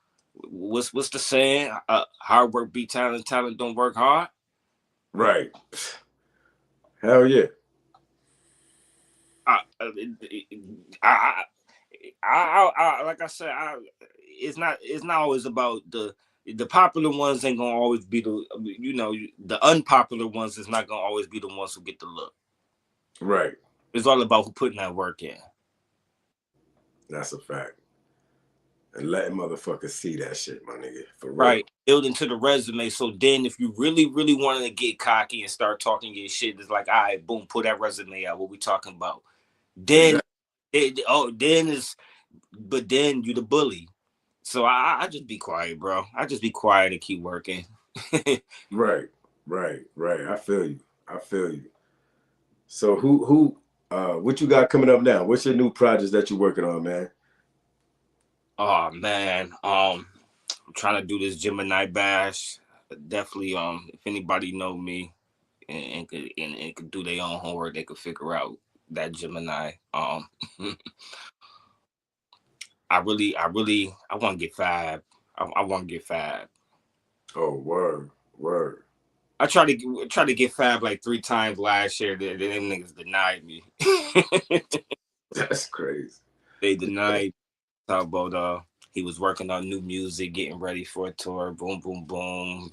B: What's the saying? Hard work beat talent. Talent don't work hard.
A: Right. Hell yeah.
B: I, I, like I said, it's not always about the popular ones ain't gonna always be the unpopular ones is not gonna always be the ones who get the look.
A: Right.
B: It's all about who putting that work in.
A: That's a fact. And letting motherfuckers see that shit, my nigga. For real.
B: Right. Building to the resume. So then if you really, really wanted to get cocky and start talking your shit, it's like, all right, boom, pull that resume out. What we talking about? Then
A: Exactly.
B: then is but then you the bully. So I just be quiet, bro. I just be quiet and keep working.
A: Right. Right. Right. I feel you. I feel you. So who what you got coming up now? What's your new projects that you're working on, man?
B: Oh man, I'm trying to do this Gemini bash. Definitely, if anybody know me and could do their own homework, they could figure out that Gemini. I want to get Fab. I want to get Fab.
A: Oh, word. Word.
B: I tried to get Fab like 3 times last year. Them niggas denied me.
A: That's crazy.
B: They denied. Talk about he was working on new music, getting ready for a tour. Boom, boom, boom.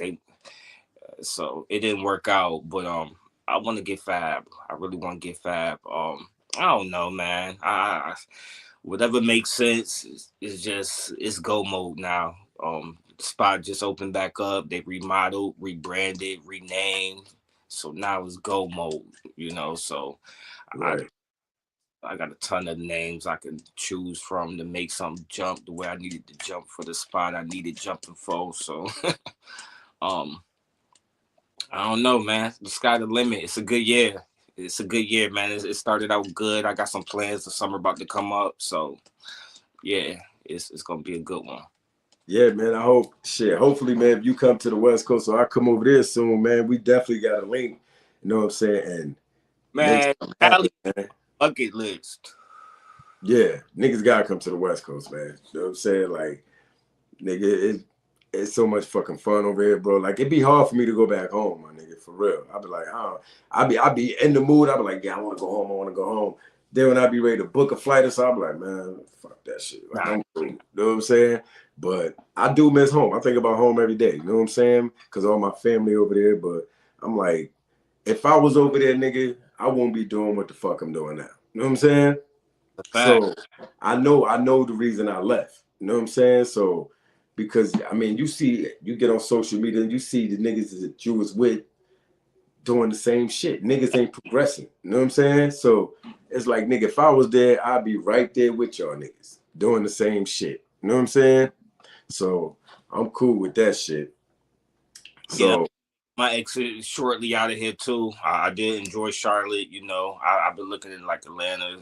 B: So it didn't work out. But I want to get Fab. I really want to get Fab. I don't know, man. Whatever makes sense is just it's go mode now. The spot just opened back up. They remodeled, rebranded, renamed. So now it's go mode, you know. So I
A: Right.
B: I got a ton of names I can choose from to make something jump the way I needed to jump for the spot I needed jumping for. So um I don't know, man. The sky the limit. It's a good year. It's a good year, man. It started out good. I got some plans. The summer about to come up. So yeah, it's gonna be a good one.
A: Yeah, man. I hope shit. Hopefully, man, if you come to the West Coast or I come over there soon, man, we definitely got a link. You know what I'm saying? And make
B: Man,
A: something happen,
B: Cali
A: man.
B: bucket list.
A: Yeah, niggas gotta come to the West Coast, man. You know what I'm saying? Like, nigga, it's so much fucking fun over here, bro. Like, it'd be hard for me to go back home, my nigga, for real. I'd be like, oh, I'd be in the mood. I'd be like, yeah, I wanna go home. I wanna go home. Then when I'd be ready to book a flight or something, I'd be like, man, fuck that shit. Like,
B: Nah,
A: I'm cool. You know what I'm saying? But I do miss home. I think about home every day. You know what I'm saying? Because all my family over there. But I'm like, if I was over there, nigga, I won't be doing what the fuck I'm doing now. You know what I'm saying?
B: the fact.
A: So I know the reason I left. You know what I'm saying? So because I mean, you get on social media and you see the niggas that you was with doing the same shit. Niggas ain't progressing. You know what I'm saying? So it's like, nigga, if I was there, I'd be right there with y'all niggas doing the same shit. You know what I'm saying? So I'm cool with that shit.
B: Yeah,
A: So
B: my ex is shortly out of here too. I did enjoy Charlotte. You know, I've been looking in like Atlanta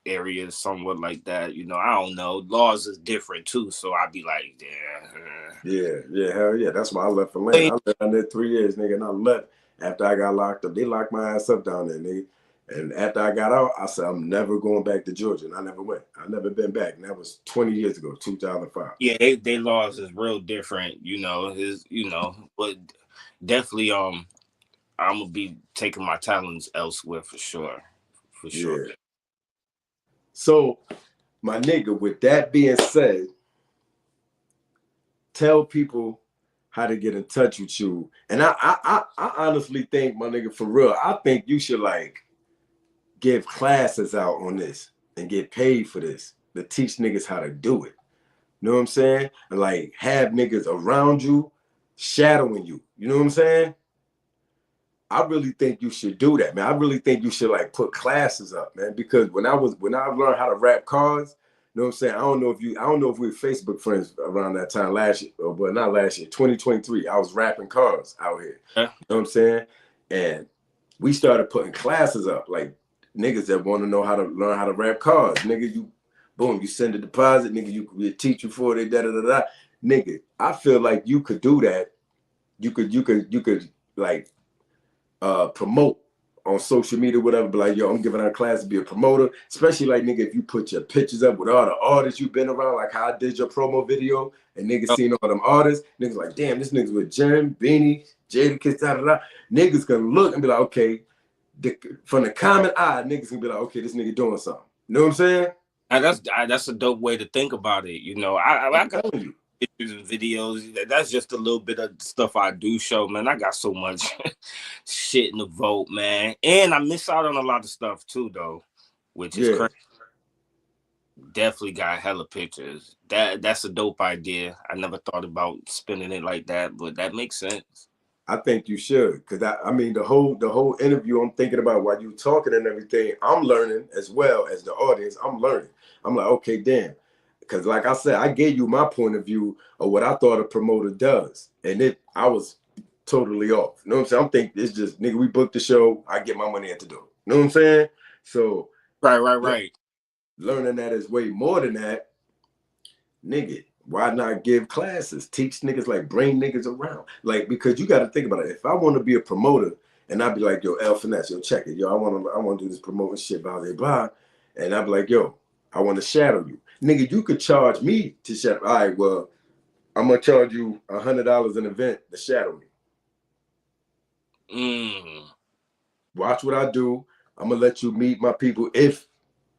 B: area, somewhat like that. You know, I don't know. Laws is different too, so I'd be like, yeah.
A: yeah, hell yeah. That's why I left Atlanta.
B: Wait,
A: I lived down there 3 years, nigga, and I left after I got locked up. They locked my ass up down there, nigga. And after I got out, I said I'm never going back to Georgia, and I never went. I never been back, and that was 20 years ago, 2005.
B: yeah, they laws is real different. But definitely I'm gonna be taking my talents elsewhere for sure, for sure.
A: Yeah. So, my nigga, with that being said, tell people how to get in touch with you. And I honestly think, my nigga, for real, I think you should like give classes out on this and get paid for this to teach niggas how to do it. You know what I'm saying? And like have niggas around you shadowing you. You know what I'm saying? I really think you should do that, man. I really think you should like put classes up, man. Because when I learned how to rap cars, you know what I'm saying? I don't know if we were Facebook friends around that time last year, but not last year, 2023. I was rapping cars out here.
B: Yeah.
A: You know what I'm saying? And we started putting classes up, like niggas that want to know how to learn how to rap cars. Nigga, you boom, you send a deposit, nigga, we teach you for it, da da da da. Nigga, I feel like you could do that. You could like promote on social media, whatever, be like, yo, I'm giving out a class to be a promoter, especially like, nigga, if you put your pictures up with all the artists you've been around, like how I did your promo video, and niggas seen all them artists, niggas like, damn, this nigga's with Jen, Beanie, Jadakiss, da da da. Niggas gonna look and be like, okay, from the common eye, niggas gonna be like, okay, this nigga doing something. You know what I'm saying?
B: And that's a dope way to think about it. You know, I
A: I'm
B: got
A: telling you.
B: pictures and videos. That's just a little bit of stuff I do show, man. I got so much shit in the vote, man. And I miss out on a lot of stuff too, though, which is
A: Yeah.
B: crazy. Definitely got hella pictures. That's a dope idea. I never thought about spinning it like that, but that makes sense.
A: I think you should, cause I mean the whole interview I'm thinking about while you talking and everything. I'm learning as well as the audience. I'm learning. I'm like, okay, damn, cause like I said, I gave you my point of view of what I thought a promoter does, and I was totally off. You know what I'm saying? I'm thinking it's just nigga, we booked the show, I get my money at the door. You know what I'm saying? So
B: Right.
A: learning that is way more than that, nigga. Why not give classes? Teach niggas, like bring niggas around. Like, because you got to think about it. If I want to be a promoter and I'd be like, yo, Finess, yo, check it. Yo, I want to do this promoting shit, blah, blah, blah. And I'd be like, yo, I want to shadow you. Nigga, you could charge me to shadow. All right, well, I'm going to charge you $100 an event to shadow me. Watch what I do. I'm going to let you meet my people if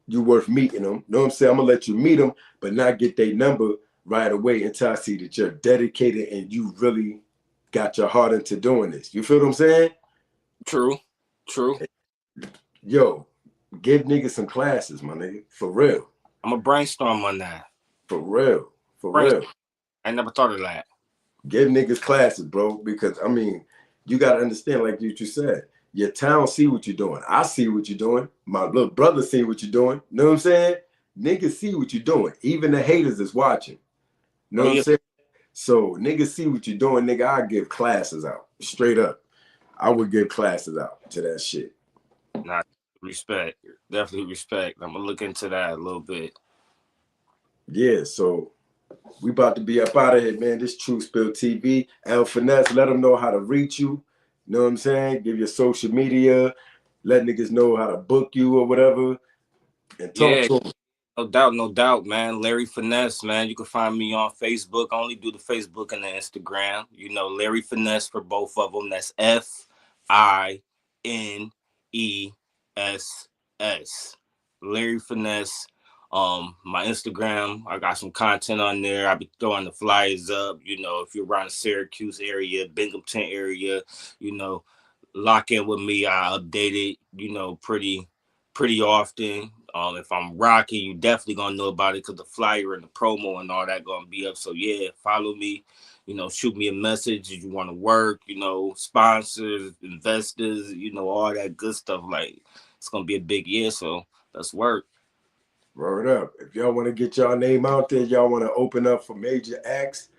A: you worth meeting them. You know what I'm saying? I'm going to let you meet them, but not get their number right away until I see that you're dedicated and you really got your heart into doing this. You feel what I'm saying?
B: True.
A: Yo, give niggas some classes, my nigga. For real.
B: I'm gonna brainstorm on that.
A: For real. For real.
B: I never thought of that.
A: Give niggas classes, bro. Because I mean, you gotta understand, like you said, your town see what you're doing. I see what you're doing. My little brother see what you're doing. You know what I'm saying? Niggas see what you're doing. Even the haters is watching. You know what I'm saying? So niggas see what you're doing, nigga. I give classes out. Straight up. I would give classes out to that shit.
B: Nah, respect. Definitely respect. I'm gonna look into that a little bit.
A: Yeah, so we about to be up out of here, man. This True Spill TV. Finess, let them know how to reach you. You know what I'm saying? Give your social media. Let niggas know how to book you or whatever. And talk to them.
B: No doubt, man. Larry Finess, man. You can find me on Facebook. I only do the Facebook and the Instagram. You know, Larry Finess for both of them. That's FINESS. Larry Finess. My Instagram, I got some content on there. I be throwing the flyers up. You know, if you're around the Syracuse area, Binghamton area, you know, lock in with me. I update it, you know, pretty often. If I'm rocking, you definitely gonna know about it because the flyer and the promo and all that gonna be up. So yeah, follow me. Shoot me a message if you want to work. Sponsors, investors. All that good stuff. Like it's gonna be a big year, so let's work.
A: Word up. If y'all want to get y'all name out there, y'all want to open up for major acts,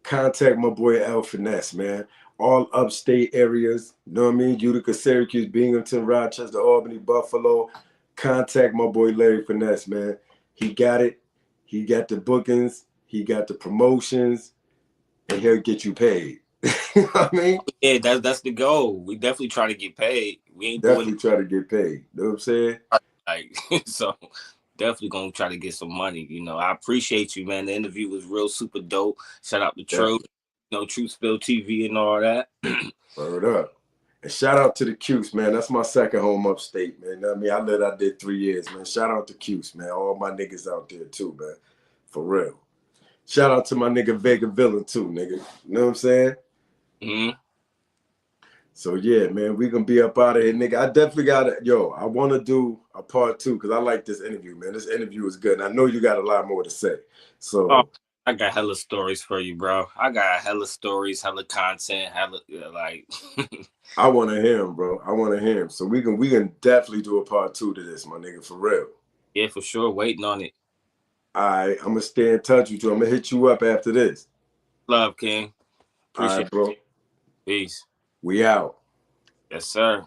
A: contact my boy Finess, man. All upstate areas, you know what I mean? Utica, Syracuse, Binghamton, Rochester, Albany, Buffalo. Contact my boy Larry Finesse, man. He got it. He got the bookings. He got the promotions, and he'll get you paid. You know what I mean?
B: Yeah, that's the goal. We definitely try to get paid. We ain't doing
A: Definitely try to get paid. You know what I'm saying?
B: like so. Definitely gonna try to get some money. I appreciate you, man. The interview was real super dope. Shout out to Truth, Truth Spill TV and all that.
A: Word up. And shout out to the Cuse, man. That's my second home upstate, man. I mean, I did 3 years, man. Shout out to Cuse, man. All my niggas out there too, man. For real. Shout out to my nigga Vega Villain too, nigga. You know what I'm saying?
B: Mm-hmm.
A: So yeah, man, we gonna be up out of here, nigga. I definitely got it. Yo, I want to do a part 2 because I like this interview, man. This interview is good. And I know you got a lot more to say. So
B: I got hella stories for you, bro. I got hella stories, hella content, hella like.
A: I want to hear him, bro. I want to hear him. So we can definitely do a part 2 to this, my nigga, for real.
B: Yeah, for sure. Waiting on it.
A: All right, I'm gonna stay in touch with you. I'm gonna hit you up after this.
B: Love, King. Appreciate
A: All right, bro.
B: it. Peace.
A: We out.
B: Yes, sir.